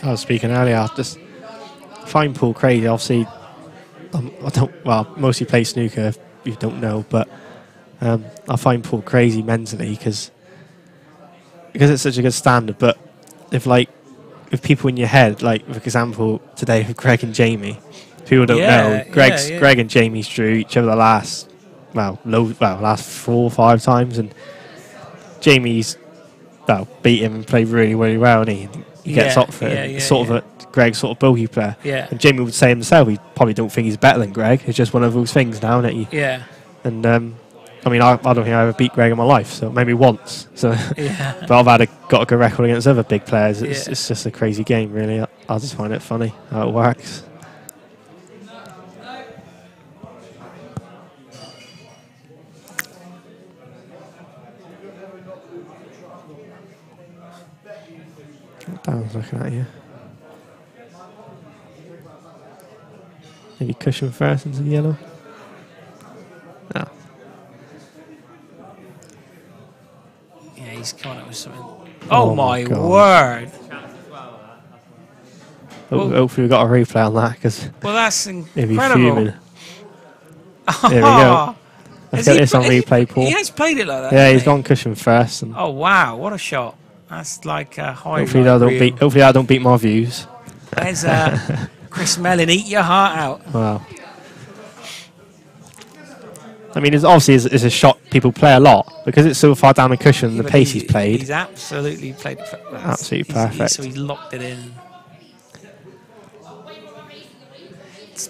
[SPEAKER 7] I was speaking earlier, I just find Paul crazy. Obviously, I don't, well, mostly play snooker if you don't know, but I find Paul crazy mentally because it's such a good standard. But if people in your head, like for example today with Greg and Jamie, people don't know Greg and Jamie's drew each other the last 4 or 5 times, and Jamie's beat him and played really, really well, and he gets up for it. Sort of a Greg's sort of bogey player.
[SPEAKER 6] Yeah.
[SPEAKER 7] And Jamie would say himself, he probably don't think he's better than Greg. It's just one of those things now, isn't it?
[SPEAKER 6] Yeah.
[SPEAKER 7] And I mean, I don't think I ever beat Greg in my life, so maybe once. So,
[SPEAKER 6] yeah.
[SPEAKER 7] But I've got a good record against other big players. It's just a crazy game, really. I just find it funny how it works. Dan's looking at you. Maybe cushion first into the yellow. No.
[SPEAKER 6] Yeah, he's coming up with something. Oh my word!
[SPEAKER 7] Hopefully we got a replay on that, because
[SPEAKER 6] that's
[SPEAKER 7] incredible.
[SPEAKER 6] incredible.
[SPEAKER 7] There we go. Let's get this on replay, Paul.
[SPEAKER 6] He has played it like that.
[SPEAKER 7] Yeah, he's gone cushion first. And
[SPEAKER 6] oh wow, what a shot! That's like a high.
[SPEAKER 7] Hopefully I don't beat my views.
[SPEAKER 6] There's Chris Mellon, eat your heart out.
[SPEAKER 7] Wow. I mean, it's a shot people play a lot because it's so far down the cushion. The pace he's played.
[SPEAKER 6] He's absolutely played it.
[SPEAKER 7] Absolutely perfect.
[SPEAKER 6] So he's locked it in.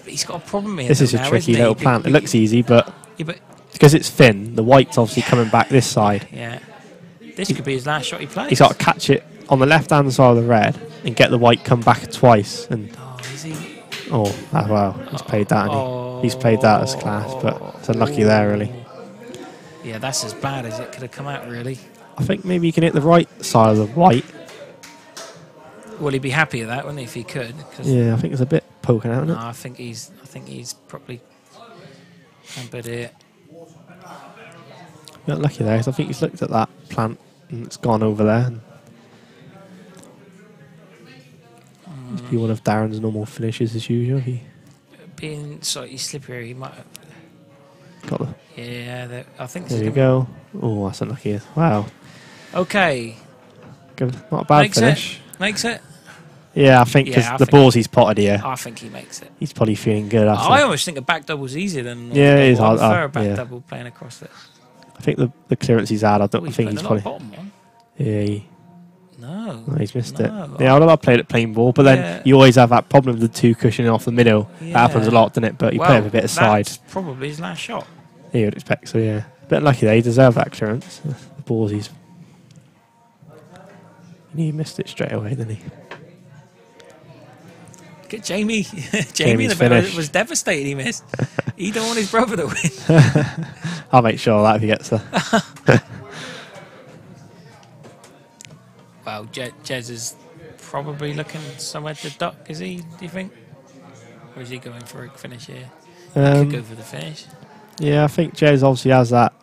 [SPEAKER 6] He's got a problem here.
[SPEAKER 7] This is a tricky little plant. It looks easy, but
[SPEAKER 6] but
[SPEAKER 7] because it's thin, the white's obviously coming back this side.
[SPEAKER 6] Yeah. This could be his last shot he plays.
[SPEAKER 7] He's got to catch it on the left-hand side of the red and get the white come back twice. And
[SPEAKER 6] is he?
[SPEAKER 7] Wow, he's played that. He's played that as class, but it's unlucky there, really.
[SPEAKER 6] Yeah, that's as bad as it could have come out, really.
[SPEAKER 7] I think maybe he can hit the right side of the white.
[SPEAKER 6] Well, he'd be happy with that, wouldn't he, if he could?
[SPEAKER 7] Yeah, I think it's a bit poking out, isn't it?
[SPEAKER 6] No, I think he's probably a bit here.
[SPEAKER 7] Not lucky there, because I think he's looked at that plant and it's gone over there. Must be one of Darren's normal finishes as usual.
[SPEAKER 6] Being slightly slippery, he might have
[SPEAKER 7] got the.
[SPEAKER 6] Yeah, I think.
[SPEAKER 7] There you go. Oh, that's unlucky. Wow.
[SPEAKER 6] Okay.
[SPEAKER 7] Good. Not a bad finish.
[SPEAKER 6] Makes it.
[SPEAKER 7] Yeah, I think because the balls he's potted here.
[SPEAKER 6] I think he makes it.
[SPEAKER 7] He's probably feeling good.
[SPEAKER 6] I almost think a back double's easier than.
[SPEAKER 7] Yeah, it is.
[SPEAKER 6] I prefer a back double playing across it.
[SPEAKER 7] I think the clearance he's had. I think he's probably.
[SPEAKER 6] Bottom one.
[SPEAKER 7] Yeah.
[SPEAKER 6] No,
[SPEAKER 7] he's missed it. Yeah, I played at plain ball, but then you always have that problem with the two cushioning off the middle. Yeah. That happens a lot, doesn't it? But you play with a bit of side.
[SPEAKER 6] That's probably his last shot.
[SPEAKER 7] Yeah, you would expect so, yeah. A bit lucky there, he deserved that clearance. The balls he missed it straight away, didn't he?
[SPEAKER 6] Get Jamie. Jamie was devastated he missed. He don't want his brother to win.
[SPEAKER 7] I'll make sure of that if he gets there.
[SPEAKER 6] Well, Jez is probably looking somewhere to duck, is he, do you think? Or is he going for a finish here? He could go for the finish.
[SPEAKER 7] Yeah, I think Jez obviously has that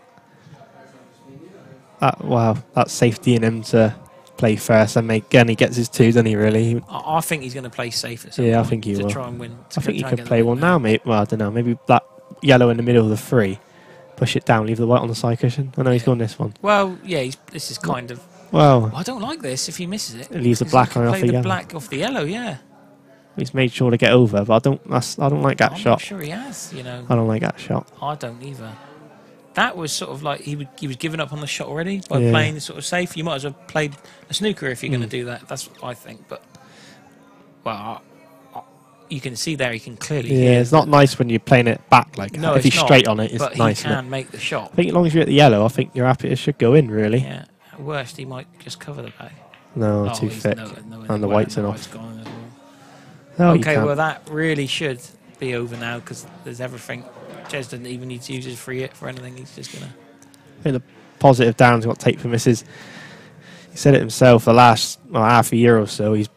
[SPEAKER 7] safety in him to play first and he gets his two, doesn't he, really?
[SPEAKER 6] I think he's going to play safe at some
[SPEAKER 7] point.
[SPEAKER 6] I
[SPEAKER 7] think he will.
[SPEAKER 6] To try and win.
[SPEAKER 7] I think he could play one now, mate. Well, I don't know. Maybe that yellow in the middle of the three. Push it down, leave the white on the side cushion. I know he's gone this one.
[SPEAKER 6] Well, yeah, this is kind of...
[SPEAKER 7] Well,
[SPEAKER 6] I don't like this if he misses it.
[SPEAKER 7] It leaves the black on off the yellow.
[SPEAKER 6] Black off the yellow, yeah.
[SPEAKER 7] He's made sure to get over, but I don't like that shot.
[SPEAKER 6] I'm not sure he has, you know.
[SPEAKER 7] I don't like that shot.
[SPEAKER 6] I don't either. That was sort of like he was giving up on the shot already by playing sort of safe. You might as well played a snooker if you're going to do that. That's what I think. But you can see there he can clearly hear.
[SPEAKER 7] It's not nice when you're playing it back like that. If he's straight on it, it's nice.
[SPEAKER 6] But he can make the shot.
[SPEAKER 7] I think as long as you're at the yellow, I think you're happy. It should go in, really.
[SPEAKER 6] Yeah. At worst, he might just cover the back.
[SPEAKER 7] No, too thick. And the whites are off.
[SPEAKER 6] Gone as well.
[SPEAKER 7] No,
[SPEAKER 6] okay, well that really should be over now because there's everything. Jez doesn't even need to use his free hit for anything. He's just gonna.
[SPEAKER 7] I think the positive Darren's got take for misses. He said it himself. The last half a year or so, he's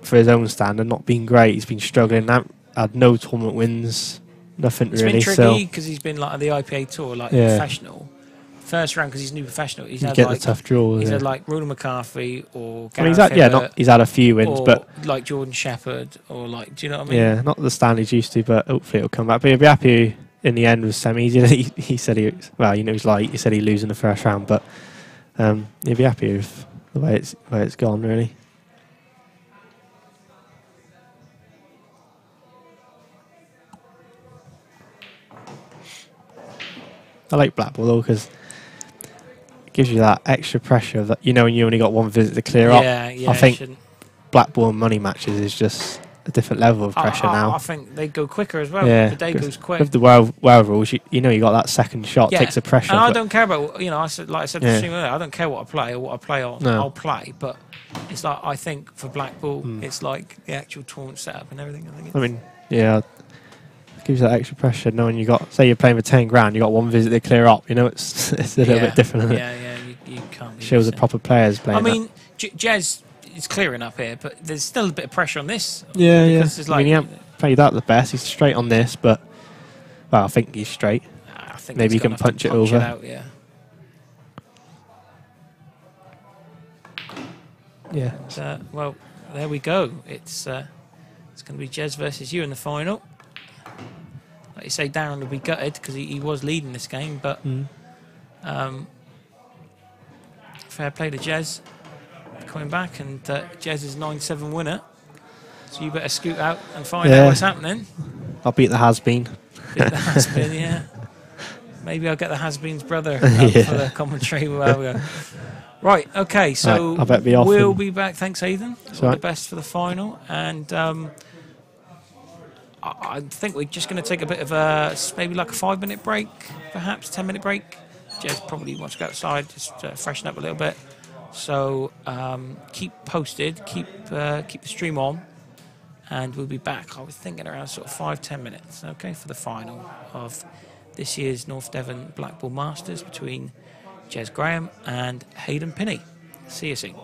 [SPEAKER 7] for his own standard not been great. He's been struggling. Had no tournament wins. Nothing really.
[SPEAKER 6] It's been tricky because he's been like on the IPA tour, like professional. First round because he's new professional. He's had
[SPEAKER 7] like the tough draws.
[SPEAKER 6] He's had like Ronan McCarthy or
[SPEAKER 7] Gareth
[SPEAKER 6] he's
[SPEAKER 7] had a few wins, but
[SPEAKER 6] like Jordan Shepherd or like, do you know what I mean?
[SPEAKER 7] Yeah, not the stand he's used to, but hopefully it'll come back. But he'll be happy in the end with semis. He said he was light. He said he'd lose in the first round, but he'll be happy with the way it's gone really. I like Blackpool though because it gives you that extra pressure that when you only got one visit to clear up. I think Blackpool and money matches is just a different level of pressure now.
[SPEAKER 6] I think they go quicker as well. Yeah, the day goes quick.
[SPEAKER 7] With the world rules, you got that second shot takes the pressure.
[SPEAKER 6] And I don't care about I said to the stream earlier, I don't care what I play or what I play on. I'll play, but it's like I think for Blackpool, it's like the actual tournament setup and everything.
[SPEAKER 7] It gives you that extra pressure knowing say you're playing for 10 grand, you got one visit to clear up. It's a little bit different. Isn't it?
[SPEAKER 6] You can't.
[SPEAKER 7] Shows the proper players playing.
[SPEAKER 6] I mean, Jez is clearing up here, but there's still a bit of pressure on this.
[SPEAKER 7] Yeah. He hasn't played that the best. He's straight on this, but I think he's straight.
[SPEAKER 6] I think
[SPEAKER 7] maybe he can punch it over.
[SPEAKER 6] Out,
[SPEAKER 7] yeah.
[SPEAKER 6] Well, there we go. It's going to be Jez versus you in the final. Like you say, Darren will be gutted because he was leading this game, but fair play to Jez coming back, and Jez is 9-7 winner. So you better scoot out and find out what's happening.
[SPEAKER 7] I'll beat the has-been.
[SPEAKER 6] Beat the has-been, yeah. Maybe I'll get the has-been's brother up for the commentary. Right, okay, so
[SPEAKER 7] I better be off
[SPEAKER 6] we'll be back. Thanks, Aidan. All the best for the final, and I think we're just going to take a bit of maybe like a 5-minute break, perhaps 10-minute break. Jez probably wants to go outside, just freshen up a little bit. So keep posted, keep the stream on, and we'll be back. I was thinking around sort of 5-10 minutes, okay, for the final of this year's North Devon Blackpool Masters between Jez Graham and Hayden Pinney. See you soon.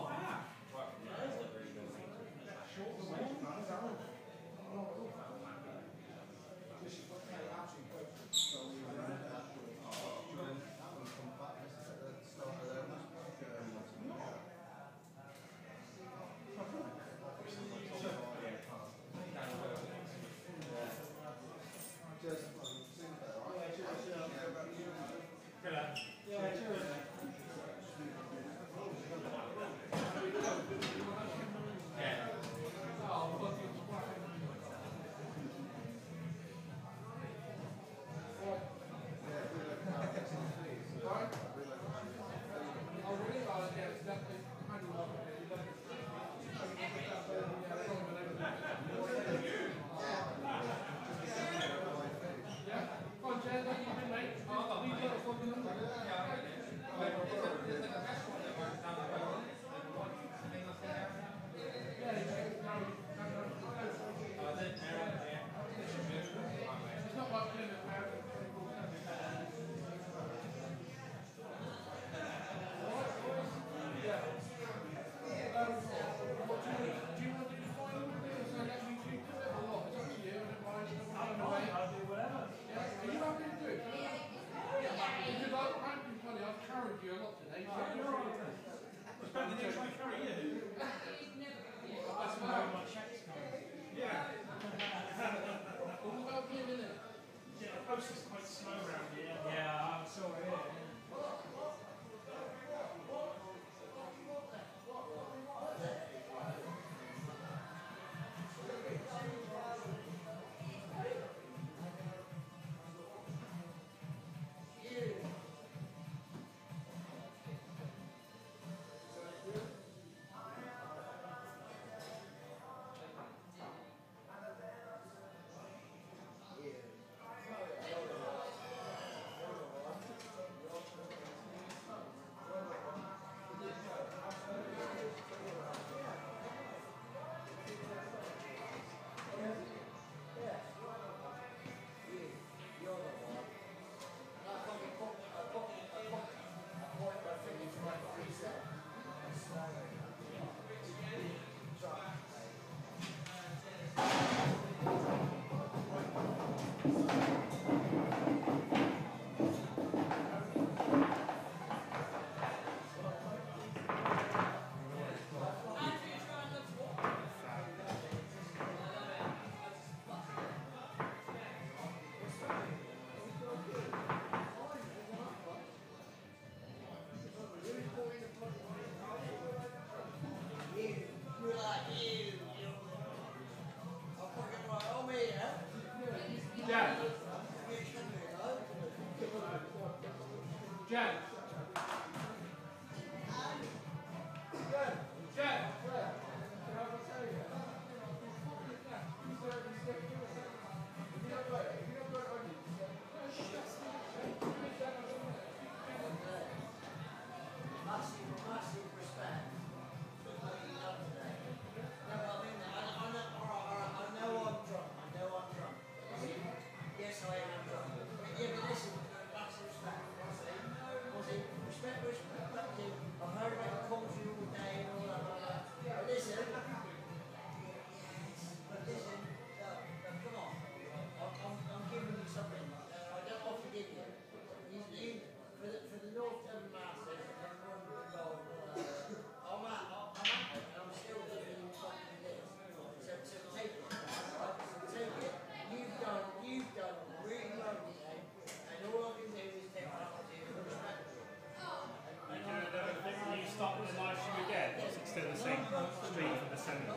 [SPEAKER 2] still the same street for the semi.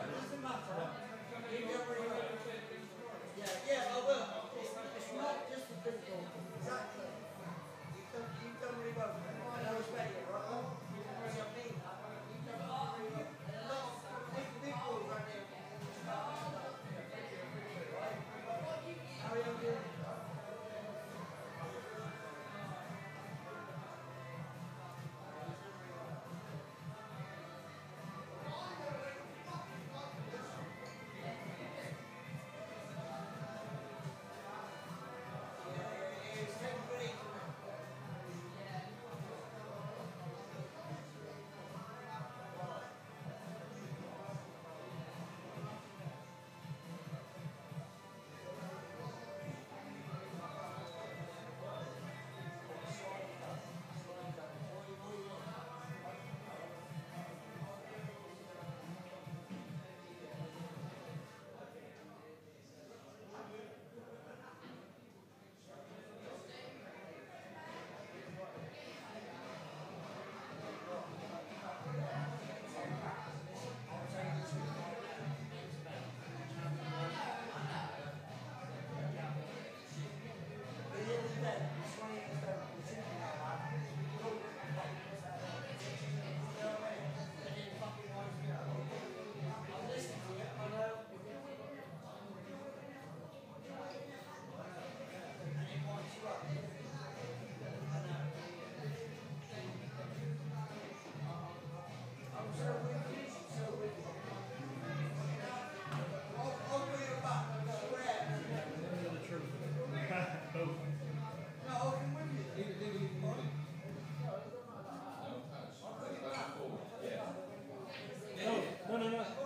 [SPEAKER 8] Yeah, I will. It's not just the football. Exactly. You've done really well. And I respect it, right? I mean that. You've done really well. And a lot of big balls right there. How are you doing?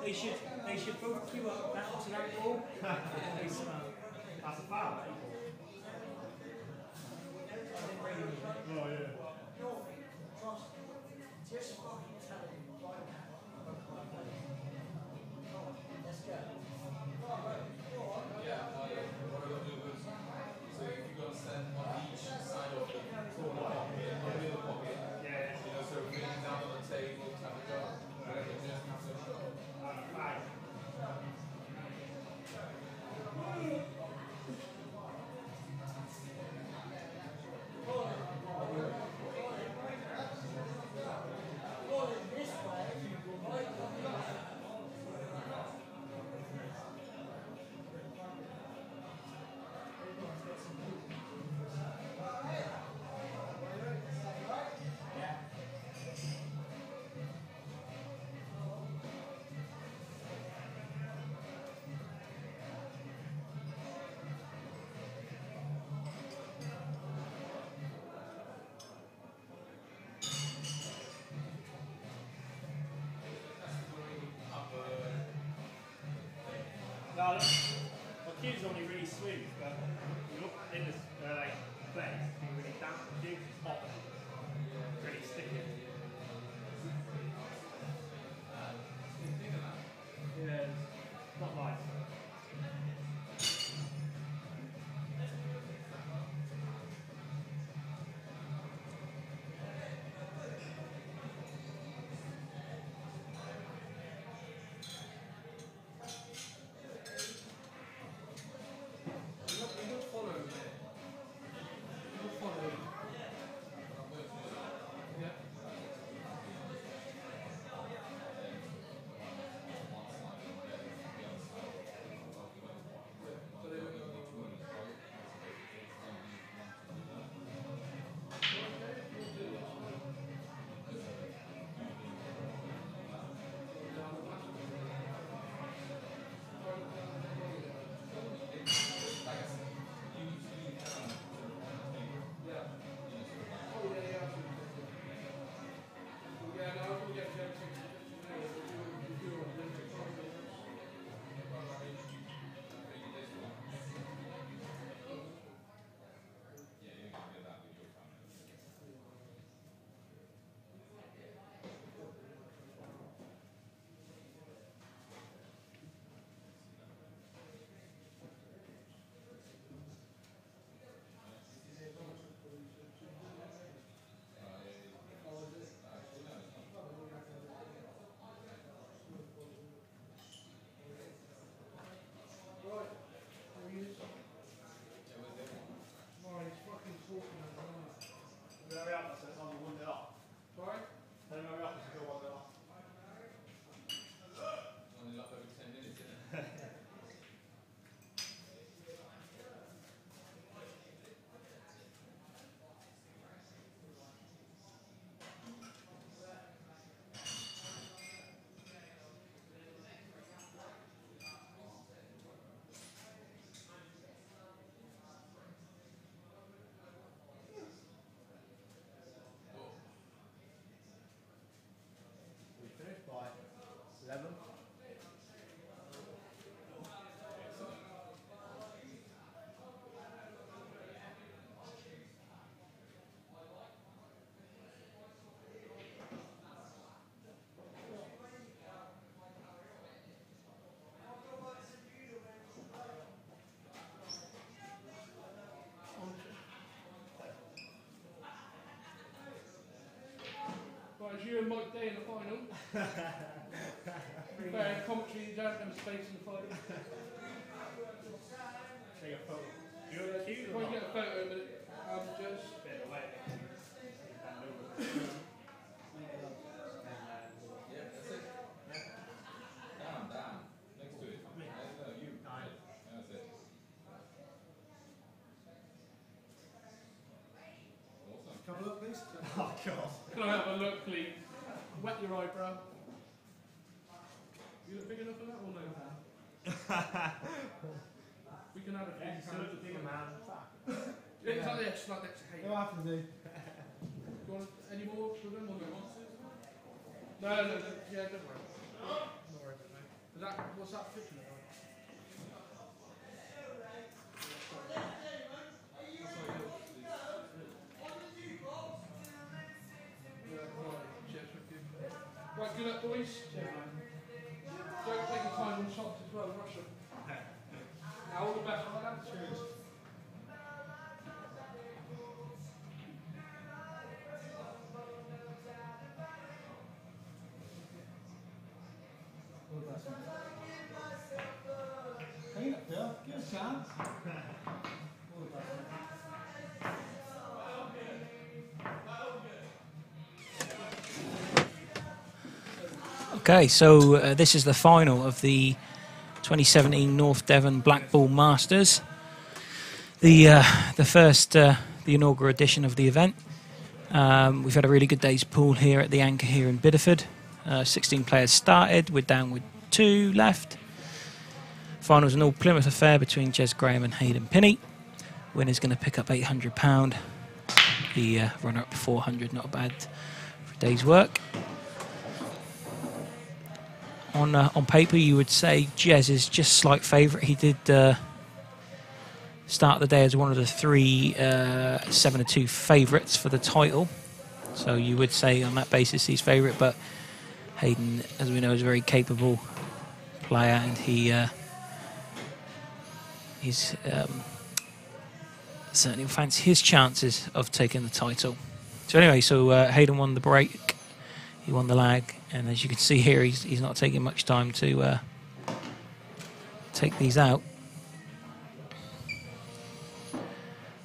[SPEAKER 1] They should both queue up back to that ball.
[SPEAKER 2] That's a foul.
[SPEAKER 5] Oh, yeah.
[SPEAKER 2] No, look, my cube's only really smooth, but you look in this like place, it's really damp. The cube's hot, really sticky. Yeah, it's not nice.
[SPEAKER 4] Devon.
[SPEAKER 3] Right, it's you and Mike Day in the final. Fair commentary, you don't have space in the final.
[SPEAKER 2] Take a photo. Do you want to cue
[SPEAKER 3] Try and get a photo of it. Just
[SPEAKER 2] bit away.
[SPEAKER 5] Couple up, please.
[SPEAKER 2] Oh god.
[SPEAKER 3] can I have a look, please? Wet your eyebrow. You look big enough for that or no? We can have a few.
[SPEAKER 2] Still look bigger, man.
[SPEAKER 3] It's like this, like next to Hayden.
[SPEAKER 5] It'll have to do.
[SPEAKER 3] Do you want any more with them or no? No, yeah, don't worry. Don't worry about it. Is that, what's that picture about? Right, good luck, boys. Don't take your time on shots as well, rush them. Now, all the best, right, lads? Cheers.
[SPEAKER 5] Clean up, Phil. Give us a chance.
[SPEAKER 6] Okay, so this is the final of the 2017 North Devon Black Ball Masters. The first, the inaugural edition of the event. We've had a really good day's pool here at the Anchor here in Bideford. 16 players started. We're down with 2 left. Finals an all Plymouth affair between Jez Graham and Hayden Pinney. Winner's going to pick up £800. The runner-up £400, not bad for a day's work. On paper, you would say Jez is just slight favourite. He did start the day as one of the 3 7-2 favourites for the title. So you would say on that basis he's favourite, but Hayden, as we know, is a very capable player, and he's certainly fancy his chances of taking the title. So anyway, Hayden won the break, he won the lag, and as you can see here, he's not taking much time to take these out.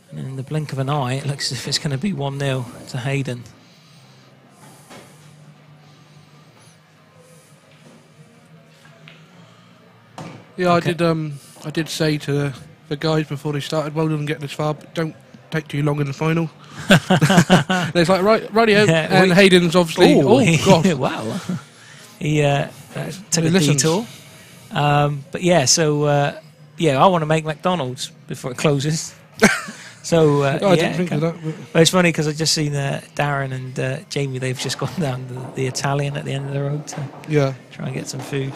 [SPEAKER 6] And in the blink of an eye, it looks as if it's going to be 1-0 to Hayden.
[SPEAKER 3] Yeah, okay. I did say to the guys before they started, well done getting this far, but don't take too long in the final. And it's like, rightio, yeah, and Hayden's obviously, God.
[SPEAKER 6] Wow. He took a detour. But yeah, I want to make McDonald's before it closes. So
[SPEAKER 3] I didn't think of that.
[SPEAKER 6] But it's funny because I've just seen Darren and Jamie, they've just gone down the Italian at the end of the road to try and get some food.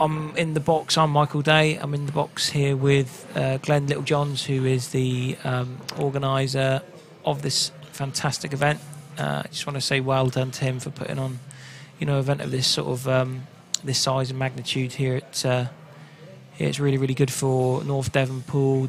[SPEAKER 6] I'm in the box. I'm Michael Day. I'm in the box here with Glenn Littlejohns, who is the organiser of this fantastic event. I just want to say well done to him for putting on, an event of this sort of this size and magnitude here. It's really, really good for North Devon Pool,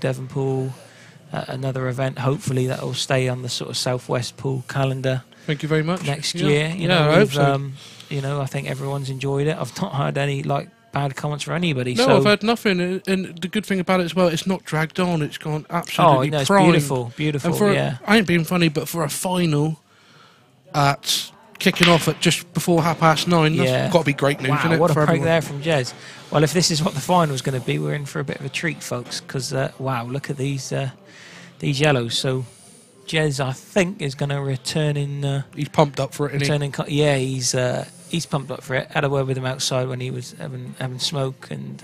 [SPEAKER 6] another event. Hopefully that will stay on the sort of Southwest Pool calendar.
[SPEAKER 3] Thank you very much.
[SPEAKER 6] Next year,
[SPEAKER 3] I hope so.
[SPEAKER 6] I think everyone's enjoyed it. I've not heard any bad comments from anybody.
[SPEAKER 3] No,
[SPEAKER 6] so
[SPEAKER 3] I've heard nothing. And the good thing about it as well, it's not dragged on. It's gone absolutely
[SPEAKER 6] it's
[SPEAKER 3] prime.
[SPEAKER 6] beautiful.
[SPEAKER 3] And I ain't being funny, but for a final at kicking off at just before 9:30, that's got to be great news, isn't it?
[SPEAKER 6] What a prank
[SPEAKER 3] everyone
[SPEAKER 6] there from Jez. Well, if this is what the final's going to be, we're in for a bit of a treat, folks, because, look at these yellows. So Jez, I think, is going to return in... he's pumped up for it, isn't he? He's pumped up for it. Had a word with him outside when he was having smoke, and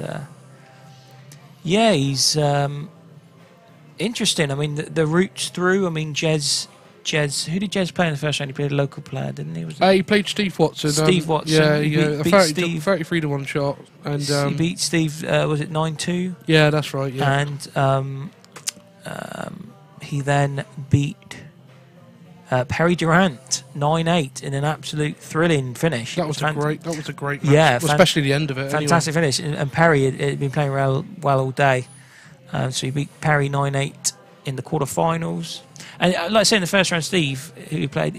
[SPEAKER 6] he's interesting. I mean, the routes through. I mean, Jez Jez. Who did Jez play in the first round? He played a local player, didn't he?
[SPEAKER 3] He played Steve Watson.
[SPEAKER 6] Steve Watson.
[SPEAKER 3] Yeah,
[SPEAKER 6] He
[SPEAKER 3] yeah.
[SPEAKER 6] beat
[SPEAKER 3] 33 to 1 shot. And
[SPEAKER 6] he beat Steve, was it 9-2?
[SPEAKER 3] Yeah, that's right, yeah.
[SPEAKER 6] And he then beat Perry Durant 9-8 in an absolute thrilling finish.
[SPEAKER 3] That was a great match.
[SPEAKER 6] Yeah,
[SPEAKER 3] especially the end of it.
[SPEAKER 6] Fantastic finish. And Perry had been playing well all day. So he beat Perry 9-8 in the quarterfinals. And like I say, in the first round, Steve, who played,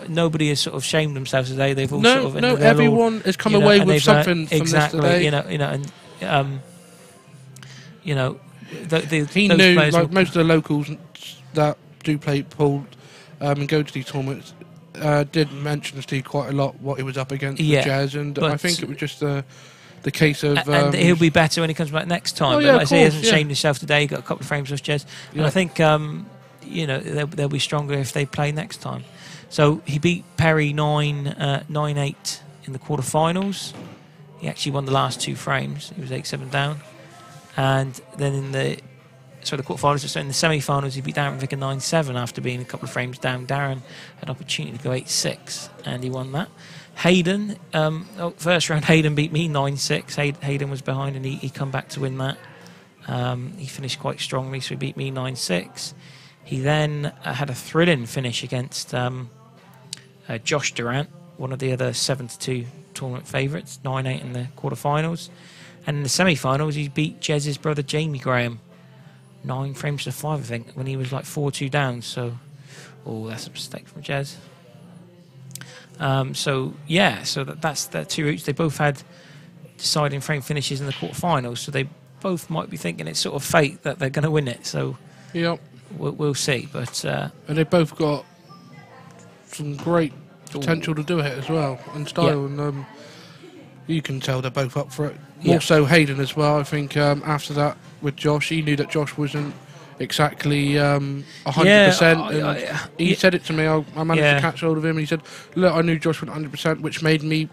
[SPEAKER 6] nobody has sort of shamed themselves today. They've all
[SPEAKER 3] everyone has come away with something from this today. He knew, like most of the locals that do play pool and go to these tournaments, did mention to Steve quite a lot what he was up against with Jazz, and I think it was just the case of...
[SPEAKER 6] and he'll be better when he comes back next time. But like I say, he hasn't shamed himself today. He got a couple of frames off Jazz. And I think, they'll be stronger if they play next time. So he beat Perry 9-8 in the quarterfinals. He actually won the last 2 frames. He was 8-7 down. And then in the quarterfinals, so in the semi-finals, he beat Darren Vicker 9-7 after being a couple of frames down. Darren had an opportunity to go 8-6, and he won that. Hayden, first round, Hayden beat me 9-6. Hayden was behind, and he come back to win that. He finished quite strongly, so he beat me 9-6. He then had a thrilling finish against Josh Durant, one of the other 7-2 tournament favourites, 9-8 in the quarterfinals. And in the semi-finals, he beat Jez's brother Jamie Graham 9 frames to 5, I think, when he was like 4-2 down. So, that's a mistake from Jez. So that's their 2 routes. They both had deciding frame finishes in the quarterfinals, so they both might be thinking it's sort of fate that they're going to win it. So, we'll see. But and
[SPEAKER 3] they both got some great potential to do it as well, and style, and you can tell they're both up for it. Also Hayden as well. I think after that with Josh, he knew that Josh wasn't exactly 100%. He said it to me. I managed to catch hold of him, and he said, "Look, I knew Josh wasn't 100%," which made me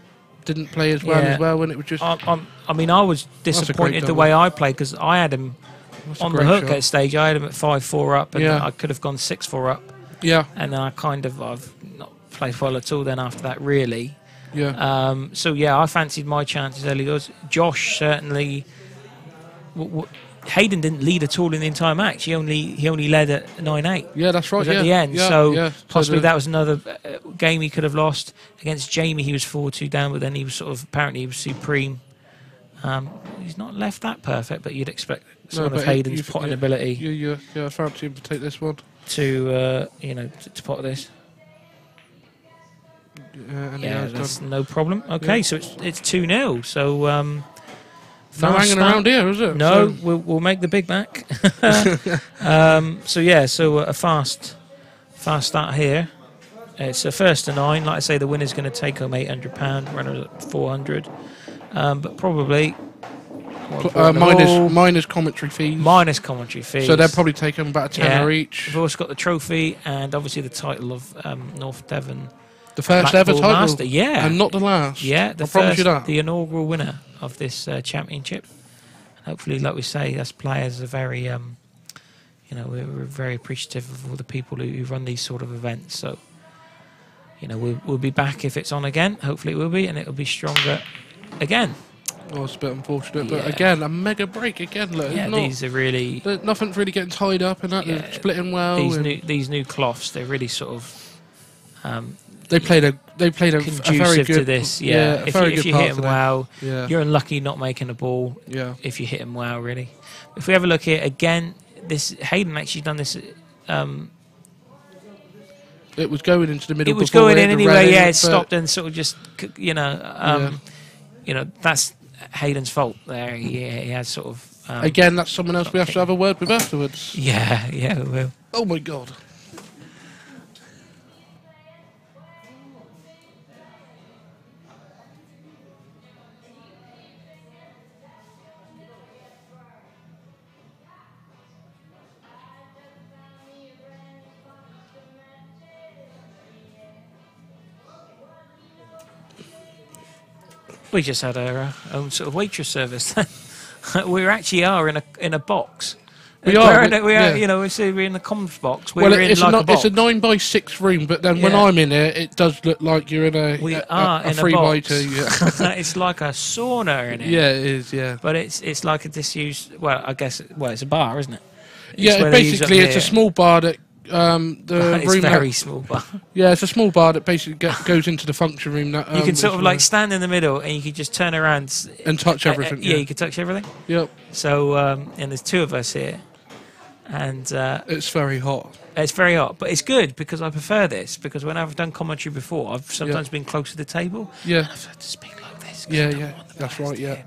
[SPEAKER 3] didn't play as well. And it was just.
[SPEAKER 6] I mean, I was disappointed the way I played because I had him on the hook at stage. I had him at 5-4 up, and I could have gone 6-4 up. Yeah, and then I've not played well at all. Then after that, really. Yeah. I fancied my chances early doors. Josh certainly. Hayden didn't lead at all in the entire match. He only led at 9-8. Yeah, that's right. At the end, possibly that was another game he could have lost. Against Jamie, he was 4-2 down, but then he was apparently he was supreme. He's not left that perfect, but you'd expect someone of Hayden's potting ability.
[SPEAKER 3] I fancy him to take this one.
[SPEAKER 6] To pot this. That's no problem. Okay, so it's 2-0. So.
[SPEAKER 3] No hanging around here, is it?
[SPEAKER 6] No, we'll make the Big Mac. So a fast start here. It's a first to 9. Like I say, the winner's going to take home £800, runner at 400. But probably
[SPEAKER 3] minus commentary fees.
[SPEAKER 6] Minus commentary fees.
[SPEAKER 3] So they'll probably take home about a tenner each.
[SPEAKER 6] We've also got the trophy and obviously the title of North Devon.
[SPEAKER 3] The first ever title,
[SPEAKER 6] Master, and
[SPEAKER 3] not the last.
[SPEAKER 6] Yeah, the inaugural winner of this championship. And hopefully, like we say, us players are very, we're very appreciative of all the people who run these sort of events. So, we'll be back if it's on again. Hopefully, it will be, and it'll be stronger again.
[SPEAKER 3] Oh, it's a bit unfortunate, but again, a mega break again. Look,
[SPEAKER 6] these are really
[SPEAKER 3] nothing's really getting tied up, and that they're splitting well.
[SPEAKER 6] These new cloths, they're really sort of.
[SPEAKER 3] They played a very good
[SPEAKER 6] to this. If you hit them well, you're unlucky not making a ball. Yeah. If you hit them well, really. If we have a look here again, this Hayden actually done this.
[SPEAKER 3] It was going into the middle.
[SPEAKER 6] It was going in anyway. It stopped and sort of just that's Hayden's fault there. He has sort of.
[SPEAKER 3] Again, that's someone else we have to have a word with afterwards.
[SPEAKER 6] Yeah, we will.
[SPEAKER 3] Oh my God.
[SPEAKER 6] We just had our own sort of waitress service. We actually are in a box
[SPEAKER 3] We are.
[SPEAKER 6] You know, we're in the comms box.
[SPEAKER 3] Well,
[SPEAKER 6] it's a
[SPEAKER 3] 9x6 room, but then when I'm in it, it does look like you're in a 3x2. Yeah.
[SPEAKER 6] It's like a sauna in it.
[SPEAKER 3] Yeah, it is. Yeah.
[SPEAKER 6] But it's like a disused. Well, I guess. Well, it's a bar, isn't it?
[SPEAKER 3] Basically, it's a small bar that the
[SPEAKER 6] it's
[SPEAKER 3] room.
[SPEAKER 6] Very small bar.
[SPEAKER 3] Yeah, it's a small bar that basically goes into the function room. That
[SPEAKER 6] you can sort of like stand in the middle, and you can just turn around
[SPEAKER 3] and touch everything.
[SPEAKER 6] Yeah, you can touch everything.
[SPEAKER 3] Yep.
[SPEAKER 6] So, and there's 2 of us here, and
[SPEAKER 3] it's very hot.
[SPEAKER 6] It's very hot, but it's good because I prefer this. Because when I've done commentary before, I've sometimes been close to the table.
[SPEAKER 3] Yeah.
[SPEAKER 6] And I've had to speak like this.
[SPEAKER 3] Yeah. That's right. Yeah.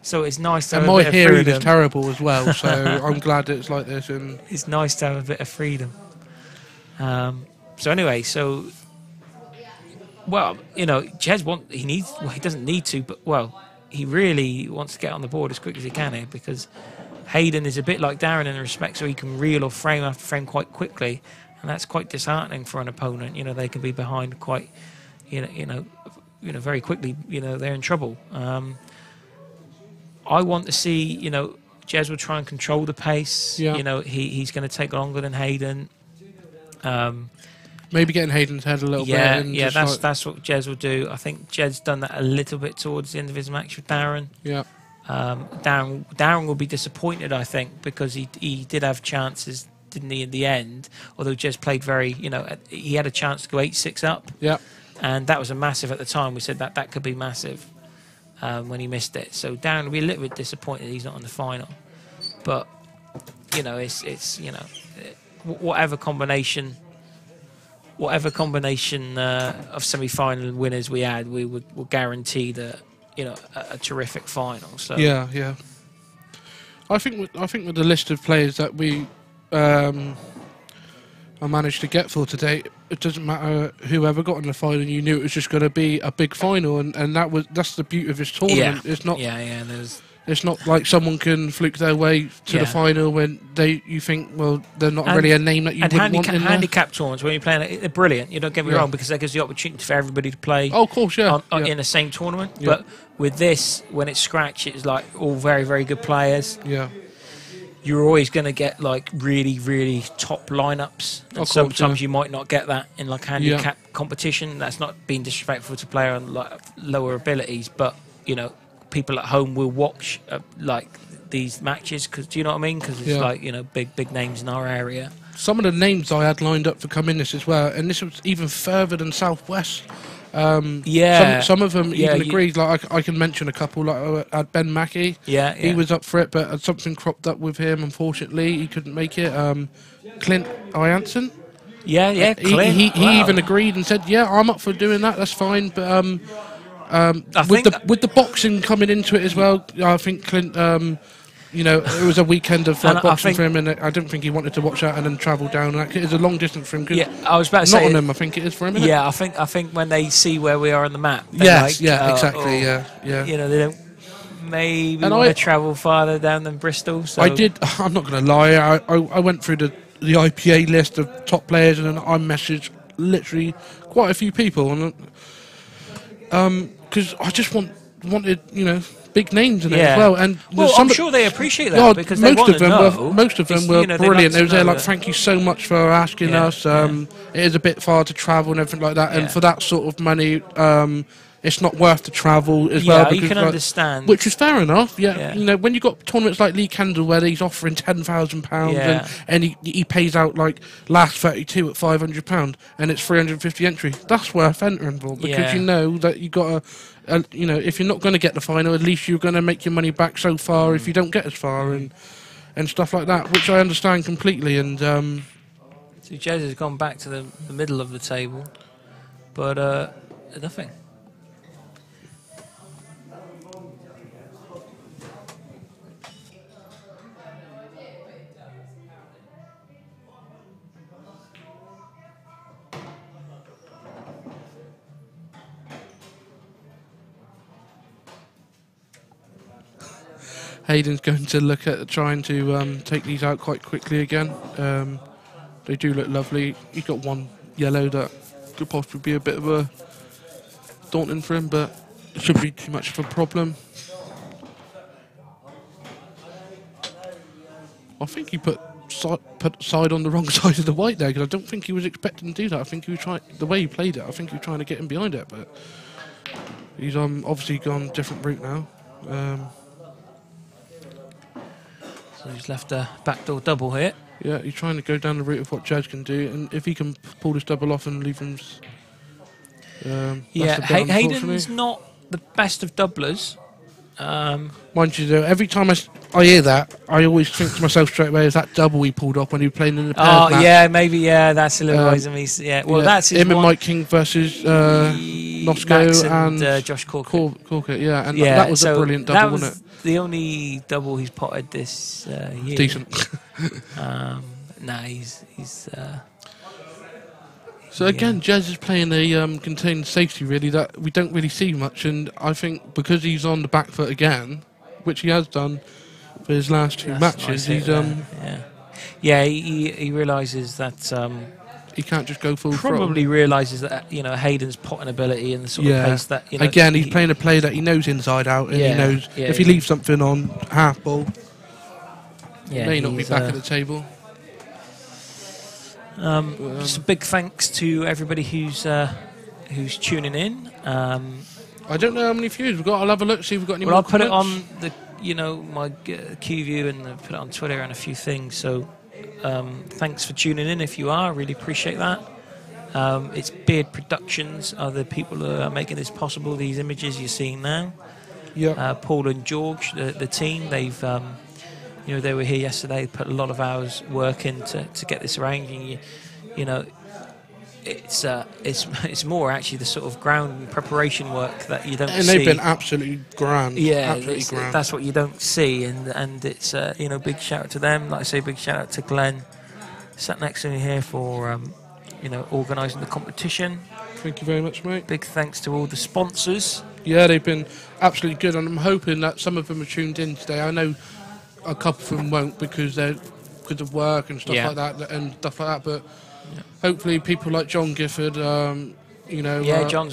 [SPEAKER 6] So it's nice to have
[SPEAKER 3] a bit of freedom. And my hearing is terrible as well, so I'm glad it's like this. And
[SPEAKER 6] it's nice to have a bit of freedom. So anyway, well, you know, Jez he doesn't need to, but he really wants to get on the board as quick as he can here, because Hayden is a bit like Darren in the respect, so he can reel or frame after frame quite quickly, and that's quite disheartening for an opponent. You know, they can be behind quite, very quickly. You know, they're in trouble. I want to see, you know, Jez will try and control the pace.
[SPEAKER 3] Yeah.
[SPEAKER 6] You know, he's going to take longer than Hayden.
[SPEAKER 3] Maybe getting Hayden's head a little bit.
[SPEAKER 6] Yeah, that's what Jez will do. I think Jez's done that a little bit towards the end of his match with Darren.
[SPEAKER 3] Yeah.
[SPEAKER 6] Darren will be disappointed, I think, because he did have chances, didn't he, in the end? Although Jez played very, you know, he had a chance to go 8-6 up.
[SPEAKER 3] Yeah.
[SPEAKER 6] And that was a massive at the time. We said that could be massive when he missed it. So Darren will be a little bit disappointed he's not in the final. But, you know, it's you know, whatever combination of semi-final winners we had, we will guarantee that, you know, a terrific final. So
[SPEAKER 3] yeah. I think with the list of players that we I managed to get for today, it doesn't matter whoever got in the final. You knew it was just going to be a big final, and that's the beauty of this tournament.
[SPEAKER 6] Yeah.
[SPEAKER 3] It's not.
[SPEAKER 6] Yeah.
[SPEAKER 3] It's not like someone can fluke their way to the final when you think, well, they're not really a name that you would want in there.
[SPEAKER 6] Handicap tournaments, when you're playing, they're brilliant. You don't get me wrong, because that gives the opportunity for everybody to play.
[SPEAKER 3] Oh, of course,
[SPEAKER 6] in the same tournament. Yeah. But with this, when it's scratch, it's like all very, very good players.
[SPEAKER 3] Yeah.
[SPEAKER 6] You're always going to get like really, really top lineups, and sometimes you might not get that in like handicap competition. That's not being disrespectful to player on like lower abilities, but you know, people at home will watch like these matches, because do you know what I mean? Because it's like, you know, big names in our area.
[SPEAKER 3] Some of the names I had lined up for coming this as well, and this was even further than Southwest. Some of them even agreed. Like I can mention a couple. Like I had Ben Mackey.
[SPEAKER 6] Yeah,
[SPEAKER 3] he was up for it, but something cropped up with him. Unfortunately, he couldn't make it. Clint Ianson.
[SPEAKER 6] Yeah, Clint.
[SPEAKER 3] He even agreed and said, "Yeah, I'm up for doing that. That's fine." But with the boxing coming into it as well, I think Clint. You know, it was a weekend of boxing for him, and I didn't think he wanted to watch that and then travel down. It's a long distance for him.
[SPEAKER 6] Yeah, I was about to say
[SPEAKER 3] Nottingham, I think it is for him. Isn't
[SPEAKER 6] it?
[SPEAKER 3] I
[SPEAKER 6] think when they see where we are on the map,
[SPEAKER 3] yes,
[SPEAKER 6] like,
[SPEAKER 3] exactly, yeah.
[SPEAKER 6] You know, they don't maybe want to travel farther down than Bristol. So.
[SPEAKER 3] I did. I'm not going to lie. I went through the IPA list of top players, and then I messaged literally quite a few people, and because I just wanted, you know, big names in it as well. And
[SPEAKER 6] I'm sure they appreciate that, because
[SPEAKER 3] most of them were
[SPEAKER 6] you know,
[SPEAKER 3] brilliant. They were there like, thank you so much for asking us. It is a bit far to travel and everything like that, and for that sort of money, it's not worth the travel as well.
[SPEAKER 6] Because you can understand,
[SPEAKER 3] which is fair enough. Yeah, you know, when you got tournaments like Lee Kendall where he's offering £10,000 and he pays out like last 32 at £500, and it's 350 entry. That's worth entering for, because you know that you got to. You know, if you're not going to get the final, at least you're going to make your money back so far if you don't get as far, and stuff like that, which I understand completely. And
[SPEAKER 6] so Jez has gone back to the middle of the table, but nothing.
[SPEAKER 3] Hayden's going to look at trying to take these out quite quickly again. They do look lovely. He's got one yellow that could possibly be a bit of a daunting for him, but it shouldn't be too much of a problem. I think he put side on the wrong side of the white there, because I don't think he was expecting to do that. I think he was trying, the way he played it, I think he was trying to get him behind it, but he's obviously gone a different route now.
[SPEAKER 6] So he's left a backdoor double here.
[SPEAKER 3] Yeah, he's trying to go down the route of what Jez can do, and if he can pull this double off and leave him...
[SPEAKER 6] yeah, Hayden's not the best of doublers.
[SPEAKER 3] Mind you, though, every time I hear that, I always think to myself straight away, is that double he pulled off when he was playing in the pairs match?
[SPEAKER 6] Yeah, maybe, yeah, that's a little ways of me. Yeah, well, that's his
[SPEAKER 3] him and Mike King versus Nosko and
[SPEAKER 6] Josh Corkett.
[SPEAKER 3] Yeah, and that was a brilliant double, wasn't it?
[SPEAKER 6] The only double he's potted this year.
[SPEAKER 3] Decent.
[SPEAKER 6] He's
[SPEAKER 3] so again, Jez is playing a contained safety, really, that we don't really see much, and I think because he's on the back foot again, which he has done for his last two matches,
[SPEAKER 6] nice, he realises that
[SPEAKER 3] he can't just go full
[SPEAKER 6] probably realises that Hayden's potting ability and the sort of pace that
[SPEAKER 3] again he's playing a play that he knows inside out, and he knows if he leaves something on half ball, he may not be back at the table.
[SPEAKER 6] Just a big thanks to everybody who's tuning in.
[SPEAKER 3] I don't know how many views we've got. I'll have a look, see if we've got any more.
[SPEAKER 6] I'll put it on the my Q view, and put it on Twitter and a few things. So thanks for tuning in. If you are, really appreciate that. It's Beard Productions are the people who are making this possible. These images you're seeing now.
[SPEAKER 3] Yeah. Paul
[SPEAKER 6] and George, the team, they've. They were here yesterday, put a lot of hours work in to get this arranging. It's more actually the sort of ground preparation work that you don't see.
[SPEAKER 3] And they've been absolutely grand.
[SPEAKER 6] Yeah,
[SPEAKER 3] absolutely grand.
[SPEAKER 6] That's what you don't see, and it's big shout out to them. Like I say, big shout out to Glenn, sat next to me here for organising the competition.
[SPEAKER 3] Thank you very much, mate.
[SPEAKER 6] Big thanks to all the sponsors.
[SPEAKER 3] Yeah, they've been absolutely good, and I'm hoping that some of them are tuned in today. I know a couple of them won't because of work and stuff like that, but hopefully people like John Gifford,
[SPEAKER 6] John's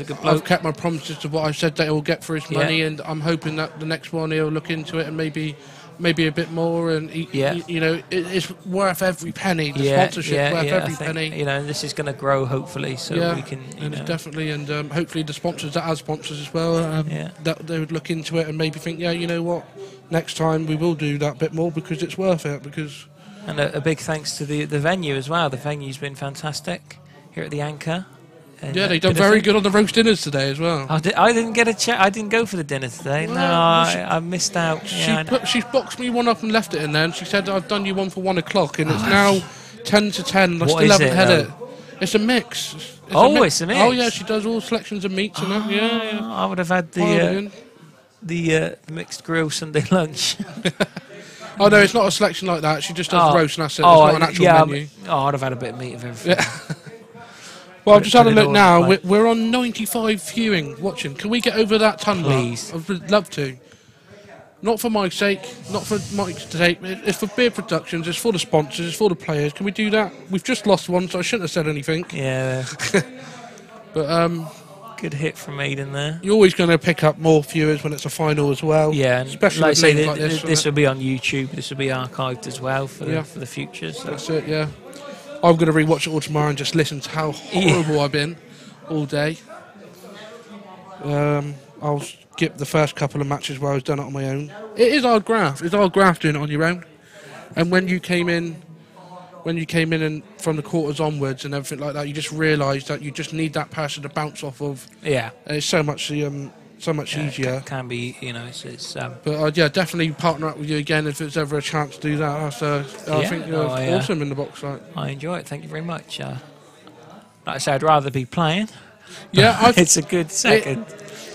[SPEAKER 6] a good bloke.
[SPEAKER 3] I've kept my promises to what I said that he'll get for his money, and I'm hoping that the next one he'll look into it and maybe a bit more, and it's worth every penny. The sponsorship worth every penny.
[SPEAKER 6] This is going to grow hopefully, so we can.
[SPEAKER 3] Definitely, and hopefully the sponsors that have sponsors as well, that they would look into it and maybe think, you know what, next time we will do that bit more because it's worth it. And
[SPEAKER 6] a big thanks to the venue as well. The venue's been fantastic here at the Anchor.
[SPEAKER 3] They've done very good on the roast dinners today as well.
[SPEAKER 6] I didn't get a chat. I didn't go for the dinner today. No, I missed out.
[SPEAKER 3] She's boxed me one up and left it in there, and she said, I've done you one for 1 o'clock, and it's now 10 to 10. I still haven't had it. It's a mix.
[SPEAKER 6] It's a mix.
[SPEAKER 3] Oh yeah, she does all selections of meats and that. Yeah.
[SPEAKER 6] I would have had the mixed grill Sunday lunch.
[SPEAKER 3] Oh no, it's not a selection like that. She just does roast, and that's it. It's not an actual menu.
[SPEAKER 6] I'd have had a bit of meat of everything.
[SPEAKER 3] Yeah. Well, I've just had a look now. We're on 95 viewing, watching. Can we get over that ton,
[SPEAKER 6] please?
[SPEAKER 3] I would love to. Not for my sake, not for Mike's sake. It's for Beer Productions. It's for the sponsors. It's for the players. Can we do that? We've just lost one, so I shouldn't have said anything.
[SPEAKER 6] Yeah.
[SPEAKER 3] But
[SPEAKER 6] good hit from Aiden there.
[SPEAKER 3] You're always going to pick up more viewers when it's a final as well.
[SPEAKER 6] Yeah, and
[SPEAKER 3] especially
[SPEAKER 6] like
[SPEAKER 3] with like this.
[SPEAKER 6] This will be on YouTube. This will be archived as well for the future. So.
[SPEAKER 3] That's it. Yeah. I'm going to rewatch it all tomorrow and just listen to how horrible I've been all day. I'll skip the first couple of matches where I was done it on my own. It is hard graft. It's hard graft doing it on your own. And when you came in and from the quarters onwards and everything like that, you just realise that you just need that person to bounce off of.
[SPEAKER 6] Yeah.
[SPEAKER 3] And it's so much easier.
[SPEAKER 6] It can be, it's.
[SPEAKER 3] But definitely partner up with you again if there's ever a chance to do that. I think you're awesome in the box.
[SPEAKER 6] I enjoy it. Thank you very much. Like I said, I'd rather be playing.
[SPEAKER 3] Yeah,
[SPEAKER 6] it's a good second.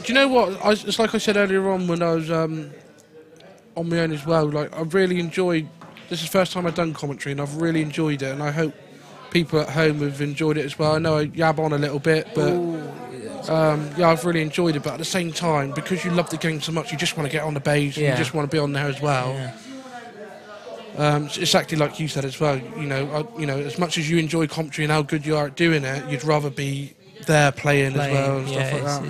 [SPEAKER 3] Do you know what? It's like I said earlier on when I was on my own as well. Like I've really enjoyed. This is the first time I've done commentary, and I've really enjoyed it. And I hope people at home have enjoyed it as well. I know I yab on a little bit, but. I've really enjoyed it, but at the same time, because you love the game so much, you just want to get on the base and you just want to be on there as well. Yeah. It's exactly like you said as well. As much as you enjoy commentary and how good you are at doing it, you'd rather be there playing as well and stuff like that.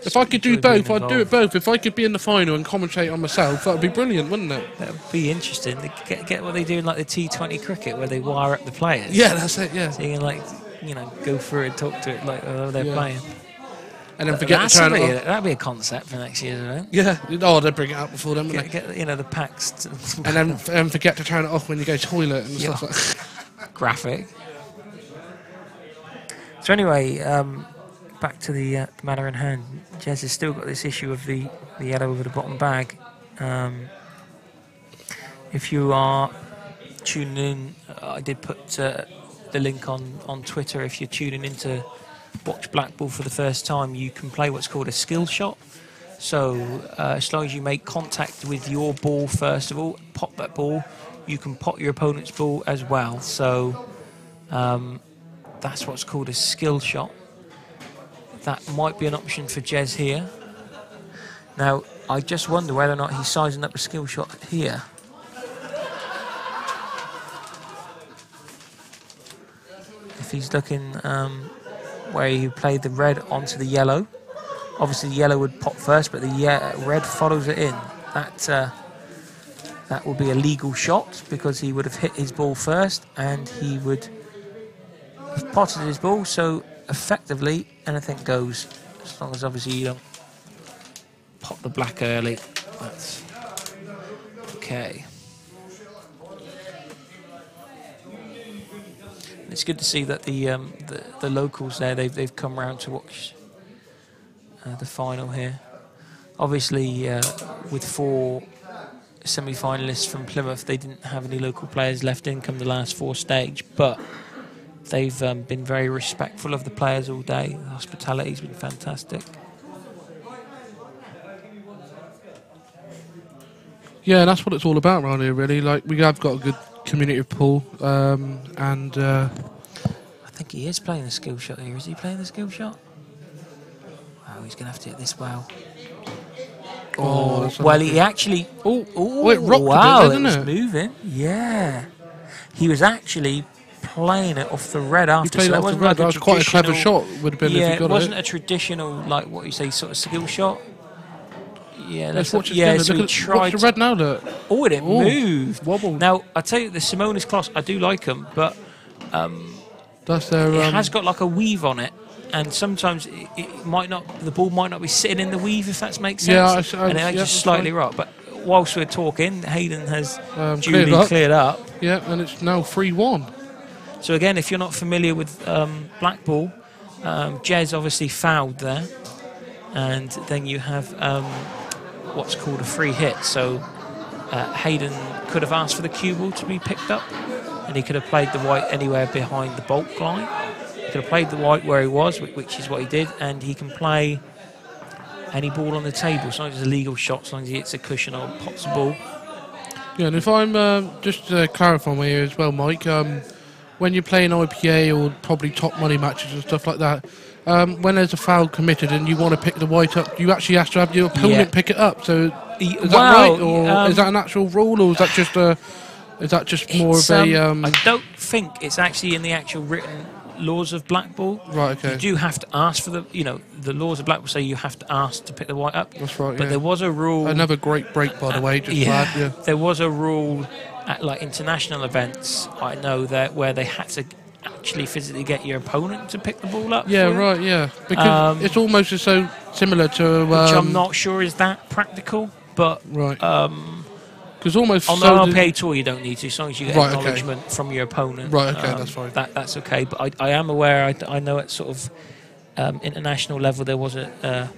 [SPEAKER 3] If I could do both, I'd do it both. If I could be in the final and commentate on myself, that would be brilliant, wouldn't it?
[SPEAKER 6] That would be interesting. Get what they do in like the T20 cricket, where they wire up the players.
[SPEAKER 3] Yeah, that's it. Yeah.
[SPEAKER 6] So you can like, you know, go through it and talk to it like they're playing.
[SPEAKER 3] And then forget to turn it off.
[SPEAKER 6] That'd be a concept for next year, isn't it?
[SPEAKER 3] Yeah. Oh, they'd bring it out before then, wouldn't they?
[SPEAKER 6] Get, you know, the packs.
[SPEAKER 3] And then forget to turn it off when you go toilet and stuff like that.
[SPEAKER 6] Graphic. So anyway, back to the matter in hand. Jez has still got this issue of the yellow over the bottom bag. If you are tuning in, I did put the link on Twitter. If you're tuning in to watch Black Ball for the first time, you can play what's called a skill shot. So as long as you make contact with your ball first of all, pop that ball, you can pop your opponent's ball as well. So that's what's called a skill shot. That might be an option for Jez here. Now, I just wonder whether or not he's sizing up a skill shot here. If he's looking where he played the red onto the yellow. Obviously the yellow would pop first, but the red follows it in. That would be a legal shot because he would have hit his ball first and he would have potted his ball, so effectively anything goes, as long as obviously you don't pop the black early. That's okay. It's good to see that the locals there, they've come round to watch the final here. Obviously, with 4 semi-finalists from Plymouth, they didn't have any local players left in come the last 4 stage, but they've been very respectful of the players all day. The hospitality's been fantastic.
[SPEAKER 3] Yeah, that's what it's all about around here, really. Like, we have got a good community of pool, and
[SPEAKER 6] I think he is playing a skill shot here. Is he playing the skill shot? Oh, he's going to have to hit this well. Oh, well, he actually... Oh,
[SPEAKER 3] it rocked
[SPEAKER 6] wow,
[SPEAKER 3] a bit,
[SPEAKER 6] it was moving. Yeah. He was actually playing it off the red after.
[SPEAKER 3] So that wasn't like
[SPEAKER 6] that
[SPEAKER 3] was quite a clever shot, would have been if he got it.
[SPEAKER 6] Yeah, it wasn't a traditional, like, what you say, sort of skill shot. Yeah,
[SPEAKER 3] let's watch it again.
[SPEAKER 6] So
[SPEAKER 3] watch the red now, look.
[SPEAKER 6] Oh, it moved.
[SPEAKER 3] Wobble.
[SPEAKER 6] Now, I tell you, the Simonis class, I do like them, but
[SPEAKER 3] that's their,
[SPEAKER 6] it has got like a weave on it, and sometimes it might not. The ball might not be sitting in the weave, if that makes sense.
[SPEAKER 3] Yeah,
[SPEAKER 6] and it just slightly rock. But whilst we're talking, Hayden has duly cleared up.
[SPEAKER 3] Yeah, and it's now 3-1.
[SPEAKER 6] So again, if you're not familiar with black ball, Jez obviously fouled there, and then you have what's called a free hit. So Hayden could have asked for the cue ball to be picked up, and he could have played the white anywhere behind the bulk line. He could have played the white where he was, which is what he did, and he can play any ball on the table, as long as it's a legal shot, as long as he hits a cushion or pots a ball.
[SPEAKER 3] Yeah, and if I'm just to clarify my here as well, Mike, when you're playing IPA or probably top money matches and stuff like that, when there's a foul committed and you want to pick the white up, you actually have to have your opponent pick it up. So is that right, or is that an actual rule, or is that just more of a?
[SPEAKER 6] I don't think it's actually in the actual written laws of black ball.
[SPEAKER 3] Right. Okay.
[SPEAKER 6] You do have to ask for the laws of black ball say you have to ask to pick the white up.
[SPEAKER 3] That's right.
[SPEAKER 6] But there was a rule.
[SPEAKER 3] Another great break, by the way. Just glad,
[SPEAKER 6] There was a rule at like international events. I know that where they had to actually physically get your opponent to pick the ball up.
[SPEAKER 3] Yeah, right, yeah. Because it's almost so similar to...
[SPEAKER 6] which I'm not sure is that practical, but...
[SPEAKER 3] Right. Because almost...
[SPEAKER 6] On the RPA tour you don't need to, as long as you get acknowledgement from your opponent.
[SPEAKER 3] Right, okay, that's fine.
[SPEAKER 6] That's okay, but I am aware, I know at sort of international level there was a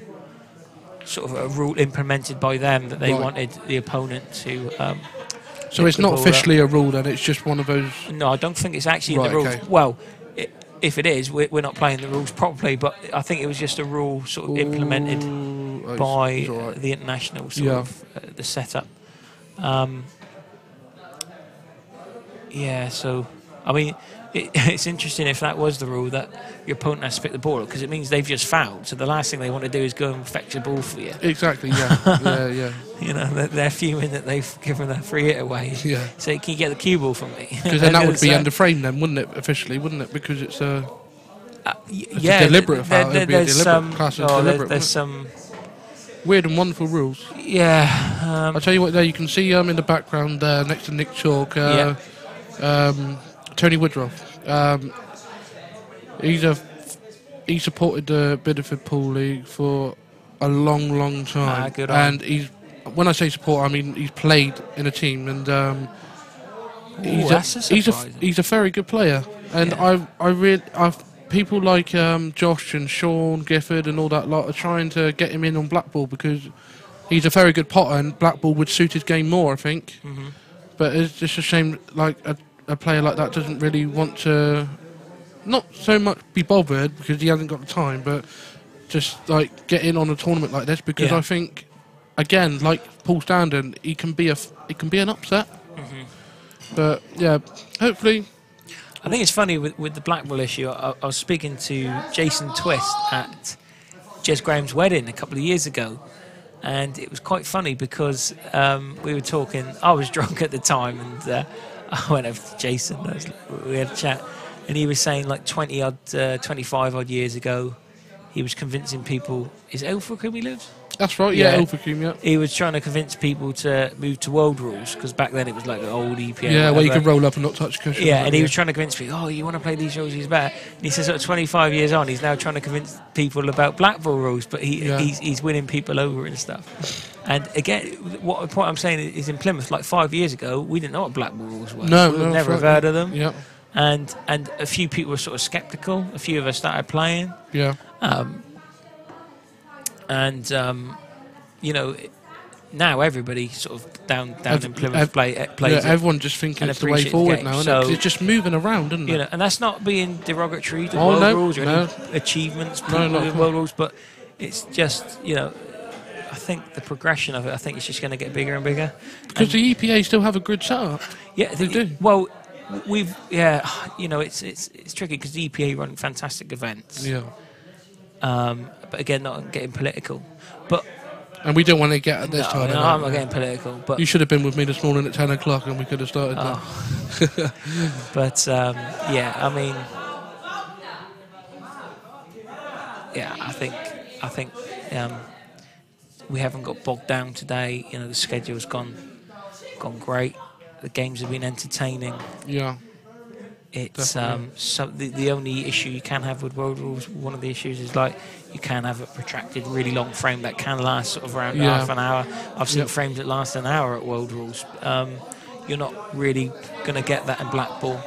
[SPEAKER 6] sort of a rule implemented by them that they wanted the opponent to...
[SPEAKER 3] so it's not officially a rule then, it's just one of those...
[SPEAKER 6] No, I don't think it's actually in the rules. Okay. Well, if it is, we're not playing the rules properly, but I think it was just a rule sort of implemented by the international sort of the setup. So, I mean, it's interesting if that was the rule that your opponent has to pick the ball up, because it means they've just fouled. So the last thing they want to do is go and fetch the ball for you.
[SPEAKER 3] Exactly, yeah. yeah.
[SPEAKER 6] You know, they're fuming that they've given a free hit away.
[SPEAKER 3] Yeah.
[SPEAKER 6] So can you get the cue ball from me?
[SPEAKER 3] Because then that would be under frame then, wouldn't it, officially, wouldn't it? Because it's a... a deliberate foul. It'd be a deliberate class as deliberate.
[SPEAKER 6] There's some
[SPEAKER 3] weird and wonderful rules.
[SPEAKER 6] Yeah.
[SPEAKER 3] I'll tell you what, there you can see in the background there next to Nick Chalk, Tony Woodruff. He supported the Bideford Pool League for a long time.
[SPEAKER 6] Good on.
[SPEAKER 3] And when I say support, I mean he's played in a team, and he's a very good player. And people like Josh and Sean Gifford and all that lot are trying to get him in on Blackball because he's a very good potter, and Blackball would suit his game more, I think.
[SPEAKER 6] Mm-hmm.
[SPEAKER 3] But it's just a shame, like a player like that doesn't really want to, not so much be bothered because he hasn't got the time, but just like get in on a tournament like this because I think, again, like Paul Standen, it can be an upset.
[SPEAKER 6] Mm-hmm.
[SPEAKER 3] But yeah, hopefully.
[SPEAKER 6] I think it's funny with the Blackball issue. I was speaking to Jason Twist at Jez Graham's wedding a couple of years ago, and it was quite funny because we were talking. I was drunk at the time, and I went over to Jason. We had a chat, and he was saying like 25 odd years ago, he was convincing people. Is it Ilfracombe he lives?
[SPEAKER 3] That's right, yeah, Ilfracombe, yeah.
[SPEAKER 6] He was trying to convince people to move to world rules because back then it was like the old EPA.
[SPEAKER 3] Yeah, where you could roll up and not touch the cushion.
[SPEAKER 6] Yeah, and he was trying to convince people, oh, you want to play these rules, he's better. And he says, sort of 25 years on, he's now trying to convince people about Blackball rules, but he's winning people over and stuff. And again, what the point I'm saying is in Plymouth, like 5 years ago, we didn't know what Blackball rules were.
[SPEAKER 3] No,
[SPEAKER 6] we'd never have heard of them.
[SPEAKER 3] Yeah.
[SPEAKER 6] And a few people were sort of sceptical. A few of us started playing.
[SPEAKER 3] Yeah.
[SPEAKER 6] You know, now everybody sort of down in Plymouth plays it.
[SPEAKER 3] Everyone just thinking it's the way forward now, isn't it? It's just moving around, isn't it?
[SPEAKER 6] You know, and that's not being derogatory to world rules or any achievements, world rules, but it's just, you know, I think the progression of it, I think it's just going to get bigger and bigger.
[SPEAKER 3] Because the EPA still have a grid setup.
[SPEAKER 6] Yeah,
[SPEAKER 3] they do.
[SPEAKER 6] Well, you know, it's tricky because the EPA run fantastic events.
[SPEAKER 3] Yeah.
[SPEAKER 6] But again, not getting political, but.
[SPEAKER 3] And we don't want to get at this time.
[SPEAKER 6] No, I'm not getting political. But
[SPEAKER 3] you should have been with me this morning at 10 o'clock and we could have started that.
[SPEAKER 6] But, yeah, I mean... Yeah, I think we haven't got bogged down today. You know, the schedule's gone great. The games have been entertaining.
[SPEAKER 3] Yeah.
[SPEAKER 6] It's the only issue you can have with world rules. One of the issues is like you can have a protracted, really long frame that can last sort of around half an hour. I've seen frames that last an hour at world rules. You're not really going to get that in Blackball,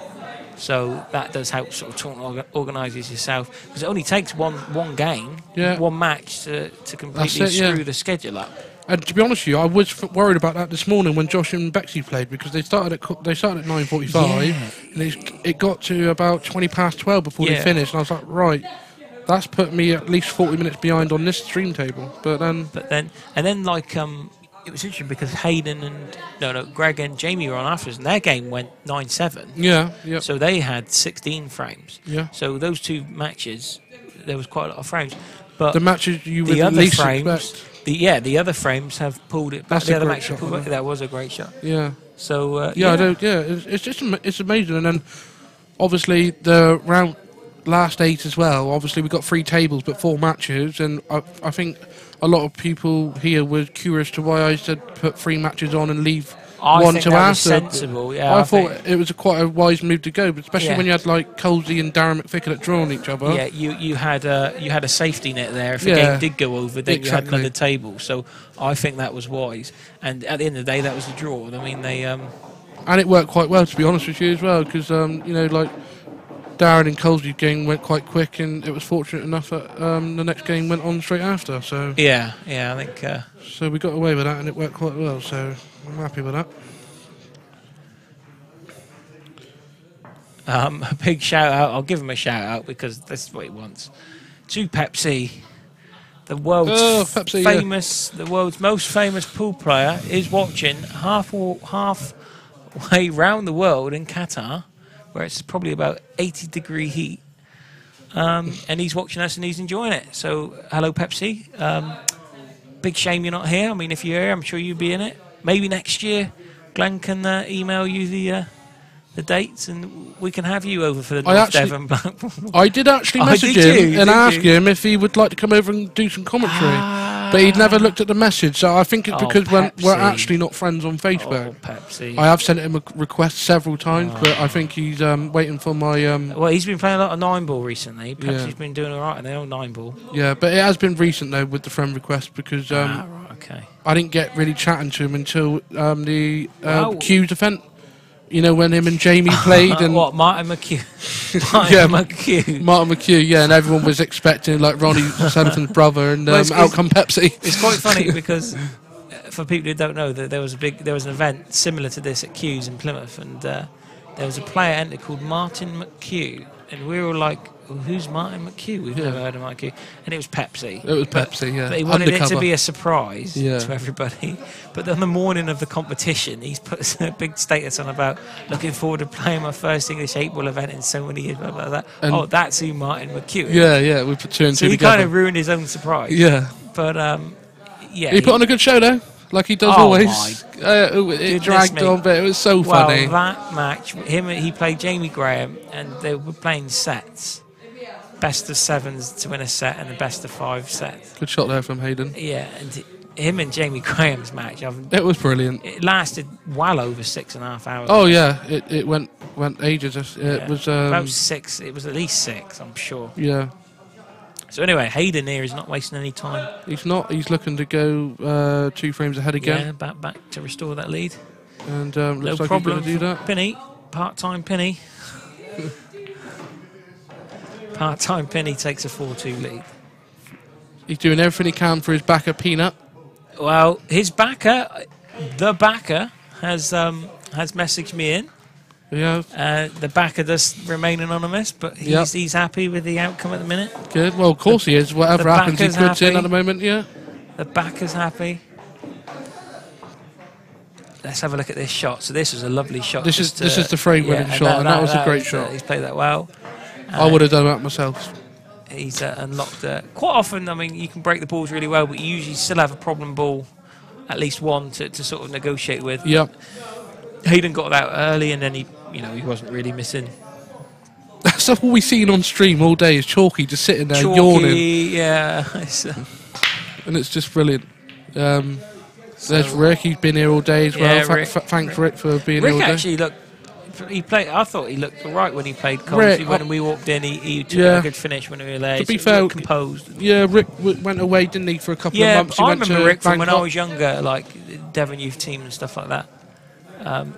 [SPEAKER 6] so that does help sort of tournament organisers yourself because it only takes one game, one match to completely screw the schedule up.
[SPEAKER 3] And to be honest with you, I was worried about that this morning when Josh and Bexley played because they started at 9:45 and it got to about 12 before they finished, and I was like, right, that's put me at least 40 minutes behind on this stream table. But then like it was interesting because Hayden and Greg and Jamie were on after us, and their game went 9-7. Yeah.
[SPEAKER 6] So they had 16 frames.
[SPEAKER 3] Yeah.
[SPEAKER 6] So those two matches, there was quite a lot of frames. But
[SPEAKER 3] the matches you would at least expect.
[SPEAKER 6] The other frames have pulled it back.
[SPEAKER 3] That's
[SPEAKER 6] the
[SPEAKER 3] a
[SPEAKER 6] other
[SPEAKER 3] great
[SPEAKER 6] match
[SPEAKER 3] shot,
[SPEAKER 6] that was a great shot.
[SPEAKER 3] Yeah.
[SPEAKER 6] So
[SPEAKER 3] it's amazing. And then obviously the round last 8 as well. Obviously we got 3 tables but 4 matches, and I think a lot of people here were curious to why I said put 3 matches on and leave one to after.
[SPEAKER 6] Sensible, yeah.
[SPEAKER 3] I thought it was quite a wise move to go, but especially when you had like Colsey and Darren McVicker drawing each other.
[SPEAKER 6] Yeah, you had a safety net there. If the game did go over, then you had another table. So I think that was wise. And at the end of the day, that was the draw. I mean, they
[SPEAKER 3] and it worked quite well, to be honest with you as well, because like Darren and Colsey's game went quite quick, and it was fortunate enough that the next game went on straight after. So
[SPEAKER 6] yeah, I think
[SPEAKER 3] so we got away with that, and it worked quite well. So I'm happy with that.
[SPEAKER 6] A big shout out. I'll give him a shout out because this is what he wants. To Pepsi, the world's the world's most famous pool player, is watching halfway round the world in Qatar, where it's probably about 80-degree heat, and he's watching us and he's enjoying it. So hello, Pepsi. Big shame you're not here. I mean, if you're here, I'm sure you'll be in it. Maybe next year, Glenn can email you the dates, and we can have you over for the North Devon Blackpool.
[SPEAKER 3] I did actually message him and ask him if he would like to come over and do some commentary. But he'd never looked at the message, so I think it's because we're actually not friends on Facebook.
[SPEAKER 6] Oh, Pepsi.
[SPEAKER 3] I have sent him a request several times, but I think he's waiting for my...
[SPEAKER 6] well, he's been playing a lot of 9-ball recently. Pepsi's been doing all right in the old 9-ball.
[SPEAKER 3] Yeah, but it has been recent, though, with the friend request, because
[SPEAKER 6] right, okay.
[SPEAKER 3] I didn't get really chatting to him until the Q's event. You know, when him and Jamie played. And
[SPEAKER 6] what, Martin McHugh?
[SPEAKER 3] Martin McHugh, yeah, and everyone was expecting, like, Ronnie Sullivan's brother, and out come Pepsi.
[SPEAKER 6] It's quite funny because, for people who don't know, that there was an event similar to this at Q's in Plymouth, and there was a player entered called Martin McHugh, and we were like, well, who's Martin McHugh? We've never heard of Martin McHugh. And it was Pepsi.
[SPEAKER 3] It was Pepsi, yeah.
[SPEAKER 6] But he wanted it to be a surprise to everybody. But on the morning of the competition, he's put a big status on about looking forward to playing my first English 8-ball event in so many years. Blah, blah, blah. Oh, that's who Martin McHugh is.
[SPEAKER 3] Yeah, we put two and two
[SPEAKER 6] together. So he kind of ruined his own surprise.
[SPEAKER 3] Yeah.
[SPEAKER 6] But, yeah.
[SPEAKER 3] He put on a good show, though. Like he does always. It dragged on, but it was so funny.
[SPEAKER 6] Well, that match, he played Jamie Graham, and they were playing sets. Best of 7s to win a set and the best of 5 sets.
[SPEAKER 3] Good shot there from Hayden.
[SPEAKER 6] Yeah, and him and Jamie Graham's match.
[SPEAKER 3] It was brilliant.
[SPEAKER 6] It lasted well over 6.5 hours.
[SPEAKER 3] Oh yeah, it went ages. It was
[SPEAKER 6] about 6. It was at least 6, I'm sure.
[SPEAKER 3] Yeah.
[SPEAKER 6] So anyway, Hayden here is not wasting any time.
[SPEAKER 3] He's not. He's looking to go 2 frames ahead again.
[SPEAKER 6] Yeah, back to restore that lead.
[SPEAKER 3] And
[SPEAKER 6] no
[SPEAKER 3] looks like
[SPEAKER 6] problem
[SPEAKER 3] he's going to do that.
[SPEAKER 6] Penny, part-time Penny. Part-time Penny takes a 4-2 lead.
[SPEAKER 3] He's doing everything he can for his backer, Peanut.
[SPEAKER 6] Well, his backer, the backer, has messaged me in.
[SPEAKER 3] Yeah.
[SPEAKER 6] The backer does remain anonymous, but he's happy with the outcome at the minute.
[SPEAKER 3] Good. Well, of course he is. Whatever happens, he puts in at the moment. Yeah.
[SPEAKER 6] The backer's happy. Let's have a look at this shot. So this was a lovely shot.
[SPEAKER 3] This is the frame-winning shot, and that was a great shot.
[SPEAKER 6] He's played that well.
[SPEAKER 3] I would have done that myself.
[SPEAKER 6] He's unlocked. Quite often, I mean, you can break the balls really well, but you usually still have a problem ball, at least one to sort of negotiate with.
[SPEAKER 3] Yeah.
[SPEAKER 6] Hayden got that early, and then he wasn't really missing.
[SPEAKER 3] That's all we've seen on stream all day is Chalky just sitting there yawning.
[SPEAKER 6] Yeah.
[SPEAKER 3] And it's just brilliant. There's Rick. He's been here all day as well. Thanks, Rick, for being here all day.
[SPEAKER 6] Rick actually looked. He played. I thought he looked all right when he played Colsey. When we walked in, he took a good finish when we were there.
[SPEAKER 3] To be fair,
[SPEAKER 6] composed.
[SPEAKER 3] Yeah, Rick went away, didn't he, for a couple of months?
[SPEAKER 6] I remember Rick from when I was younger, like Devon youth team and stuff like that.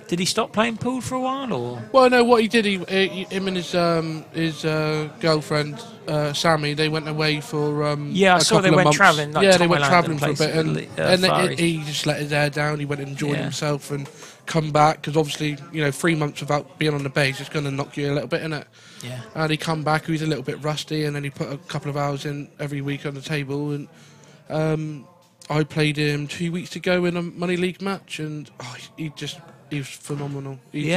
[SPEAKER 6] Did he stop playing pool for a while, or?
[SPEAKER 3] Well, no. What he did, him and his girlfriend Sammy, they went away for
[SPEAKER 6] I saw they went travelling. Like
[SPEAKER 3] they went travelling for a bit, and he just let his hair down. He went and enjoyed himself and come back because obviously 3 months without being on the base, it's going to knock you a little bit, innit?
[SPEAKER 6] Yeah.
[SPEAKER 3] And he come back, he was a little bit rusty, and then he put a couple of hours in every week on the table, and I played him 2 weeks ago in a money league match, and he was phenomenal. He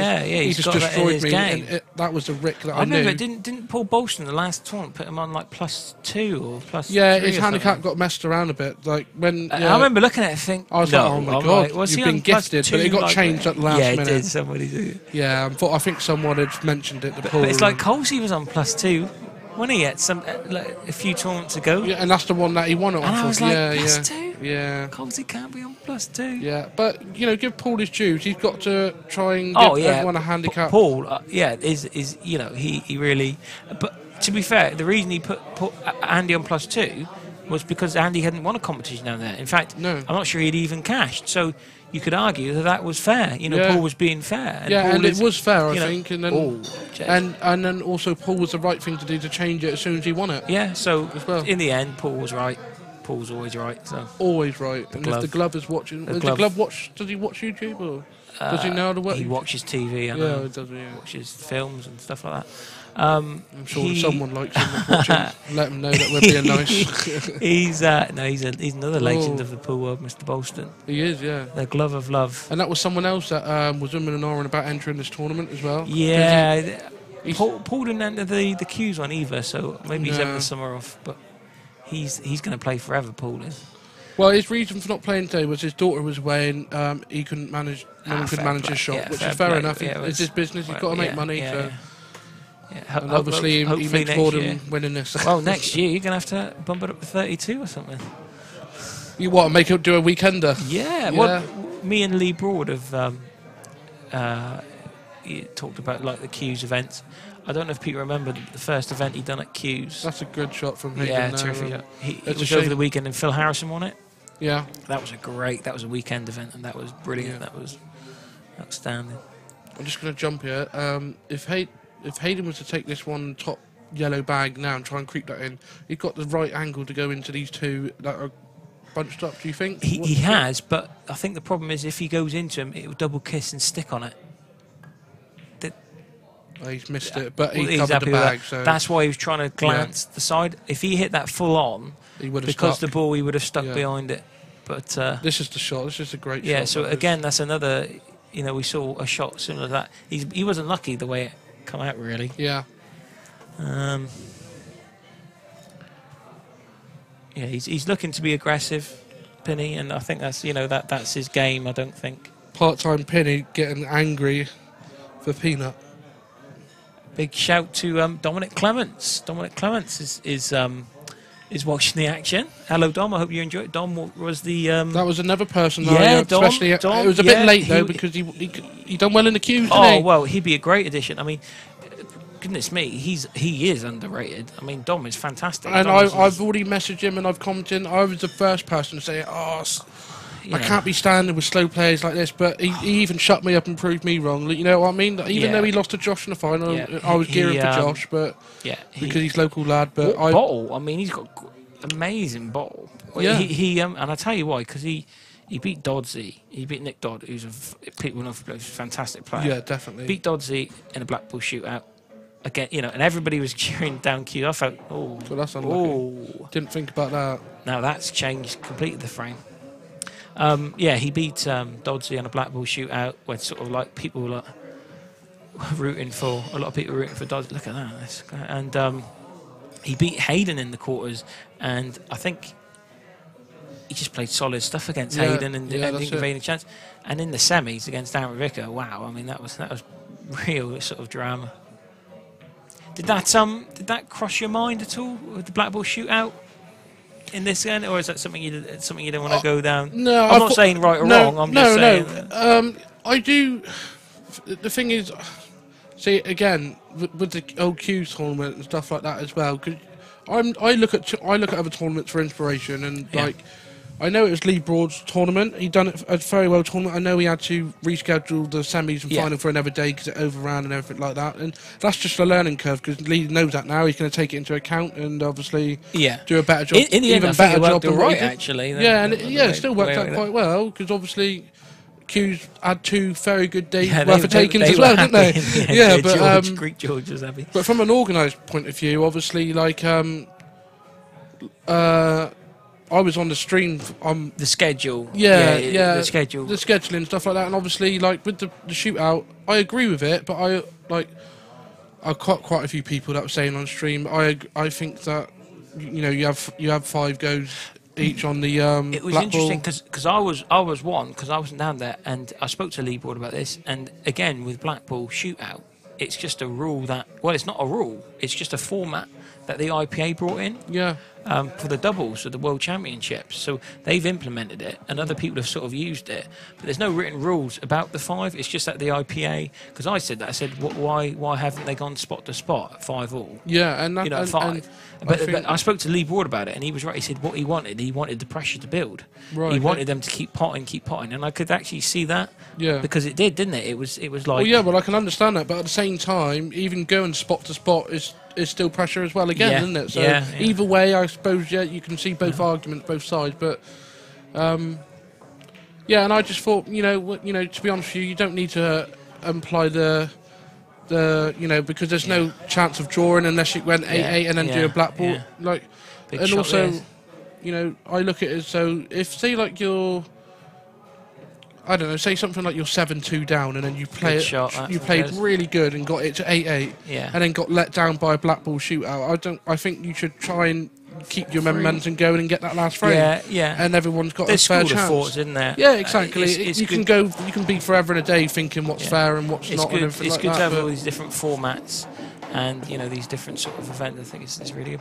[SPEAKER 3] just destroyed me. And that was the Rick that I knew.
[SPEAKER 6] Remember, didn't Paul Bolston the last tournament put him on like +2 or +3?
[SPEAKER 3] Yeah, his handicap got messed around a bit. Like when
[SPEAKER 6] I remember looking at it, I was
[SPEAKER 3] like, oh my god, you've been gifted, but it got changed at the last minute.
[SPEAKER 6] Yeah, it did. Somebody did.
[SPEAKER 3] Yeah, I think someone had mentioned it.
[SPEAKER 6] But it's like Colsey was on +2. When he had a few tournaments ago.
[SPEAKER 3] Yeah, and that's the one that he won it on.
[SPEAKER 6] And I was like, +2?
[SPEAKER 3] Yeah.
[SPEAKER 6] Colsey can't be on +2.
[SPEAKER 3] Yeah, but, give Paul his dues. He's got to try and give everyone a handicap.
[SPEAKER 6] Paul, is he really... But to be fair, the reason he put Andy on +2 was because Andy hadn't won a competition down there. In fact,
[SPEAKER 3] no.
[SPEAKER 6] I'm not sure he'd even cashed. So you could argue that was fair. Paul was being fair.
[SPEAKER 3] And it was fair, I think. And then, and then also Paul was the right thing to do to change it as soon as he won it.
[SPEAKER 6] Yeah, so in the end, Paul was right. Paul's always right. So
[SPEAKER 3] always right. And if the glove is watching... Does he watch YouTube? Or does he know how to work?
[SPEAKER 6] He watches TV.
[SPEAKER 3] He does. Yeah.
[SPEAKER 6] Watches films and stuff like that.
[SPEAKER 3] I'm sure someone likes him watching. Let him know that we're being nice.
[SPEAKER 6] He's another legend of the pool world, Mr. Bolston.
[SPEAKER 3] He is, yeah.
[SPEAKER 6] The glove of love.
[SPEAKER 3] And that was someone else that was umming and ahhing about entering this tournament as well.
[SPEAKER 6] Yeah. Paul didn't enter the Q's one either, so maybe he's having the summer off. But he's going to play forever, Paul is.
[SPEAKER 3] Well, his reason for not playing today was his daughter was away and he couldn't manage. No one could manage his shot, which is fair enough. It's his business. He's got to make money. So. Yeah, and obviously he makes more than winning this.
[SPEAKER 6] Well, next year you're going to have to bump it up to 32 or something.
[SPEAKER 3] You want to make it do a weekender?
[SPEAKER 6] Yeah. Well, me and Lee Broad have talked about like the Q's events. I don't know if people remember the first event he done at Q's.
[SPEAKER 3] That's a good shot from him.
[SPEAKER 6] Yeah, terrific shot. It was over the weekend and Phil Harrison won it.
[SPEAKER 3] Yeah.
[SPEAKER 6] That was a weekend event and that was brilliant. Yeah. That was outstanding.
[SPEAKER 3] I'm just going to jump here. If Hayden was to take this one top yellow bag now and try and creep that in, he's got the right angle to go into these two that are bunched up, do you think?
[SPEAKER 6] He has, but I think the problem is if he goes into him, it will double kiss and stick on it.
[SPEAKER 3] He's missed it, but he's
[SPEAKER 6] happy
[SPEAKER 3] covered the bag.
[SPEAKER 6] So that's why he was trying to glance the side. If he hit that full on,
[SPEAKER 3] he would have
[SPEAKER 6] because
[SPEAKER 3] stuck.
[SPEAKER 6] The ball, he would have stuck behind it. But
[SPEAKER 3] this is the shot. This is a great shot.
[SPEAKER 6] Yeah, so again, that's another... we saw a shot similar to that. He wasn't lucky the way it come out, really.
[SPEAKER 3] Yeah.
[SPEAKER 6] He's looking to be aggressive, Penny, and I think that's that's his game. I don't think
[SPEAKER 3] part-time Penny getting angry for Peanut.
[SPEAKER 6] Big shout to Dominic Clements. Dominic Clements is watching the action. Hello, Dom. I hope you enjoyed it. Dom was the...
[SPEAKER 3] that was another person.
[SPEAKER 6] Dom,
[SPEAKER 3] especially
[SPEAKER 6] Dom,
[SPEAKER 3] it was a bit late though because he done well in the queues.
[SPEAKER 6] Well, he'd be a great addition. I mean, goodness me, he is underrated. I mean, Dom is fantastic.
[SPEAKER 3] And I've already messaged him and I've commented. I was the first person to say, I can't be standing with slow players like this, but he even shut me up and proved me wrong. You know what I mean? Even though he lost to Josh in the final, I was gearing for Josh, but because he's local lad. But
[SPEAKER 6] bottle. I mean, he's got amazing bottle.
[SPEAKER 3] Yeah.
[SPEAKER 6] And I tell you why, because he beat Dodsey. He beat Nick Dodd, who's people know who's a fantastic player.
[SPEAKER 3] Yeah, definitely.
[SPEAKER 6] Beat Dodsey in a Blackpool shootout. Again, and everybody was cheering down Q. I felt,
[SPEAKER 3] well, that's unlucky. Didn't think about that.
[SPEAKER 6] Now that's changed completely the frame. He beat Dodsey on a Blackpool shootout where sort of like people were rooting for, a lot of people were rooting for Dodsey. Look at that. And he beat Hayden in the quarters, and I think he just played solid stuff against Hayden and didn't give any chance. And in the semis against Aaron Ricker, wow, I mean that was real sort of drama. Did that cross your mind at all with the Blackpool shootout in this end, or is that something you don't want to go down?
[SPEAKER 3] No,
[SPEAKER 6] I'm not saying right or wrong. I'm just saying.
[SPEAKER 3] I do. The thing is, see again with the old Q tournament and stuff like that as well. Cause I look at other tournaments for inspiration, and I know it was Lee Broad's tournament. He done it a very well tournament. I know he had to reschedule the semis and final for another day because it overran and everything like that. And that's just a learning curve because Lee knows that now. He's going to take it into account and obviously do a better job.
[SPEAKER 6] In the end, I think it worked all right, actually.
[SPEAKER 3] It still worked out quite well because obviously Q's had two very good days worth of takings as well, didn't they?
[SPEAKER 6] But Greek George was happy.
[SPEAKER 3] But from an organised point of view, obviously, like I was on the stream on
[SPEAKER 6] the schedule.
[SPEAKER 3] The
[SPEAKER 6] schedule,
[SPEAKER 3] the scheduling stuff like that, and obviously, like with the shootout, I agree with it. But I caught quite a few people that were saying on stream. I think that you have 5 goes each on the.
[SPEAKER 6] It was interesting because I was one because I wasn't down there, and I spoke to Lee Broad about this. And again with Blackpool shootout, it's just a rule it's not a rule. It's just a format that the IPA brought in.
[SPEAKER 3] Yeah.
[SPEAKER 6] For the doubles of the World Championships. So they've implemented it and other people have sort of used it. But there's no written rules about the 5. It's just that the IPA, because I said that, I said, why haven't they gone spot to spot at 5-all?
[SPEAKER 3] Yeah, and that,
[SPEAKER 6] at 5. But I spoke to Lee Broad about it and he was right. He said what he wanted the pressure to build.
[SPEAKER 3] Right,
[SPEAKER 6] he wanted them to keep potting. And I could actually see that. Yeah. Because it did, didn't it? It was like...
[SPEAKER 3] Well, I can understand that. But at the same time, even going spot to spot is still pressure as well again, isn't it? So either way, I suppose, you can see both arguments, both sides. But, and I just thought, to be honest with you, you don't need to imply the because there's no chance of drawing unless it went 8-8 and then do a black ball. Like,
[SPEAKER 6] big
[SPEAKER 3] and
[SPEAKER 6] shot,
[SPEAKER 3] also, I look at it as so if say like you're, I don't know, say something like you're 7-2 down and then you play you played really good and got it to 8-8 and then got let down by a black ball shootout. I think you should try and keep your momentum going and get that last frame. And everyone's got a fair chance.
[SPEAKER 6] Thoughts, isn't there?
[SPEAKER 3] Yeah, exactly. You can be forever and a day thinking what's fair and what's not.
[SPEAKER 6] Good.
[SPEAKER 3] And
[SPEAKER 6] it's
[SPEAKER 3] like
[SPEAKER 6] good
[SPEAKER 3] that,
[SPEAKER 6] to have all these different formats and these different sort of events. I think it's really good.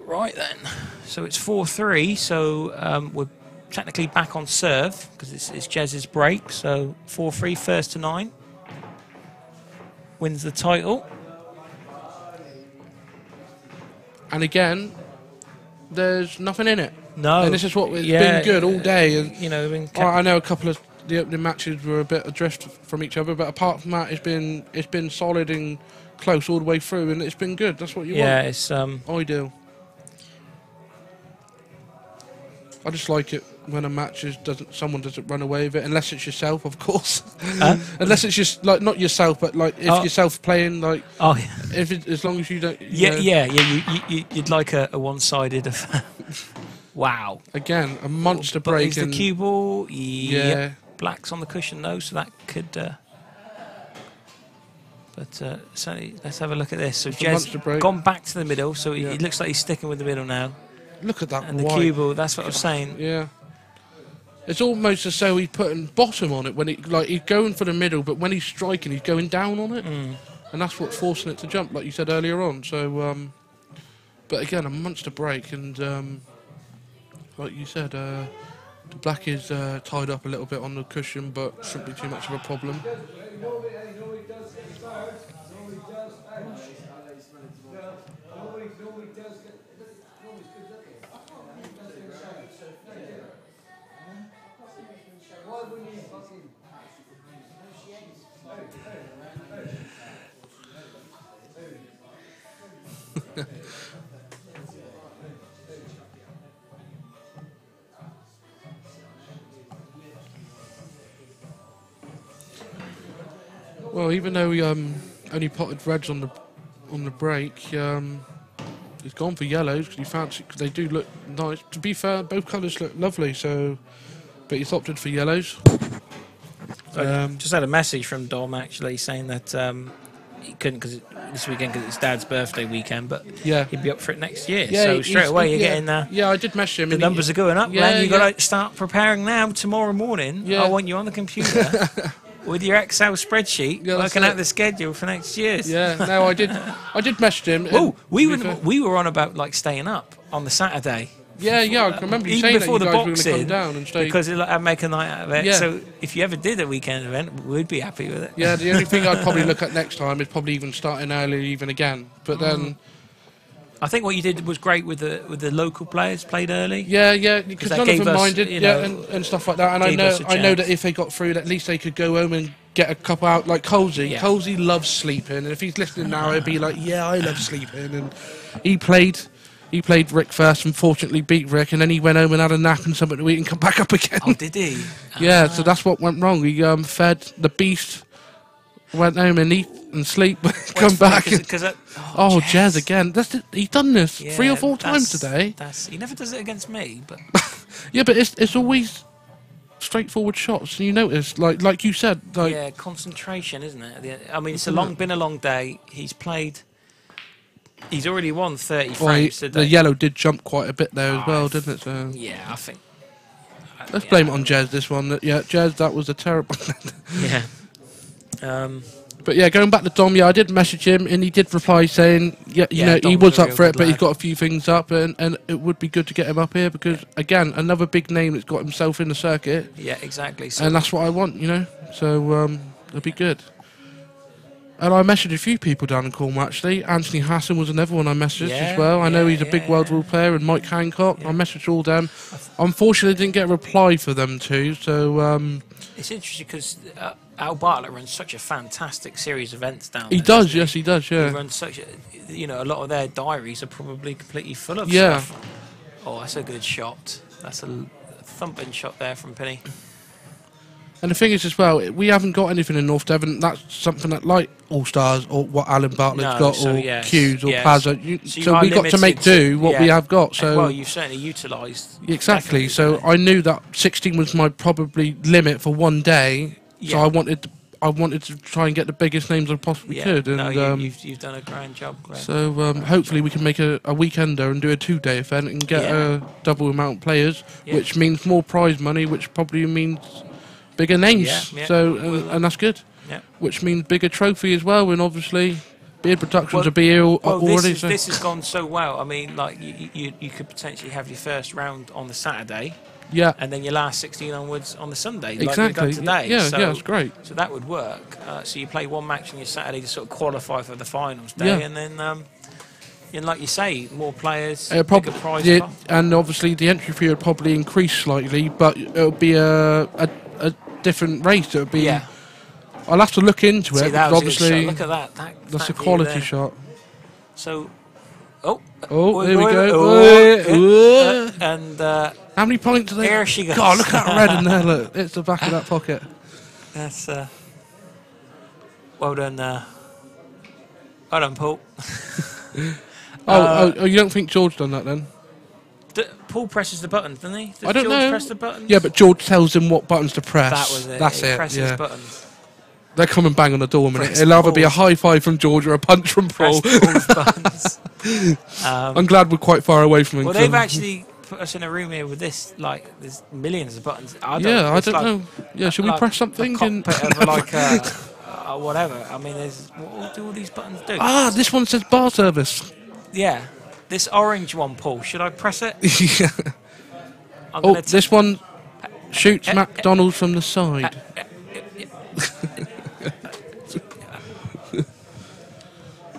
[SPEAKER 6] Right then, so it's 4-3. So we're technically back on serve because it's Jez's break. So 4-3, first to 9. Wins the title.
[SPEAKER 3] And again, there's nothing in it.
[SPEAKER 6] No.
[SPEAKER 3] And this is what it's been good all day. And
[SPEAKER 6] you know,
[SPEAKER 3] I know a couple of the opening matches were a bit adrift from each other, but apart from that, it's been solid and close all the way through, and it's been good. That's what you want.
[SPEAKER 6] Yeah, it's
[SPEAKER 3] ideal. I just like it when a match someone doesn't run away with it, unless it's yourself, of course. Unless it's just like not yourself, but like if yourself playing, like as long as you don't.
[SPEAKER 6] You'd like a one-sided affair. Wow!
[SPEAKER 3] Again, a monster
[SPEAKER 6] but
[SPEAKER 3] break.
[SPEAKER 6] Is the cue ball? Yeah. Black's on the cushion though, so that could. But certainly, let's have a look at this. So Jez gone back to the middle, so it looks like he's sticking with the middle now.
[SPEAKER 3] Look at that.
[SPEAKER 6] And the cue ball, that's what I was saying.
[SPEAKER 3] Yeah. It's almost as though he's putting bottom on it when he's going for the middle, but when he's striking, he's going down on it, and that's what's forcing it to jump, like you said earlier on. So, but again, a monster break, and like you said, the black is tied up a little bit on the cushion, but shouldn't be too much of a problem. Well, even though we only potted reds on the break, he's gone for yellows because he fancied, because they do look nice. To be fair, both colours look lovely. So, but he's opted for yellows.
[SPEAKER 6] Just had a message from Dom actually saying that he couldn't this weekend because it's Dad's birthday weekend, but he'd be up for it next year.
[SPEAKER 3] Yeah,
[SPEAKER 6] so straight away you're getting
[SPEAKER 3] I did message him.
[SPEAKER 6] The numbers are going up, man. You've got to start preparing now. Tomorrow morning, I want you on the computer with your Excel spreadsheet working out the schedule for next year.
[SPEAKER 3] Yeah, no, I did message him.
[SPEAKER 6] Oh, we were on about like staying up on the Saturday.
[SPEAKER 3] Yeah, I remember you saying
[SPEAKER 6] before
[SPEAKER 3] that you
[SPEAKER 6] the
[SPEAKER 3] guys were going to come
[SPEAKER 6] boxing,
[SPEAKER 3] down and stay.
[SPEAKER 6] Because I'd make a night out of it.
[SPEAKER 3] Yeah.
[SPEAKER 6] So if you ever did a weekend event, we'd be happy with it.
[SPEAKER 3] Yeah, the only thing I'd probably look at next time is probably even starting early, even again. But then,
[SPEAKER 6] I think what you did was great with the local players played early.
[SPEAKER 3] Yeah, because none of them minded, and stuff like that. And I know that if they got through, at least they could go home and get a couple out, like Colsey.
[SPEAKER 6] Yeah.
[SPEAKER 3] Colsey loves sleeping, and if he's listening now, he'd be like, "Yeah, I love sleeping." And he played Rick first, unfortunately beat Rick, and then he went home and had a nap and something to eat and come back up again.
[SPEAKER 6] Oh, did he?
[SPEAKER 3] Yeah, so that's what went wrong. He fed the beast, went home and eat and sleep, come back. Jez again. He's done this 3 or 4 times today.
[SPEAKER 6] He never does it against me, but
[SPEAKER 3] yeah, but it's always straightforward shots. And you notice, like you said,
[SPEAKER 6] concentration, isn't it? I mean, been a long day. He's already won 30 frames today.
[SPEAKER 3] The yellow did jump quite a bit there as well, didn't it? So
[SPEAKER 6] yeah, I think.
[SPEAKER 3] Let's blame it on Jez, this one. Jez, that was a terrible...
[SPEAKER 6] yeah.
[SPEAKER 3] But yeah, going back to Dom, I did message him, and he did reply saying, he was up for it, but he's got a few things up, and it would be good to get him up here, because, again, another big name that's got himself in the circuit.
[SPEAKER 6] Yeah, exactly. So
[SPEAKER 3] and that's what I want, so it'll be good. And I messaged a few people down in Cornwall, actually. Anthony Hassan was another one I messaged as well. I know he's a big world rule player, and Mike Hancock. I messaged all them. Unfortunately, didn't get a reply for them too. So
[SPEAKER 6] it's interesting because Al Bartlett runs such a fantastic series of events down there.
[SPEAKER 3] He does, yes, he does, yeah.
[SPEAKER 6] He runs such a, a lot of their diaries are probably completely full of stuff. Oh, that's a good shot. That's a thumping shot there from Penny.
[SPEAKER 3] And the thing is as well, we haven't got anything in North Devon. That's something that, like All-Stars or what Alan Bartlett's got, or Q's or Plaza. So we've got to make do what we have got. So
[SPEAKER 6] well, you've certainly utilised.
[SPEAKER 3] Exactly. So I knew that 16 was my probably limit for one day. So I wanted to try and get the biggest names I possibly could. And
[SPEAKER 6] you've done a grand job. Graham.
[SPEAKER 3] So hopefully we can make a weekender and do a 2-day event and get a double amount of players, which means more prize money, which probably means bigger names, so and that's good. Which means bigger trophy as well, and obviously beard productions would be here already.
[SPEAKER 6] This has gone so well. I mean, like you could potentially have your first round on the Saturday.
[SPEAKER 3] Yeah.
[SPEAKER 6] And then your last 16 onwards on the Sunday.
[SPEAKER 3] Exactly.
[SPEAKER 6] Like we've done today.
[SPEAKER 3] Yeah,
[SPEAKER 6] so,
[SPEAKER 3] that's great.
[SPEAKER 6] So that would work. So you play one match on your Saturday to sort of qualify for the finals day, and then, and like you say, more players, bigger prize.
[SPEAKER 3] And obviously the entry fee would probably increase slightly, but it'll be a different race. It'll be. Yeah. I'll have to look into it.
[SPEAKER 6] That was
[SPEAKER 3] obviously,
[SPEAKER 6] look at that.
[SPEAKER 3] That's a quality shot.
[SPEAKER 6] So.
[SPEAKER 3] Here we go.
[SPEAKER 6] And
[SPEAKER 3] how many points are they?
[SPEAKER 6] Here she goes.
[SPEAKER 3] God, look at that red in there. Look, it's the back of that pocket.
[SPEAKER 6] That's well done. Well done, Paul.
[SPEAKER 3] You don't think George done that then?
[SPEAKER 6] Paul presses the buttons, doesn't he?
[SPEAKER 3] I don't
[SPEAKER 6] George
[SPEAKER 3] know.
[SPEAKER 6] Press the buttons?
[SPEAKER 3] Yeah, but George tells him what buttons to press.
[SPEAKER 6] That was it.
[SPEAKER 3] That's it.
[SPEAKER 6] Presses buttons.
[SPEAKER 3] They'll come and bang on the door a minute. It'll either be a high five from George or a punch from Paul. I'm glad we're quite far away from him.
[SPEAKER 6] Well, they've actually put us in a room here with this, like, there's millions of buttons. I don't know. Yeah, should we press something? Whatever. I mean, what do all these buttons do?
[SPEAKER 3] This one says bar service.
[SPEAKER 6] Yeah. This orange one, Paul, should I press it?
[SPEAKER 3] Yeah. This one shoots McDonald's from the side.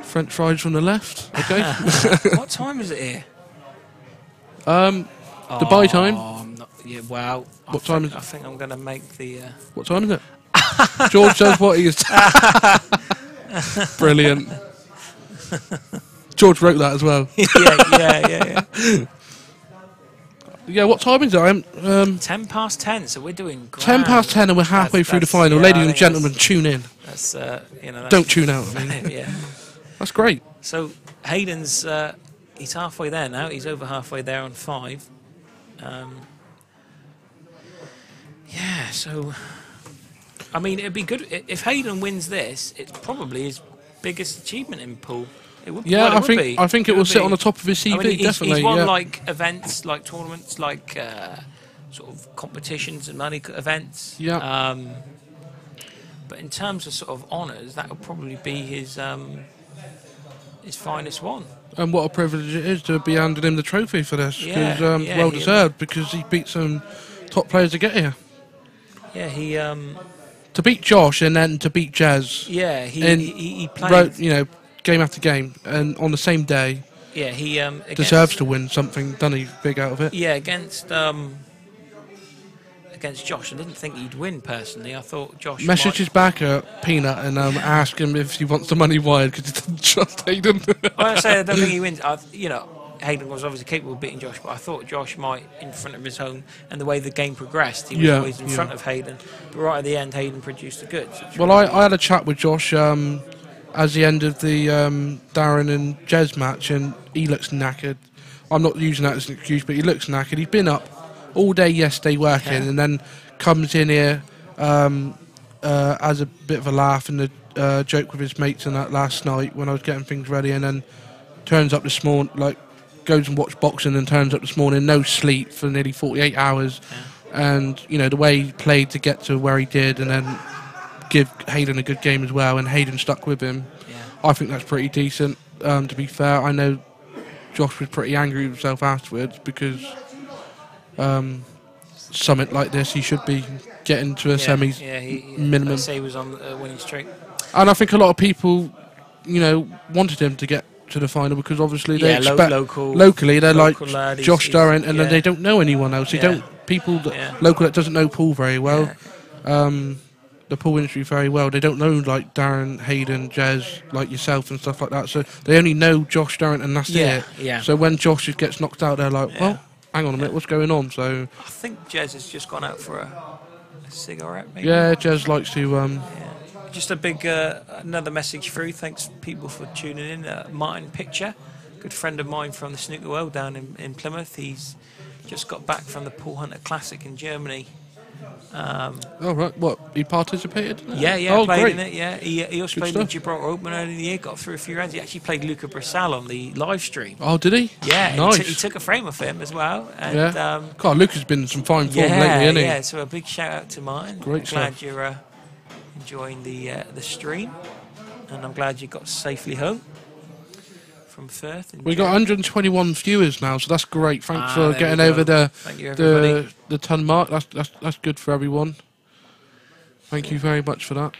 [SPEAKER 3] French fries from the left. Okay.
[SPEAKER 6] What time is it here?
[SPEAKER 3] Dubai time.
[SPEAKER 6] Wow.
[SPEAKER 3] What time is it?
[SPEAKER 6] I think I'm going to make the...
[SPEAKER 3] What time is it? George does what he is. Brilliant. George wrote that as well.
[SPEAKER 6] Yeah.
[SPEAKER 3] Yeah, what time is it?
[SPEAKER 6] 10 past 10, so we're doing grand.
[SPEAKER 3] 10 past 10 and we're halfway through the final. Ladies and gentlemen, tune in.
[SPEAKER 6] That's,
[SPEAKER 3] don't tune out. I mean.
[SPEAKER 6] Yeah.
[SPEAKER 3] That's great.
[SPEAKER 6] So Hayden's, he's halfway there now. He's over halfway there on 5. Yeah, so... I mean, it'd be good if Hayden wins this. It's probably his biggest achievement in pool. It would,
[SPEAKER 3] yeah, I think it will sit on the top of his CV. I mean, definitely.
[SPEAKER 6] He's won like events, like tournaments, like sort of competitions and money events.
[SPEAKER 3] Yeah.
[SPEAKER 6] But in terms of sort of honours, that would probably be his finest one.
[SPEAKER 3] And what a privilege it is to be handing him the trophy for this. Well deserved, because he beat some top players to get here.
[SPEAKER 6] Yeah, he.
[SPEAKER 3] To beat Josh and then to beat Jez.
[SPEAKER 6] Yeah, he played.
[SPEAKER 3] Game after game, and on the same day.
[SPEAKER 6] Yeah, he
[SPEAKER 3] deserves to win something. Done he big out of it?
[SPEAKER 6] Yeah, against Josh, I didn't think he'd win personally. I thought Josh.
[SPEAKER 3] Message his back at Peanut and ask him if he wants the money wired, because he doesn't trust Hayden.
[SPEAKER 6] I don't think he wins. Hayden was obviously capable of beating Josh, but I thought Josh might, in front of his home, and the way the game progressed, he was always in front of Hayden. But right at the end, Hayden produced the goods.
[SPEAKER 3] Well, I had a chat with Josh as the end of the Darren and Jez match, and he looks knackered. I'm not using that as an excuse, but he looks knackered. He's been up all day yesterday working, and then comes in here as a bit of a laugh and a joke with his mates and that last night when I was getting things ready, and then turns up this morning, goes and watched boxing and turns up this morning, no sleep for nearly 48 hours. Yeah. And, the way he played to get to where he did and then give Hayden a good game as well, and Hayden stuck with him. Yeah. I think that's pretty decent, to be fair. I know Josh was pretty angry with himself afterwards because something like this, he should be getting to a semis minimum.
[SPEAKER 6] Let's say he was on a winning streak.
[SPEAKER 3] And I think a lot of people, wanted him to get to the final because obviously they expect locally they're like Josh Durrant, and then they don't know anyone else. They don't local that doesn't know Paul very well, the pool industry very well. They don't know like Darren, Hayden, Jez, like yourself and stuff like that. So they only know Josh Durrant, and that's it. Yeah. So when Josh gets knocked out, they're like, well, hang on a minute, what's going on? So
[SPEAKER 6] I think Jez has just gone out for a cigarette. Maybe.
[SPEAKER 3] Yeah, Jez likes to.
[SPEAKER 6] Just a big another message through. Thanks people for tuning in. Martin Pitcher, good friend of mine from the snooker world down in Plymouth. He's just got back from the Paul Hunter Classic in Germany.
[SPEAKER 3] Oh right, what, he participated?
[SPEAKER 6] Yeah, played great. In it. Yeah, he also played in the Gibraltar Open earlier in the year. Got through a few rounds. He actually played Luca Brissal on the live stream.
[SPEAKER 3] Oh, did he?
[SPEAKER 6] Yeah,
[SPEAKER 3] nice.
[SPEAKER 6] He took a frame of him as well. And,
[SPEAKER 3] yeah. God, Luca's been in some fine form lately, hasn't he?
[SPEAKER 6] Yeah. So a big shout out to Martin.
[SPEAKER 3] Great
[SPEAKER 6] Glad you're enjoying the stream. and I'm glad you got safely home from Firth.
[SPEAKER 3] We got 121 viewers now, so that's great. Thanks for getting over the ton mark. That's good for everyone. Thank you very much for that.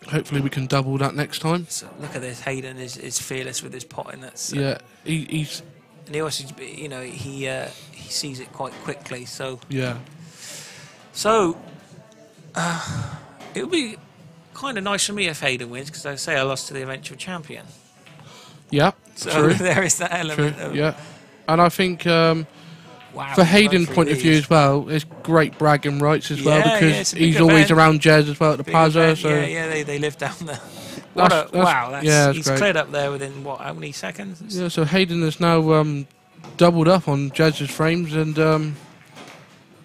[SPEAKER 3] Hopefully we can double that next time.
[SPEAKER 6] So look at this. Hayden is fearless with his potting. That's
[SPEAKER 3] yeah. He's
[SPEAKER 6] and he also, you know, he sees it quite quickly. So
[SPEAKER 3] yeah.
[SPEAKER 6] So it would be kind of nice for me if Hayden wins, because I say I lost to the eventual champion.
[SPEAKER 3] Yeah.
[SPEAKER 6] So
[SPEAKER 3] true.
[SPEAKER 6] there is that element. Of
[SPEAKER 3] yeah. And I think for Hayden's point of view as well, it's great bragging rights as well, because he's always around Jez as well at the Plaza. So
[SPEAKER 6] yeah, they live down there. He's
[SPEAKER 3] great.
[SPEAKER 6] cleared up there within how many seconds?
[SPEAKER 3] Yeah, so Hayden has now doubled up on Jez's frames and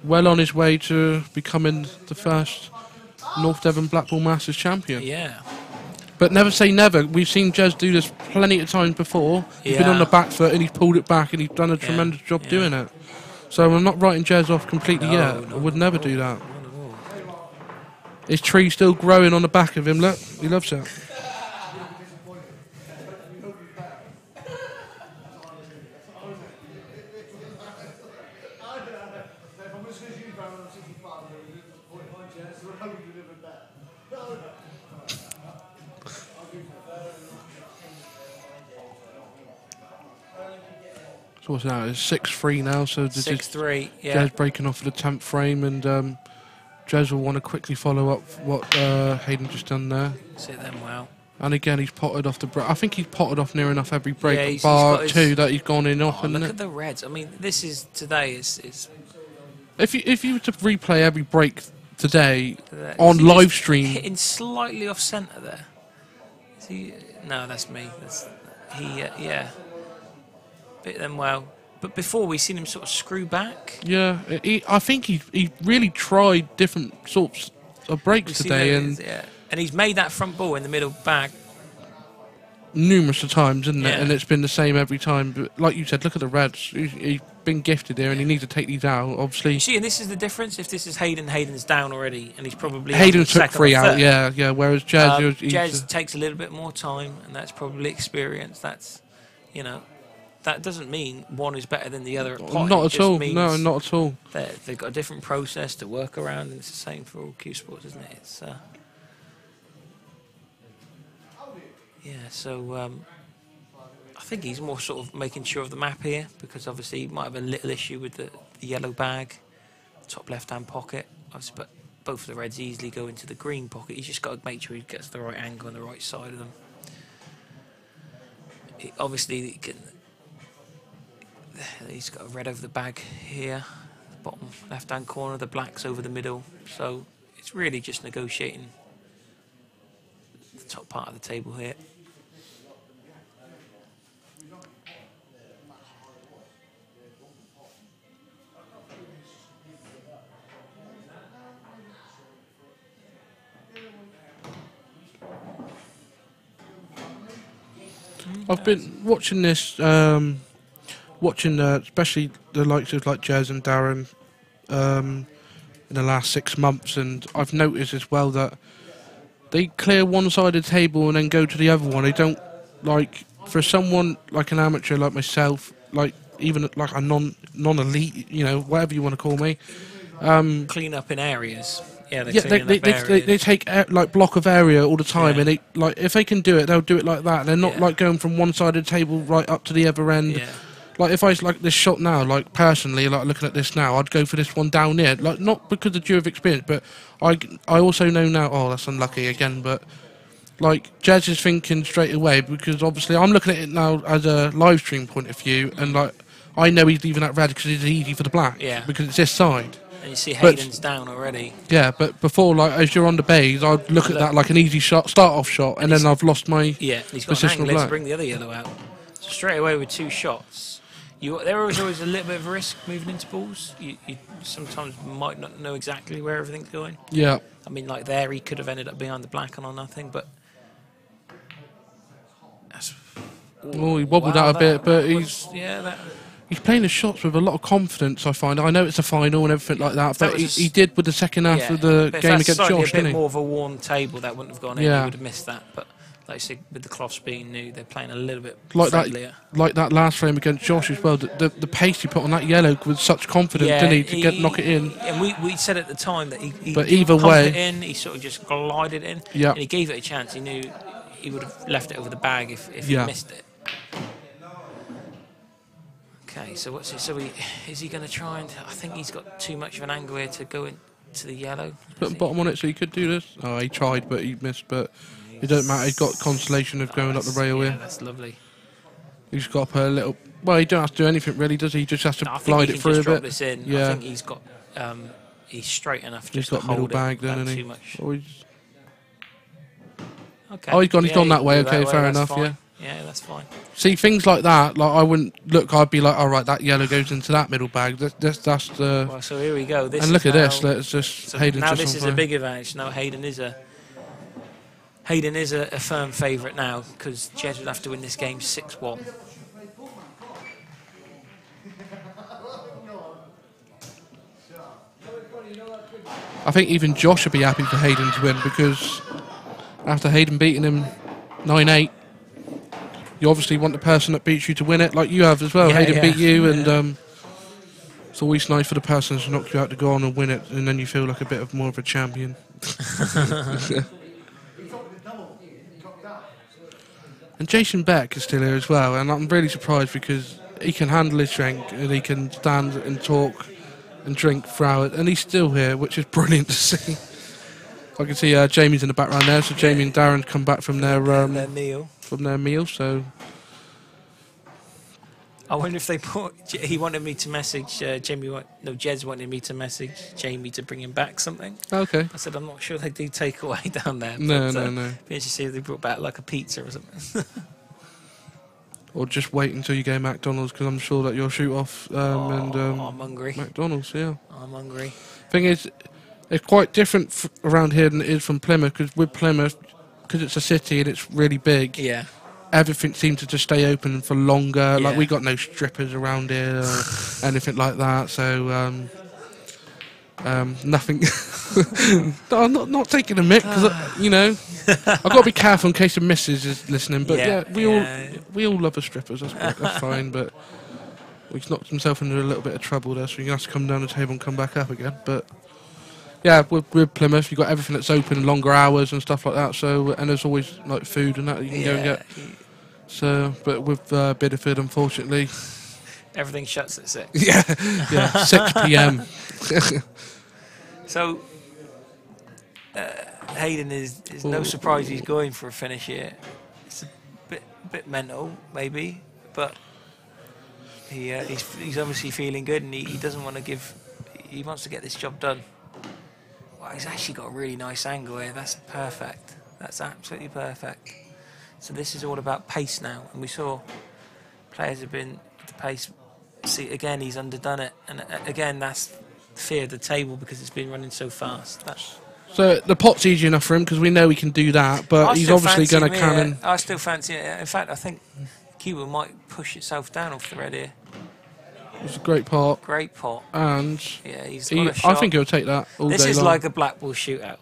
[SPEAKER 3] well on his way to becoming the first North Devon Blackpool Masters champion.
[SPEAKER 6] Yeah.
[SPEAKER 3] But never say never. We've seen Jez do this plenty of times before. He's been on the back foot and he's pulled it back and he's done a tremendous job doing it. So I'm not writing Jez off completely yet. I would never do that. His tree's still growing on the back of him. Look, he loves it. So what's that? It's 6-3 now. So
[SPEAKER 6] 6-3. Yeah.
[SPEAKER 3] Jez breaking off for the 10th frame, and Jez will want to quickly follow up what Hayden just done there.
[SPEAKER 6] See them well.
[SPEAKER 3] And again, he's potted off the break. I think he's potted off near enough every break, bar two that he's gone in off.
[SPEAKER 6] Look at the reds. I mean, this is today is.
[SPEAKER 3] If you were to replay every break today on live stream,
[SPEAKER 6] hitting slightly off centre there. No, that's me. Yeah. Bit them well. But before, we've seen him sort of screw back.
[SPEAKER 3] Yeah, I think he really tried different sorts of breaks today,
[SPEAKER 6] and he's made that front ball in the middle bag
[SPEAKER 3] numerous of times, isn't it? And it's been the same every time. But like you said, look at the reds. He's been gifted here, and he needs to take these out. Obviously,
[SPEAKER 6] see, and this is the difference. If this is Hayden's down already, and he's probably
[SPEAKER 3] Hayden took 3 out. Yeah. Whereas Jez,
[SPEAKER 6] Jez takes a little bit more time, and that's probably experience. That's, you know. That doesn't mean one is better than the other at potting.
[SPEAKER 3] Not at all. No, not at all.
[SPEAKER 6] They've got a different process to work around, and it's the same for all Q Sports, isn't it? It's, so I think he's more sort of making sure of the map here, because obviously he might have a little issue with the yellow bag, top left-hand pocket. But both of the reds easily go into the green pocket. He's just got to make sure he gets the right angle on the right side of them. Obviously, he's got a red over the bag here, bottom left-hand corner, the black's over the middle, so it's really just negotiating the top part of the table here.
[SPEAKER 3] I've been watching this, especially the likes of like Jez and Darren in the last 6 months, and I've noticed as well that they clear one side of the table and then go to the other one. They don't, like, for someone like an amateur like myself, like even like a non-elite, you know, whatever you want to call me.
[SPEAKER 6] Clean up in areas.
[SPEAKER 3] They take like block of area all the time, and they like if they can do it, they'll do it like that. They're not like going from one side of the table right up to the other end. Like if I like this shot now, like personally, like looking at this now, I'd go for this one down here. Like not because of due of experience, but I also know now. Oh, that's unlucky again. But like Jez is thinking straight away, because obviously I'm looking at it now as a live stream point of view, and like I know he's leaving that red because it's easy for the black. Because it's this side.
[SPEAKER 6] And you see Hayden's down already.
[SPEAKER 3] Yeah, but before, like, as you're on the bays, I'd look at that like an easy shot, start-off shot, and then I've lost my
[SPEAKER 6] he's got an angle to bring the other yellow out. So straight away with 2 shots, there is always a little bit of risk moving into balls. You sometimes might not know exactly where everything's going.
[SPEAKER 3] Yeah.
[SPEAKER 6] I mean, like there, he could have ended up behind the black and on nothing, but...
[SPEAKER 3] he wobbled out a bit, but he's... he's playing his shots with a lot of confidence, I find. I know it's a final and everything like that, but he did with the second half of the game against Josh, didn't he?
[SPEAKER 6] A bit more of a worn table, that wouldn't have gone in. He would have missed that. But like I said, with the cloths being new, they're playing a little bit friendlier.
[SPEAKER 3] Like that last frame against Josh as well. The pace he put on that yellow with such confidence, didn't he, to knock it in?
[SPEAKER 6] And we said at the time that he
[SPEAKER 3] but either way,
[SPEAKER 6] it in, he sort of just glided in.
[SPEAKER 3] Yeah.
[SPEAKER 6] And he gave it a chance. He knew he would have left it over the bag if he missed it. Okay, so what's it? So is he going to try and? I think he's got too much of an angle here to go into the yellow.
[SPEAKER 3] Put the bottom on it so he could do this. Oh, he tried, but he missed. But it don't matter. He's got consolation of going up the rail here.
[SPEAKER 6] That's lovely.
[SPEAKER 3] He's got to put a little. Well, he don't have to do anything really, does he? He just has to glide it through a bit.
[SPEAKER 6] This in.
[SPEAKER 3] Yeah.
[SPEAKER 6] I think he's got. He's straight enough.
[SPEAKER 3] He's
[SPEAKER 6] Just
[SPEAKER 3] got
[SPEAKER 6] to
[SPEAKER 3] middle
[SPEAKER 6] hold
[SPEAKER 3] bag,
[SPEAKER 6] it
[SPEAKER 3] then,
[SPEAKER 6] too
[SPEAKER 3] he?
[SPEAKER 6] much.
[SPEAKER 3] Okay. Oh, he's gone that way. Okay, fair enough.
[SPEAKER 6] Fine.
[SPEAKER 3] Yeah.
[SPEAKER 6] Yeah, that's fine.
[SPEAKER 3] See, things like that, like I wouldn't look. I'd be like, all right, that yellow goes into that middle bag. That's the.
[SPEAKER 6] Well, so here we go.
[SPEAKER 3] And look at this. Let's just.
[SPEAKER 6] So
[SPEAKER 3] Hayden's
[SPEAKER 6] now
[SPEAKER 3] just
[SPEAKER 6] this is a big advantage. Now Hayden is a firm favourite now because Jez would have to win this game 6-1.
[SPEAKER 3] I think even Josh would be happy for Hayden to win because after Hayden beating him 9-8, you obviously want the person that beats you to win it, like you have as well. Hayden beat you, and it's always nice for the person to knock you out to go on and win it, and then you feel like a bit of more of a champion. And Jason Beck is still here as well, and I'm really surprised because he can handle his drink and he can stand and talk and drink throughout it, and he's still here, which is brilliant to see. I can see Jamie's in the background there, so Jamie and Darren come back from their meal. So
[SPEAKER 6] I wonder if they put. He wanted me to message Jez wanted me to message Jamie to bring him back something.
[SPEAKER 3] Okay.
[SPEAKER 6] I said I'm not sure they do takeaway down there.
[SPEAKER 3] No.
[SPEAKER 6] Be interested to see if they brought back like a pizza or something.
[SPEAKER 3] Or just wait until you go McDonald's because I'm sure that you'll shoot off
[SPEAKER 6] I'm hungry.
[SPEAKER 3] McDonald's, yeah.
[SPEAKER 6] I'm hungry.
[SPEAKER 3] Thing is, it's quite different around here than it is from Plymouth because with Plymouth, because it's a city and it's really big.
[SPEAKER 6] Yeah.
[SPEAKER 3] Everything seems to just stay open for longer. Like we got no strippers around here or anything like that. So nothing. No, I'm not taking a mick because you know I've got to be careful in case the missus is listening. But we all love the strippers. That's fine. But he's knocked himself into a little bit of trouble there, so you're gonna have to come down the table and come back up again. But yeah, with Plymouth, you've got everything that's open, longer hours and stuff like that. So and there's always like food and that you can go and get. So, but with Bideford, unfortunately,
[SPEAKER 6] everything shuts at 6.
[SPEAKER 3] Yeah, 6 p.m.
[SPEAKER 6] So Hayden is no surprise he's going for a finish here. It's a bit mental maybe, but he's obviously feeling good and he doesn't want to give. He wants to get this job done. Wow, he's actually got a really nice angle here. That's perfect. That's absolutely perfect. So this is all about pace now, and we saw players have been the pace. See again, he's underdone it, and again that's fear of the table because it's been running so fast.
[SPEAKER 3] So the pot's easy enough for him because we know he can do that, but he's obviously going to cannon.
[SPEAKER 6] I still fancy it. In fact, I think Cuba might push itself down off the red here.
[SPEAKER 3] It's a great pot.
[SPEAKER 6] Great pot.
[SPEAKER 3] And
[SPEAKER 6] he's got a shot.
[SPEAKER 3] I think he'll take that all day long.
[SPEAKER 6] This is like a Blackpool shootout.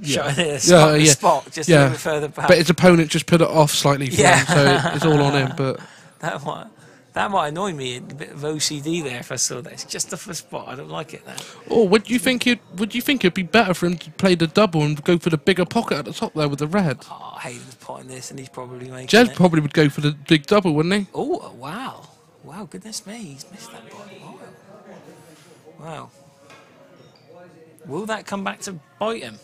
[SPEAKER 6] Shot in spot just a little bit further back.
[SPEAKER 3] But his opponent just put it off slightly for him, so it's all on him. But
[SPEAKER 6] that might annoy me. A bit of OCD there if I saw that. It's just off the spot. I don't like it now.
[SPEAKER 3] Oh, would you think it'd be better for him to play the double and go for the bigger pocket at the top there with the red?
[SPEAKER 6] Oh, Hayden's potting this, and he's probably making
[SPEAKER 3] Jez probably would go for the big double, wouldn't he?
[SPEAKER 6] Oh, wow. Wow, goodness me. He's missed that ball. Wow. Will that come back to bite him?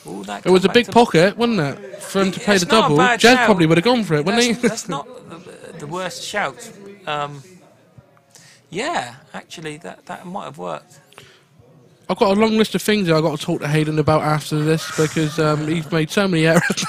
[SPEAKER 3] It was a big pocket, wasn't it, for him to play the double? Jez probably would have gone for it, wouldn't he?
[SPEAKER 6] That's not the worst shout. Yeah, actually, that might have worked.
[SPEAKER 3] I've got a long list of things I've got to talk to Hayden about after this because he's made so many errors.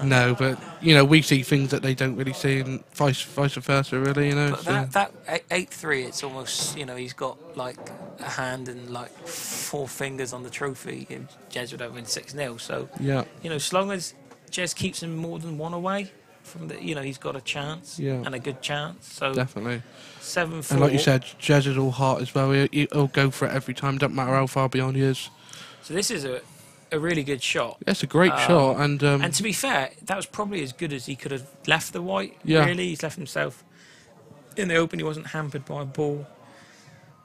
[SPEAKER 3] No, but we see things that they don't really see, and vice versa, really.
[SPEAKER 6] But that 8-3, it's almost he's got like a hand and like 4 fingers on the trophy. Jez would have been 6-0. So
[SPEAKER 3] yeah,
[SPEAKER 6] as long as Jez keeps him more than one away, from the, he's got a chance and a good chance. So
[SPEAKER 3] definitely
[SPEAKER 6] 7-4.
[SPEAKER 3] And like you said, Jez is all heart as well. He'll go for it every time. Doesn't matter how far behind he is.
[SPEAKER 6] So this is a really good shot.
[SPEAKER 3] It's a great shot, and
[SPEAKER 6] to be fair, that was probably as good as he could have left the white.
[SPEAKER 3] Yeah.
[SPEAKER 6] Really, he's left himself in the open. He wasn't hampered by a ball.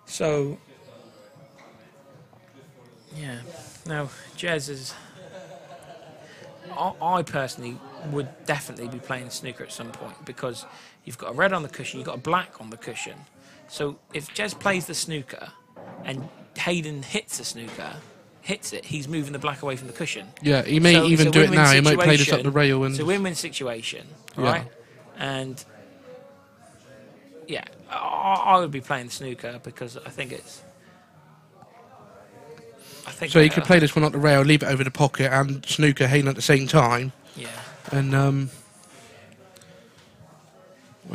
[SPEAKER 6] So yeah. Now Jez is. I personally would definitely be playing snooker at some point because you've got a red on the cushion, you've got a black on the cushion. So if Jez plays the snooker and Hayden hits the snooker, hits it, he's moving the black away from the cushion.
[SPEAKER 3] Yeah, he may even do it now. He might play this up the rail.
[SPEAKER 6] It's a win-win situation, right? And yeah, I would be playing snooker because I think it's.
[SPEAKER 3] So you could play this one up the rail, leave it over the pocket, and snooker Hayden at the same time.
[SPEAKER 6] Yeah.
[SPEAKER 3] And well,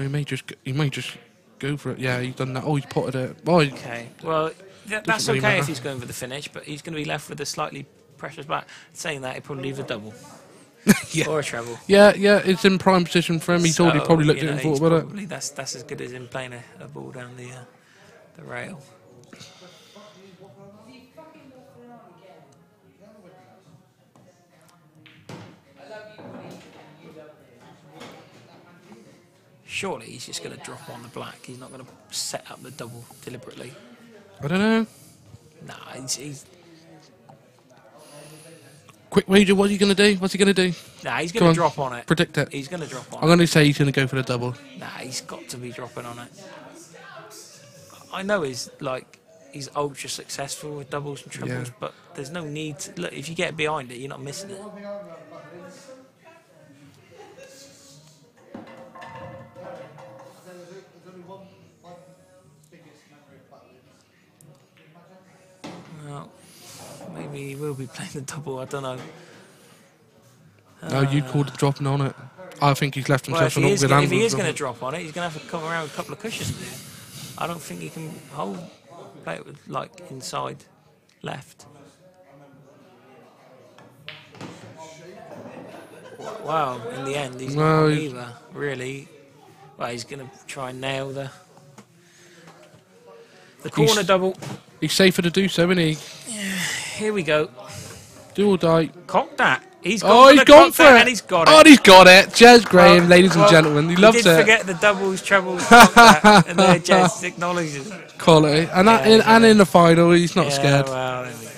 [SPEAKER 3] he may just go for it. Yeah, he's done that. Oh, he's potted it. Oh,
[SPEAKER 6] okay. Well, that's really okay if he's going for the finish, but he's going to be left with a slightly precious black. Saying that, he'd probably leave a double. Or a treble. Yeah, it's in prime position for him. He's already probably looked at it and thought about it. That's as good as him playing a ball down the rail. Surely he's just going to drop on the black. He's not going to set up the double deliberately.
[SPEAKER 3] I don't know.
[SPEAKER 6] Nah, he's...
[SPEAKER 3] Quick wager, what's he going to do?
[SPEAKER 6] Nah, he's going to drop on it.
[SPEAKER 3] Predict it.
[SPEAKER 6] He's going to drop on it.
[SPEAKER 3] I'm going to say he's going to go for the double.
[SPEAKER 6] Nah, he's got to be dropping on it. I know he's ultra successful with doubles and triples, but there's no need to... Look, if you get behind it, you're not missing it. Well, maybe he will be playing the double, I don't know.
[SPEAKER 3] No, you called it dropping on it. I think he's left himself an awkward
[SPEAKER 6] angle. If he is going to drop on it, he's going to have to come around with a couple of cushions there. I don't think he can play it with, inside left. Wow, in the end, he's not either, really. Well, he's going to try and nail the corner double.
[SPEAKER 3] He's safer to do so, isn't he?
[SPEAKER 6] Yeah, here we go.
[SPEAKER 3] Do or die.
[SPEAKER 6] Cock that. He's gone for it. And he's got it.
[SPEAKER 3] Oh, he's got it. Jez Graham, ladies and gentlemen. He loves it.
[SPEAKER 6] He did forget the doubles, trebles, and there Jez acknowledges
[SPEAKER 3] quality. And in the final, he's not scared.
[SPEAKER 6] Well, there we go.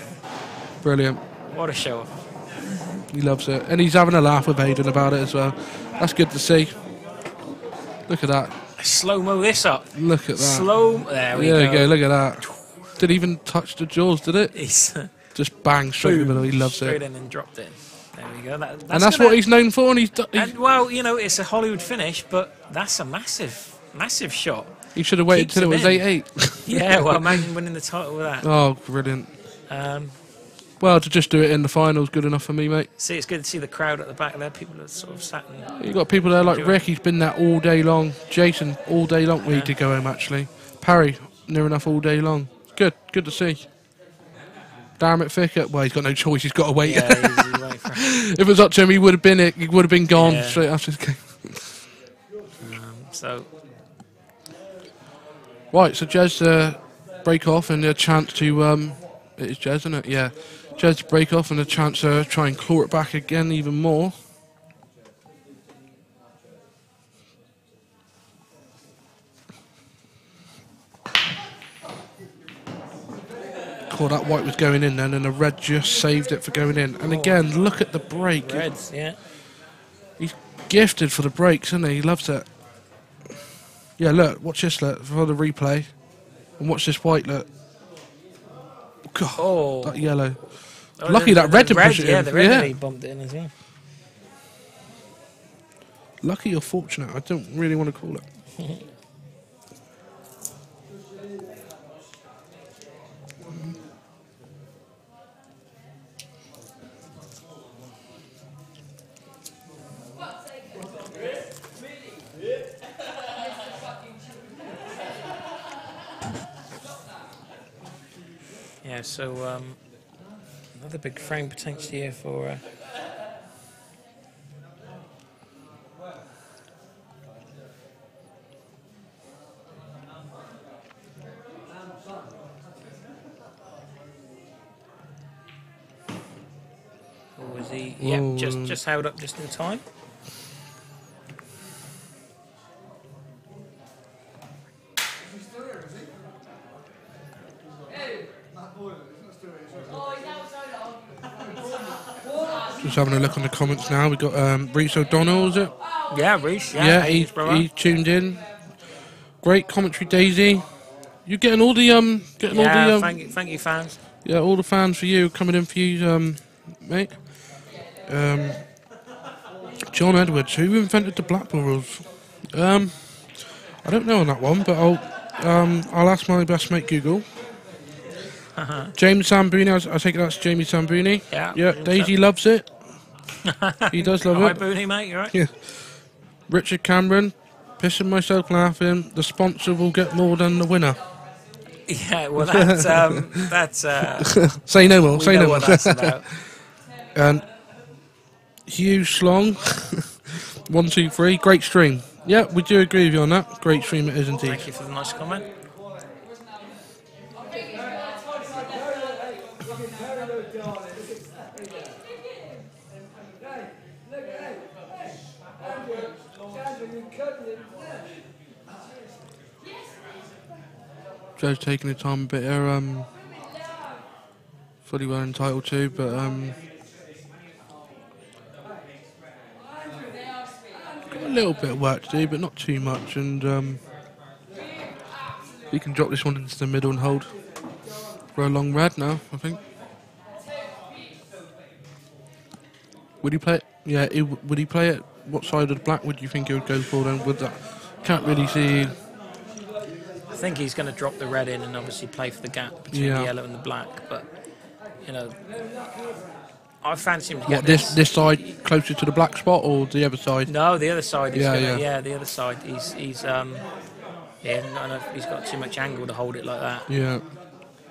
[SPEAKER 3] Brilliant.
[SPEAKER 6] What a show off.
[SPEAKER 3] He loves it. And he's having a laugh with Hayden about it as well. That's good to see. Look at that.
[SPEAKER 6] Slow-mo this up.
[SPEAKER 3] Look at that.
[SPEAKER 6] There we go.
[SPEAKER 3] There you go. Look at that. Didn't even touch the jaws, did it? Just bang straight in the middle. He loves it.
[SPEAKER 6] Straight in and dropped it. There we go.
[SPEAKER 3] That's what he's known for.
[SPEAKER 6] Well, it's a Hollywood finish, but that's a massive, massive shot.
[SPEAKER 3] He should have waited till it was 8-8.
[SPEAKER 6] Yeah, well, imagine winning the title with that.
[SPEAKER 3] Oh, brilliant. Well, to just do it in the final is good enough for me, mate.
[SPEAKER 6] See, it's good to see the crowd at the back there. People are sort of sat and...
[SPEAKER 3] You've got people there like Rick. He's been there all day long. Jason, all day long. We need to go home, actually. Parry, near enough all day long. Good to see. Darren McFicker, well, he's got no choice. He's got to wait.
[SPEAKER 6] Yeah, he's waiting for it.
[SPEAKER 3] If it was up to him, he would have been gone straight after this game. Right, so Jez break off and a chance to it is Jez, isn't it? Yeah, Jez to break off and a chance to try and claw it back again even more. That white was going in then, and the red just saved it for going in. And again, look at the break.
[SPEAKER 6] Reds, yeah.
[SPEAKER 3] He's gifted for the breaks, isn't he? He loves it. Yeah, look, watch this, look, for the replay. And watch this white, look. God, that yellow. Lucky that red didn't push it in.
[SPEAKER 6] Yeah, the red really bumped it in as well.
[SPEAKER 3] Lucky or fortunate, I don't really want to call it.
[SPEAKER 6] Yeah, so another big frame potentially here for Is he? Yeah, just held up just in time.
[SPEAKER 3] Just having a look on the comments now. We've got Reese O'Donnell, is it?
[SPEAKER 6] Yeah, Reese.
[SPEAKER 3] Yeah, he tuned in. Great commentary, Daisy. You getting all the
[SPEAKER 6] thank you, fans.
[SPEAKER 3] Yeah, all the fans for you coming in for you, mate. John Edwards, who invented the Blackpool rules? I don't know on that one, but I'll ask my best mate Google. James Sambuni, I take it that's Jamie Sambuni. Yeah. Daisy loves it. He does love it.
[SPEAKER 6] Hi, Booney, mate. You right?
[SPEAKER 3] Yeah. Richard Cameron, pissing myself laughing. The sponsor will get more than the winner.
[SPEAKER 6] Yeah, well, that's
[SPEAKER 3] say no more. Say no more.
[SPEAKER 6] That's about.
[SPEAKER 3] And Hugh Slong, 1, 2, 3. Great stream. Yeah, we do agree with you on that. Great stream it is indeed.
[SPEAKER 6] Thank you for the nice comment.
[SPEAKER 3] Joe's taking his time a bit here, fully well entitled to, but got a little bit of work to do, but not too much, and he can drop this one into the middle and hold for a long red now, I think. Would he play it? Yeah, would he play it? What side of the black would you think he would go for then? With that, can't really see.
[SPEAKER 6] I think he's going to drop the red in and obviously play for the gap between the yellow and the black. But you know, I fancy him to get
[SPEAKER 3] this side closer to the black spot or the other side?
[SPEAKER 6] No, the other side. The other side. He's got too much angle to hold it like that.
[SPEAKER 3] Yeah.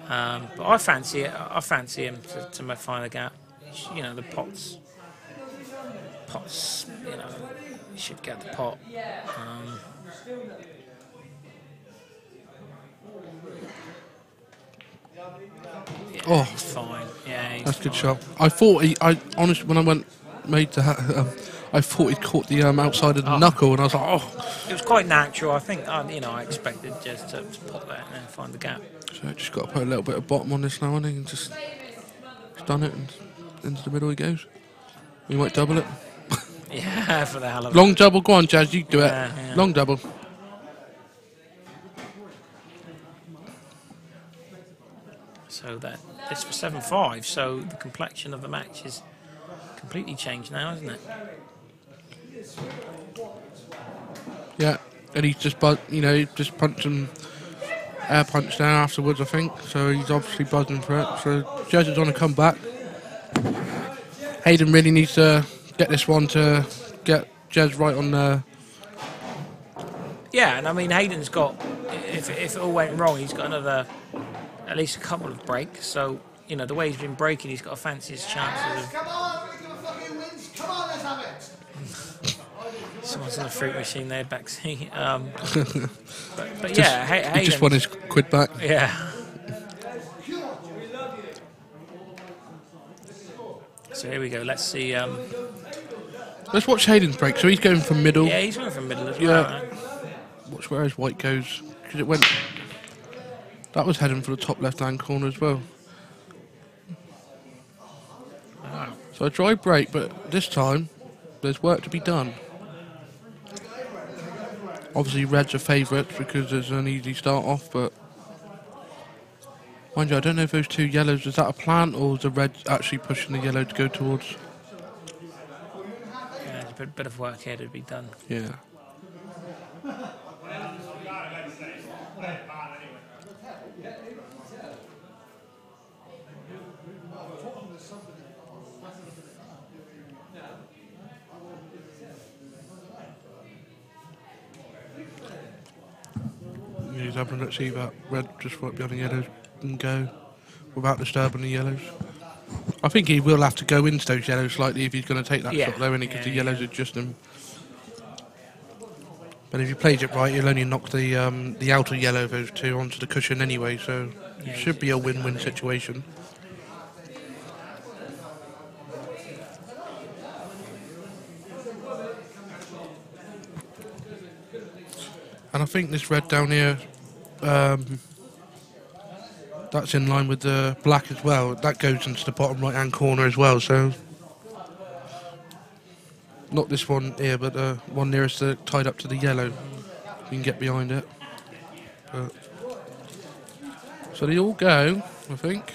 [SPEAKER 6] But I fancy it. I fancy him to find the gap. You know, the pots. You know, he should get the pot.
[SPEAKER 3] Oh,
[SPEAKER 6] he's fine. Yeah,
[SPEAKER 3] that's a good shot. I thought honestly, when I made that, I thought he'd caught the outside of the knuckle, and I was like, oh.
[SPEAKER 6] It was quite natural. I think, I expected just to put that and then find the gap.
[SPEAKER 3] So just got to put a little bit of bottom on this now, and just done it, and into the middle he goes. We might double it.
[SPEAKER 6] Yeah, for the hell of it.
[SPEAKER 3] Long double, go on, Jazz, you do it.
[SPEAKER 6] Yeah.
[SPEAKER 3] Long double.
[SPEAKER 6] So this for 7-5. So the complexion of the match is completely changed now, isn't it?
[SPEAKER 3] Yeah, and he's just just punched him, air punched down afterwards, I think. So he's obviously buzzing for it. So Jazz is on a comeback. Hayden really needs to get this one to get Jez right on the.
[SPEAKER 6] Yeah, and I mean Hayden's got, if it all went wrong, he's got another, at least a couple of breaks. So you know the way he's been breaking, he's got to fancy his chances.
[SPEAKER 8] Come on, we're gonna fucking win. Come on, let's have it.
[SPEAKER 6] Someone's in a fruit machine there, backseat. But yeah, Hayden.
[SPEAKER 3] He just won his quid back.
[SPEAKER 6] Yeah. So here we go. Let's see.
[SPEAKER 3] Let's watch Hayden's break. So he's going from middle.
[SPEAKER 6] Yeah, he's going from middle as well.
[SPEAKER 3] Yeah. Watch where his white goes, because it went. That was heading for the top left-hand corner as well.
[SPEAKER 6] Wow.
[SPEAKER 3] So a dry break, but this time there's work to be done. Obviously, reds are favourites because there's an easy start off, but. Mind you, I don't know if those two yellows, is that a plant or is the red actually pushing the yellow to go towards?
[SPEAKER 6] Yeah, there's a bit of work here to be done.
[SPEAKER 3] Yeah. He's having to see that red just right behind the yellows and go without disturbing the yellows. I think he will have to go into those yellows slightly if he's going to take that shot though, because the yellows are just him. But if he plays it right, he'll only knock the outer yellow of those two onto the cushion anyway, so it should be a win-win situation. I think this red down here, that's in line with the black as well. That goes into the bottom right-hand corner as well, so... Not this one here, but the one nearest to, tied up to the yellow. You can get behind it. But so they all go, I think.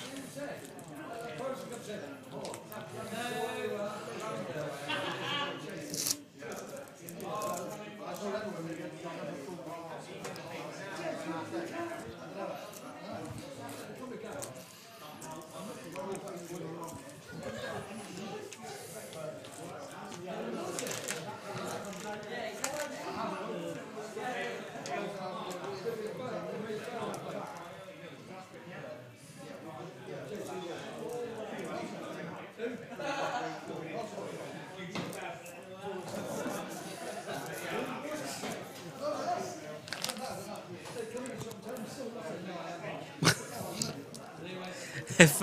[SPEAKER 6] If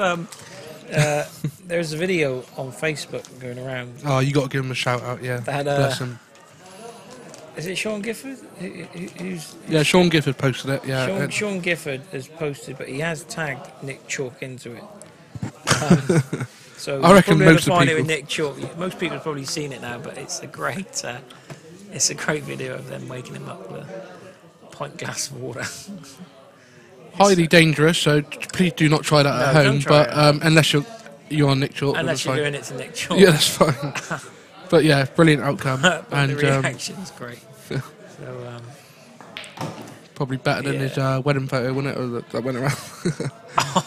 [SPEAKER 6] there's a video on Facebook going around.
[SPEAKER 3] Oh, you got to give him a shout out, yeah.
[SPEAKER 6] That,
[SPEAKER 3] bless him.
[SPEAKER 6] Is it Sean Gifford?
[SPEAKER 3] Yeah, Sean Gifford posted it. Yeah,
[SPEAKER 6] Sean Gifford has posted, but he has tagged Nick Chalk into it. So
[SPEAKER 3] I reckon most
[SPEAKER 6] find
[SPEAKER 3] people.
[SPEAKER 6] it with Nick Chalk. Most people have probably seen it now, but it's a great video of them waking him up with a pint glass of water.
[SPEAKER 3] Highly dangerous, so please do not try that at home. But unless you're on Nick Chalk,
[SPEAKER 6] unless you're doing it to Nick Chalk,
[SPEAKER 3] yeah, that's fine. But yeah, brilliant outcome, and
[SPEAKER 6] the reaction's great. So
[SPEAKER 3] probably better than his wedding photo, wasn't it? Or that went around.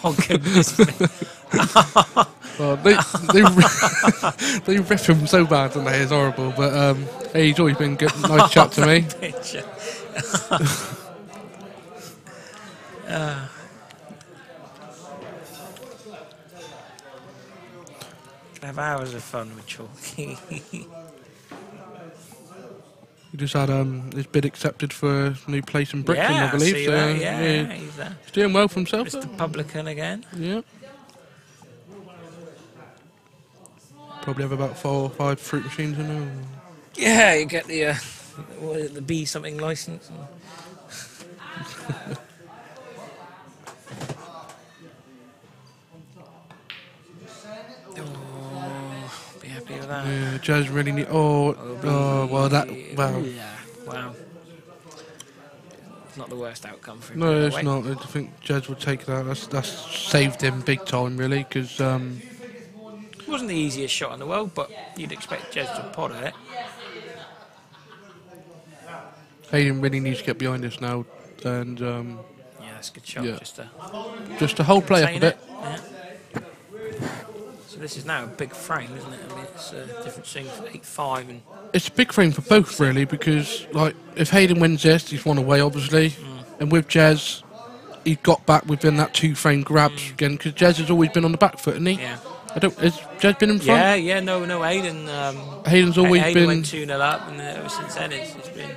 [SPEAKER 6] Oh goodness me!
[SPEAKER 3] Well, they rip him so bad, don't they? It's horrible. But hey, he's always been good, nice chat to me. Have hours of fun with Chalky. He just had his bid accepted for a new place in Brixton, I believe.
[SPEAKER 6] See
[SPEAKER 3] so
[SPEAKER 6] that. Yeah, he's
[SPEAKER 3] doing well for himself.
[SPEAKER 6] Mr. Publican again.
[SPEAKER 3] Yeah. Probably have about 4 or 5 fruit machines in there.
[SPEAKER 6] Yeah, you get the the B something license. Be happy with that.
[SPEAKER 3] Yeah, Jazz really need. Well, that. Well.
[SPEAKER 6] Yeah, wow. It's not the worst outcome for him.
[SPEAKER 3] No, it's not. I think Jazz would take that. That's saved him big time, really, because.
[SPEAKER 6] It wasn't the easiest shot in the world, but you'd expect Jez to pot at it.
[SPEAKER 3] Hayden really needs to get behind us now, and
[SPEAKER 6] yeah, that's a good shot.
[SPEAKER 3] Yeah.
[SPEAKER 6] Just
[SPEAKER 3] to hold play up a bit.
[SPEAKER 6] Yeah. So this is now a big frame, isn't it? I mean, it's a different thing for 8.5 and.
[SPEAKER 3] It's a big frame for both, really, because like if Hayden wins this, he's won away, obviously, and with Jez, he got back within that 2-frame grabs again, because Jez has always been on the back foot, hasn't he?
[SPEAKER 6] Yeah.
[SPEAKER 3] Has Jez been in front?
[SPEAKER 6] Yeah, no, Hayden.
[SPEAKER 3] Hayden's always
[SPEAKER 6] Hayden
[SPEAKER 3] been.
[SPEAKER 6] went 2-0 up, and ever since then it's been.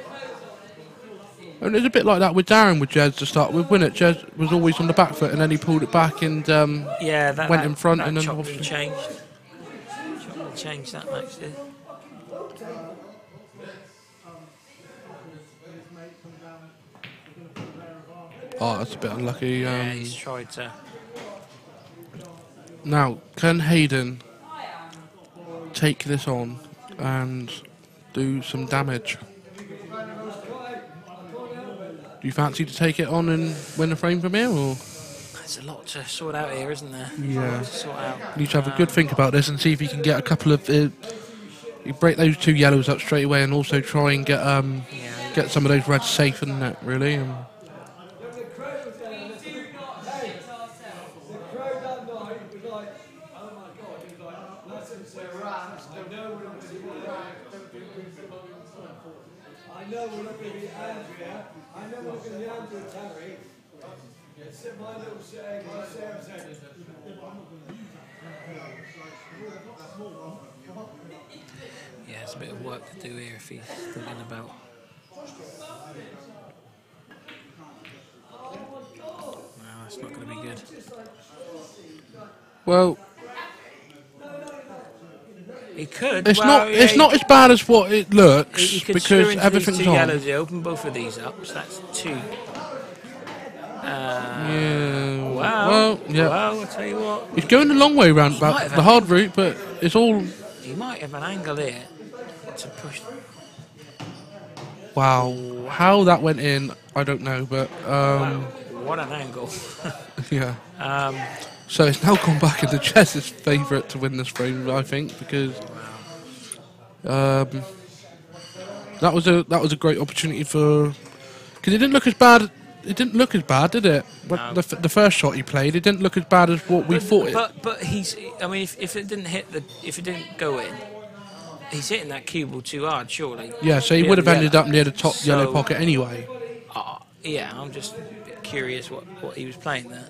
[SPEAKER 3] And it's a bit like that with Darren with Jez to start with, wasn't it? Jez was always on the back foot, and then he pulled it back and went in front, and then
[SPEAKER 6] obviously changed. Changed that match, did.
[SPEAKER 3] Oh, that's a bit unlucky.
[SPEAKER 6] Yeah, he's tried to.
[SPEAKER 3] Now, can Hayden take this on and do some damage? Do you fancy to take it on and win a frame from here, or?
[SPEAKER 6] There's a lot to sort out here, isn't there?
[SPEAKER 3] Yeah.
[SPEAKER 6] To sort out.
[SPEAKER 3] You need to have a good think about this and see if you can get a couple of. You break those 2 yellows up straight away, and also try and get get some of those reds safe in that, really.
[SPEAKER 8] I know we're not going to be Andrea. I know we're not going to be Andrew and Terry. It's my little saying,
[SPEAKER 6] Yeah, there's a bit of work to do here if he's thinking about. No, that's not going to be good. He could.
[SPEAKER 3] It's
[SPEAKER 6] well,
[SPEAKER 3] not. It's not as bad as what it looks
[SPEAKER 6] He could
[SPEAKER 3] because everything's
[SPEAKER 6] these two
[SPEAKER 3] on.
[SPEAKER 6] yellows. He opened both of these up, so that's 2.
[SPEAKER 3] Yeah.
[SPEAKER 6] Well,
[SPEAKER 3] yeah.
[SPEAKER 6] Well, I'll tell you what.
[SPEAKER 3] He's going the long way round about the hard route, but it's all.
[SPEAKER 6] He might have an angle here to push.
[SPEAKER 3] Wow. How that went in, I don't know, but
[SPEAKER 6] Wow. What an angle.
[SPEAKER 3] yeah. So it's now gone back into Jess's favourite to win this frame, I think, because that was a great opportunity for, because it didn't look as bad. It didn't look as bad, did it?
[SPEAKER 6] No.
[SPEAKER 3] The first shot he played, it didn't look as bad as what we thought it.
[SPEAKER 6] But he's. I mean, if it didn't if it didn't go in, he's hitting that cue ball too hard, surely.
[SPEAKER 3] Yeah, so he would have ended up near the top yellow pocket anyway.
[SPEAKER 6] Yeah, I'm just curious what he was playing there.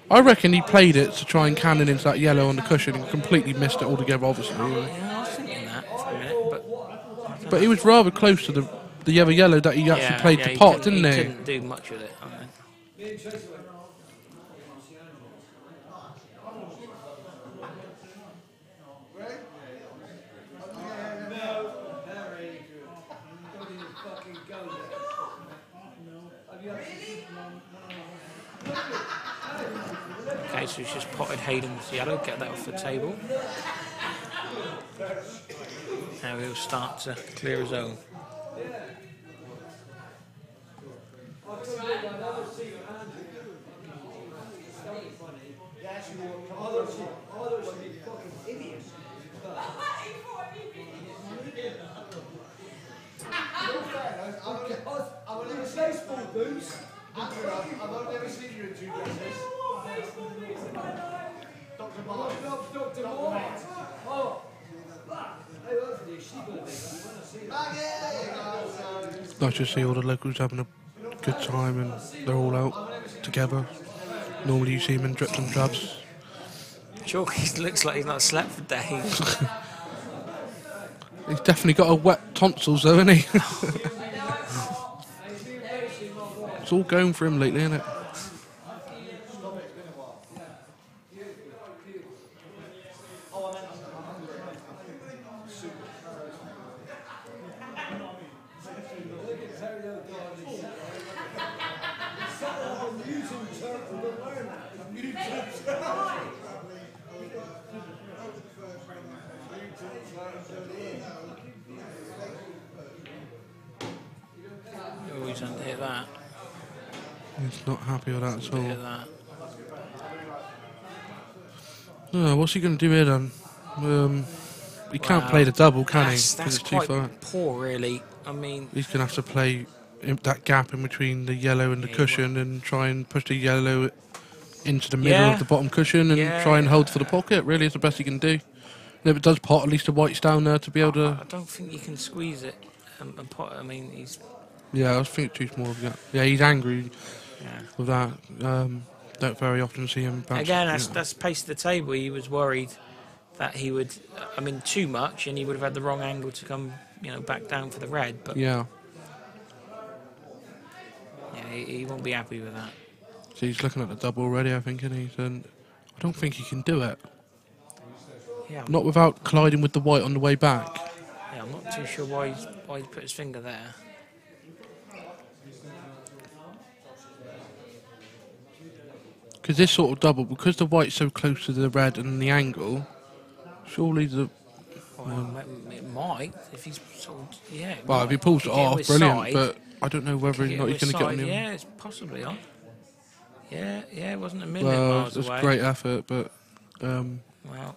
[SPEAKER 3] I reckon he played it to try and cannon into that yellow on the cushion and completely missed it altogether, obviously.
[SPEAKER 6] Yeah, I was thinking that for a minute,
[SPEAKER 3] but he was rather close to the yellow that he actually played to pot, didn't he?
[SPEAKER 6] He couldn't do much with it, I mean. Okay, so he's just potted Hayden's yellow, get that off the table. Now he'll start to clear his own.
[SPEAKER 3] Nice to see all the locals having a good time and they're all out together. Normally you see him in drips and drabs.
[SPEAKER 6] Sure, he looks like he's not slept for days.
[SPEAKER 3] He's definitely got a wet tonsils though, hasn't he? It's all going for him lately, isn't it?
[SPEAKER 6] Oh, he's under hit that.
[SPEAKER 3] He's not happy with that at all.
[SPEAKER 6] Hit that.
[SPEAKER 3] Oh, what's he going to do here then? He can't play the double, can he?
[SPEAKER 6] That's
[SPEAKER 3] it's too
[SPEAKER 6] quite
[SPEAKER 3] far.
[SPEAKER 6] poor, really. I mean,
[SPEAKER 3] He's going to have to play that gap in between the yellow and the cushion and try and push the yellow into the middle of the bottom cushion and try and hold for the pocket. Really, it's the best he can do. And if it does pot, at least the white's down there to be able to.
[SPEAKER 6] I don't think you can squeeze it and pot. I mean, he's.
[SPEAKER 3] Yeah, I think it's too small of that. Yeah, he's angry with that. Don't very often see him bounce.
[SPEAKER 6] Again, that's pace of the table. He was worried that he would, I mean, too much, and he would have had the wrong angle to come, back down for the red. But
[SPEAKER 3] yeah,
[SPEAKER 6] he won't be happy with that.
[SPEAKER 3] So he's looking at the double already, I think, and I don't think he can do it.
[SPEAKER 6] Yeah,
[SPEAKER 3] not without colliding with the white on the way back.
[SPEAKER 6] Yeah, I'm not too sure why he put his finger there.
[SPEAKER 3] Because this sort of double, because the white's so close to the red and the angle, surely the...
[SPEAKER 6] Well, it might, if he's sort of,
[SPEAKER 3] Well, if he pulls it off, brilliant, but I don't know whether or not he's going to get on him.
[SPEAKER 6] Yeah, it's possibly on. Yeah, it wasn't a million miles away.
[SPEAKER 3] Well, it's great effort, but...
[SPEAKER 6] Well,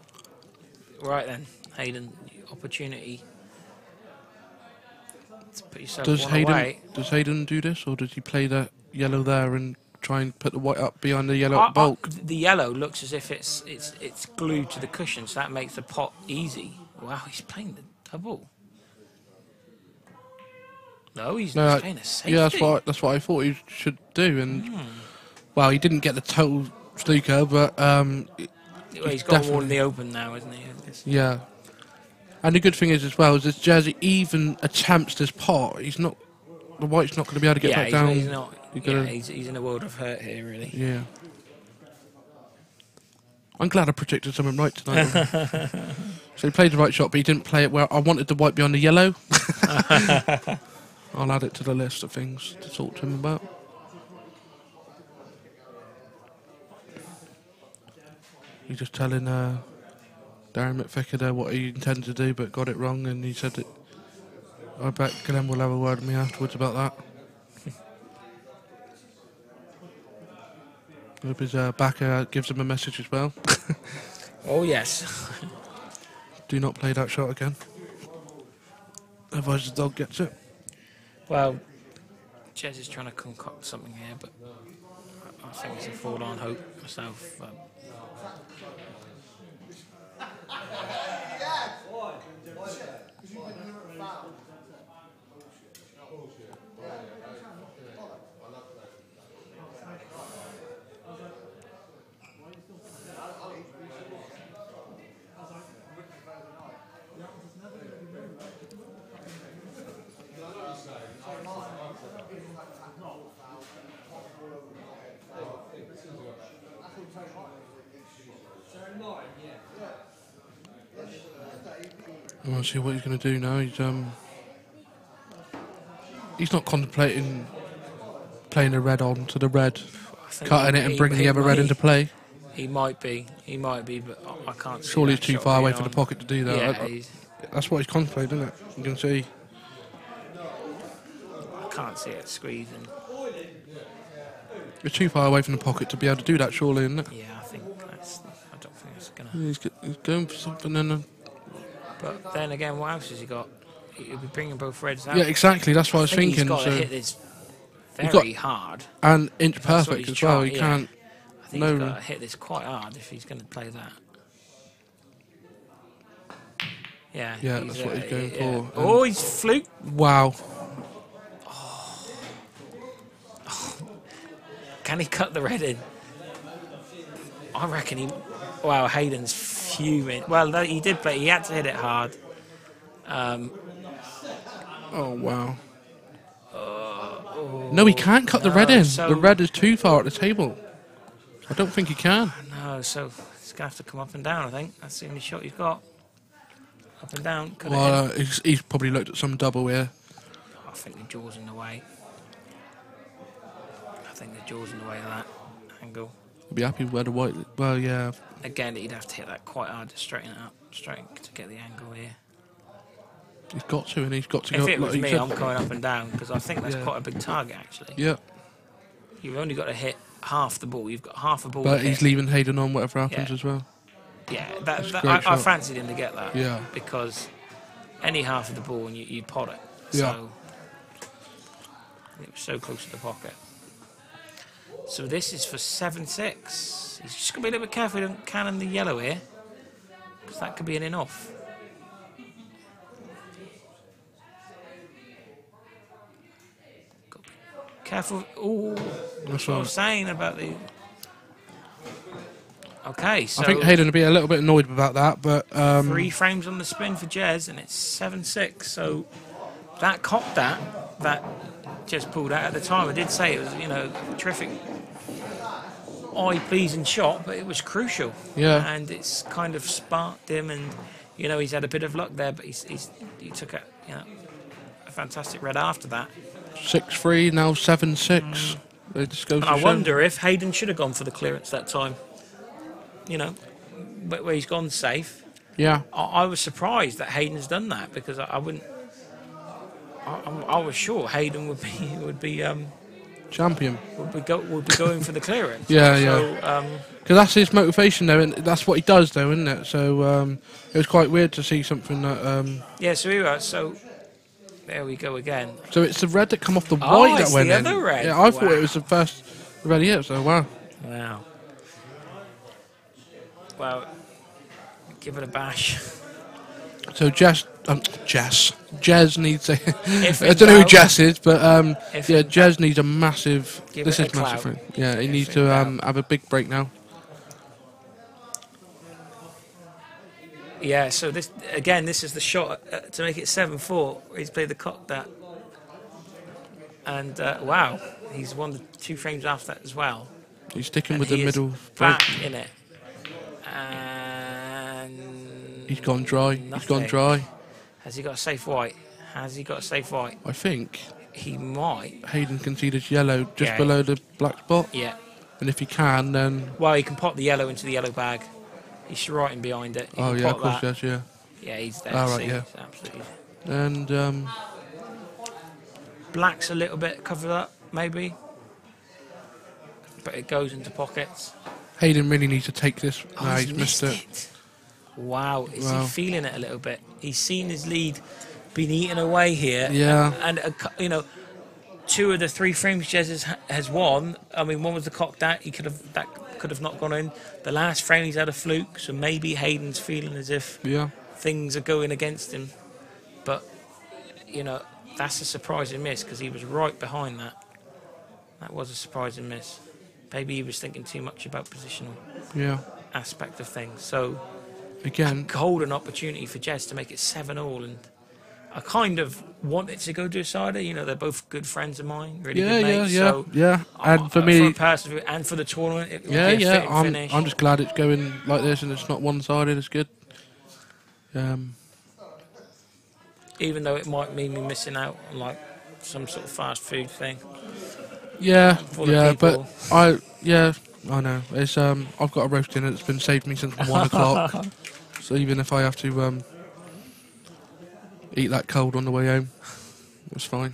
[SPEAKER 6] right then, Hayden, opportunity to put yourself away.
[SPEAKER 3] Does Hayden do this, or does he play that yellow there and try and put the white up behind the yellow bulk?
[SPEAKER 6] The yellow looks as if it's glued to the cushion, so that makes the pot easy. Wow, he's playing the double. No, he's playing a safety.
[SPEAKER 3] Yeah, that's what I thought he should do. And well, he didn't get the total snooker, but
[SPEAKER 6] he's got one in the open now, isn't he?
[SPEAKER 3] Yeah. And the good thing is as well is this Jersey even attempts this pot. The white's not going to be able to get back down.
[SPEAKER 6] He's not. He's in a world of hurt here, really.
[SPEAKER 3] Yeah. I'm glad I predicted something right tonight. So he played the right shot, but he didn't play it where I wanted the white behind the yellow. I'll add it to the list of things to talk to him about. He's just telling Darren McVicker there what he intended to do, but got it wrong, and he said that I bet Glenn will have a word with me afterwards about that. I hope his backer gives him a message as well.
[SPEAKER 6] Oh, yes.
[SPEAKER 3] Do not play that shot again. Otherwise the dog gets it.
[SPEAKER 6] Well, Jez is trying to concoct something here, but I think it's a forlorn hope myself.
[SPEAKER 3] I want to see what he's going to do now. He's not contemplating playing the red on to the red, cutting it and bringing the other red into play.
[SPEAKER 6] He might be, but I can't see.
[SPEAKER 3] Surely he's too far away from the pocket to do that.
[SPEAKER 6] Yeah,
[SPEAKER 3] that's what he's contemplating, isn't it? You can see.
[SPEAKER 6] I can't see it squeezing.
[SPEAKER 3] You're too far away from the pocket to be able to do that, surely, isn't it?
[SPEAKER 6] Yeah, I don't think it's gonna.
[SPEAKER 3] He's going for something then.
[SPEAKER 6] But then again, what else has he got? He'll be bringing both reds out.
[SPEAKER 3] Yeah, exactly. That's what I was thinking.
[SPEAKER 6] He's got to hit this very hard.
[SPEAKER 3] And inch perfect as well. He can't.
[SPEAKER 6] I think he's got to hit this quite hard if he's going to play that. Yeah.
[SPEAKER 3] Yeah, that's what he's going for.
[SPEAKER 6] Oh, he's fluked.
[SPEAKER 3] Wow.
[SPEAKER 6] Oh. Can he cut the red in? I reckon he. Wow, Hayden's fuming. Well, he did play. He had to hit it hard.
[SPEAKER 3] Oh wow. No, he can't cut the red in. The red is too far at the table. I don't think he can.
[SPEAKER 6] No, so he's gonna have to come up and down. I think that's the only shot he's got. Up and down.
[SPEAKER 3] Well, he's probably looked at some double here.
[SPEAKER 6] I think the jaw's in the way. I think the jaw's in the way of that angle.
[SPEAKER 3] I'd be happy with the white. Well, yeah.
[SPEAKER 6] Again, he'd have to hit that quite hard to straighten it up, to get the angle here.
[SPEAKER 3] He's got to, and he's got to
[SPEAKER 6] if
[SPEAKER 3] go.
[SPEAKER 6] If it was me, I'm going up and down because I think that's quite a big target, actually.
[SPEAKER 3] Yeah.
[SPEAKER 6] You've only got to hit half the ball. You've got half a ball.
[SPEAKER 3] But he's leaving Hayden on whatever happens as well.
[SPEAKER 6] Yeah, I fancied him to get that.
[SPEAKER 3] Yeah.
[SPEAKER 6] Because any half of the ball and you pot it.
[SPEAKER 3] Yeah.
[SPEAKER 6] So it was so close to the pocket. So this is for 7-6. He's just going to be a little bit careful he doesn't cannon the yellow here, because that could be an in-off. Careful. Ooh, that's what I was saying about the... Okay, so...
[SPEAKER 3] I think Hayden will be a little bit annoyed about that, but...
[SPEAKER 6] 3 frames on the spin for Jez, and it's 7-6, so that cocked that Jez pulled out at the time. I did say it was, terrific eye-pleasing shot, but it was crucial.
[SPEAKER 3] Yeah.
[SPEAKER 6] And it's kind of sparked him, and he's had a bit of luck there, but he took a fantastic red after that.
[SPEAKER 3] 6-3 now 7-6. It just goes.
[SPEAKER 6] I wonder if Hayden should have gone for the clearance that time. Where he's gone safe.
[SPEAKER 3] Yeah.
[SPEAKER 6] I was surprised that Hayden's done that because I wouldn't. I was sure Hayden would be
[SPEAKER 3] champion.
[SPEAKER 6] Would be going for the clearance.
[SPEAKER 3] Yeah. Because that's his motivation, though, and that's what he does, though, isn't it? So it was quite weird to see something that.
[SPEAKER 6] Yeah. So we were. So there we go again.
[SPEAKER 3] So it's the red that come off the white that went in.
[SPEAKER 6] The other red.
[SPEAKER 3] Yeah, I thought it was the first red here. So wow.
[SPEAKER 6] Wow. Well, give it a bash.
[SPEAKER 3] So Jez needs a. I don't know who Jez is, but Jez needs a massive. This is massive. Thing. Yeah, he needs to have a big break now.
[SPEAKER 6] Yeah. So this is the shot to make it 7-4. He's played the cock that, and wow, he's won the 2 frames after that as well.
[SPEAKER 3] He's sticking with the middle
[SPEAKER 6] back in it. And
[SPEAKER 3] He's gone dry.
[SPEAKER 6] Nothing.
[SPEAKER 3] He's gone dry.
[SPEAKER 6] Has he got a safe white? Has he got a safe white?
[SPEAKER 3] I think
[SPEAKER 6] he might.
[SPEAKER 3] Hayden conceded yellow just below the black spot.
[SPEAKER 6] Yeah.
[SPEAKER 3] And if he can, then...
[SPEAKER 6] Well, he can pop the yellow into the yellow bag. He's right in behind it. He
[SPEAKER 3] oh,
[SPEAKER 6] can
[SPEAKER 3] yeah,
[SPEAKER 6] pop
[SPEAKER 3] of course,
[SPEAKER 6] that.
[SPEAKER 3] yes, yeah.
[SPEAKER 6] Yeah, he's there.
[SPEAKER 3] All right,
[SPEAKER 6] see,
[SPEAKER 3] yeah.
[SPEAKER 6] Absolutely.
[SPEAKER 3] And...
[SPEAKER 6] black's a little bit covered up, maybe. But it goes into pockets.
[SPEAKER 3] Hayden really needs to take this.
[SPEAKER 6] Oh,
[SPEAKER 3] No,
[SPEAKER 6] he's
[SPEAKER 3] missed it.
[SPEAKER 6] Wow, is he feeling it a little bit? He's seen his lead being eaten away here.
[SPEAKER 3] Yeah.
[SPEAKER 6] And you know, 2 of the 3 frames Jez has won. I mean, one was the cocked out. That could have not gone in. The last frame he's had a fluke, so maybe Hayden's feeling as if things are going against him. But you know, that's a surprising miss because he was right behind that. That was a surprising miss. Maybe he was thinking too much about positional aspect of things. So
[SPEAKER 3] again,
[SPEAKER 6] a golden opportunity for Jez to make it 7-all, and I kind of want it to go to a cider. You know, they're both good friends of mine, really good mates. So
[SPEAKER 3] And for me,
[SPEAKER 6] and for the tournament, it would be a fitting finish.
[SPEAKER 3] I'm just glad it's going like this and it's not one-sided. It's good.
[SPEAKER 6] Even though it might mean me missing out on like some sort of fast food thing.
[SPEAKER 3] But I know. It's I've got a roast dinner that's been saved me since 1 o'clock. So even if I have to eat that cold on the way home, it's fine.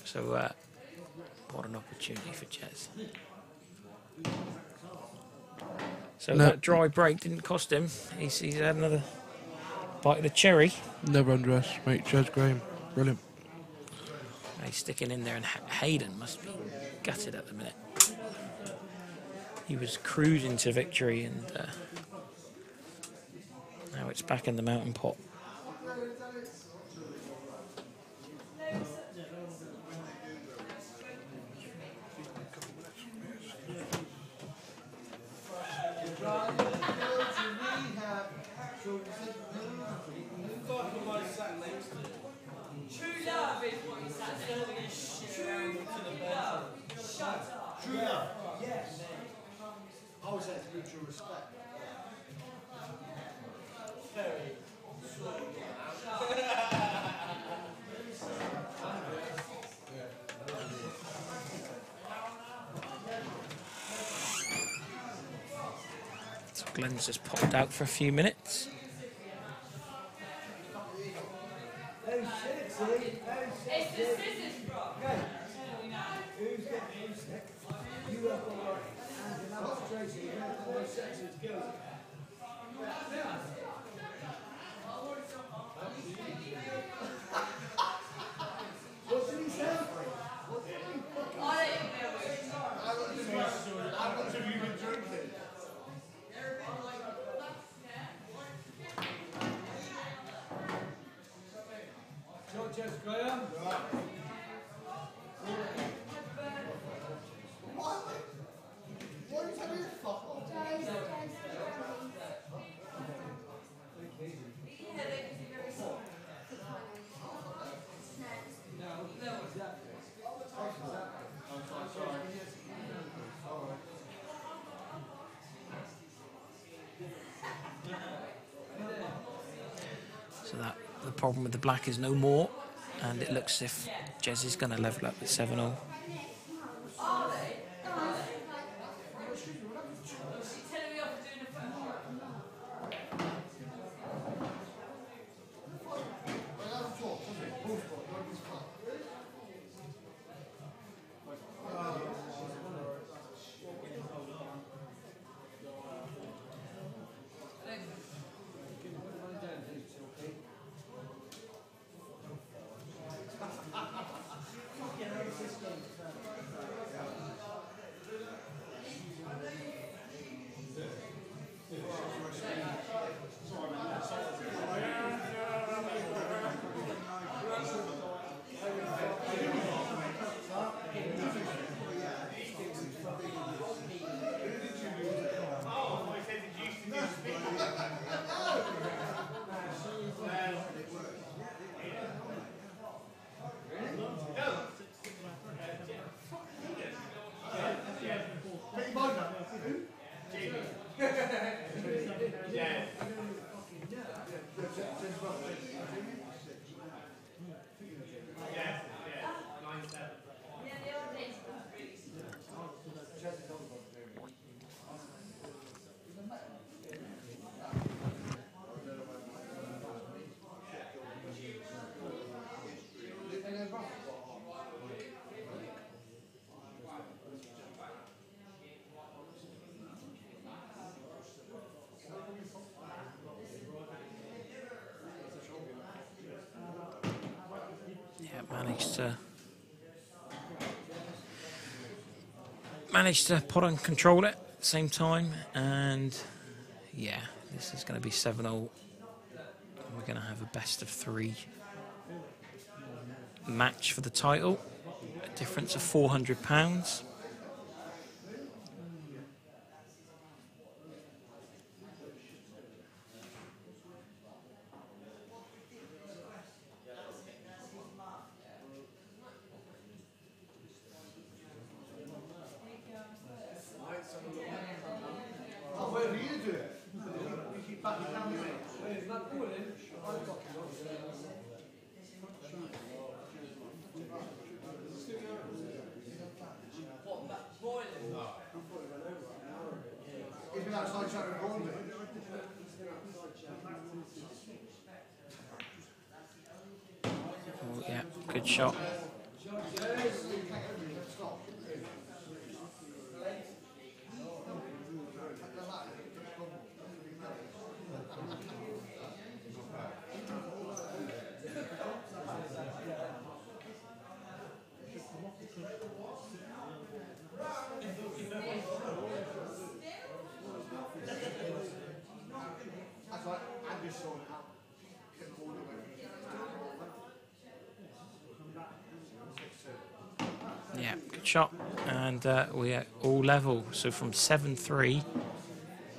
[SPEAKER 6] So what an opportunity for Jez. So that dry break didn't cost him. He's had another bite of the cherry.
[SPEAKER 3] Never underestimate Jez Graham. Brilliant.
[SPEAKER 6] He's sticking in there, and Hayden must be gutted at the minute. He was cruising to victory, and now it's back in the mountain pot. So Glenn's just popped out for a few minutes. So that the problem with the black is no more, and it looks as if Jez is going to level up with 7-all. managed to pot and control it at the same time, and yeah, this is going to be 7-0. We're going to have a best of 3 match for the title, a difference of £400. Oh, yeah, good shot. Yeah, good shot. And we are all level. So from 7-3,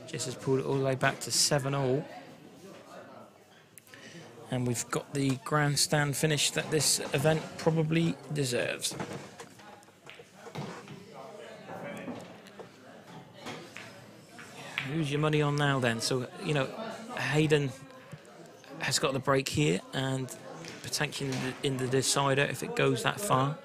[SPEAKER 6] Jess has pulled it all the way back to 7-0. And we've got the grandstand finish that this event probably deserves. Who's your money on now then? So, you know, Hayden has got the break here and potentially in the decider if it goes that far.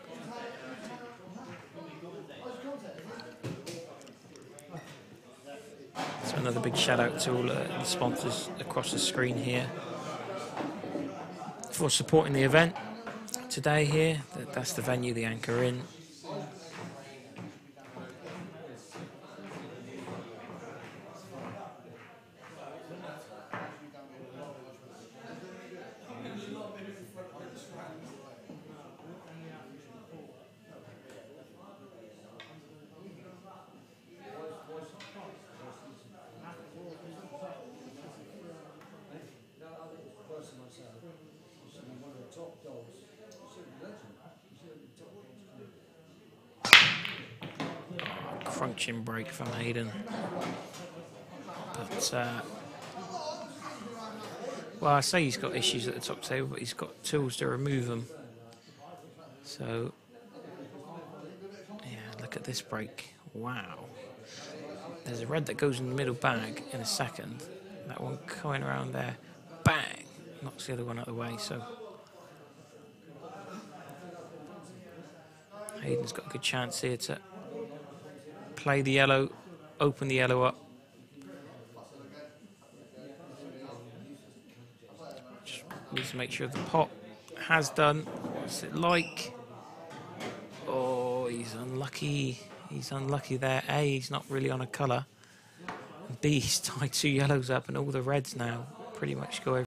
[SPEAKER 6] So another big shout out to all the sponsors across the screen here for supporting the event today here. That's the venue, the Anchor Inn. Crunching break from Hayden, but well, I say he's got issues at the top table, but he's got tools to remove them. So yeah, look at this break. Wow, there's a red that goes in the middle bag in a second. That one coming around there, bang, knocks the other one out of the way. So Hayden's got a good chance here to play the yellow, open the yellow up. Just needs to make sure the pot has done. What's it like? Oh, he's unlucky. He's unlucky there. A, he's not really on a colour. B, he's tied 2 yellows up and all the reds now pretty much go over.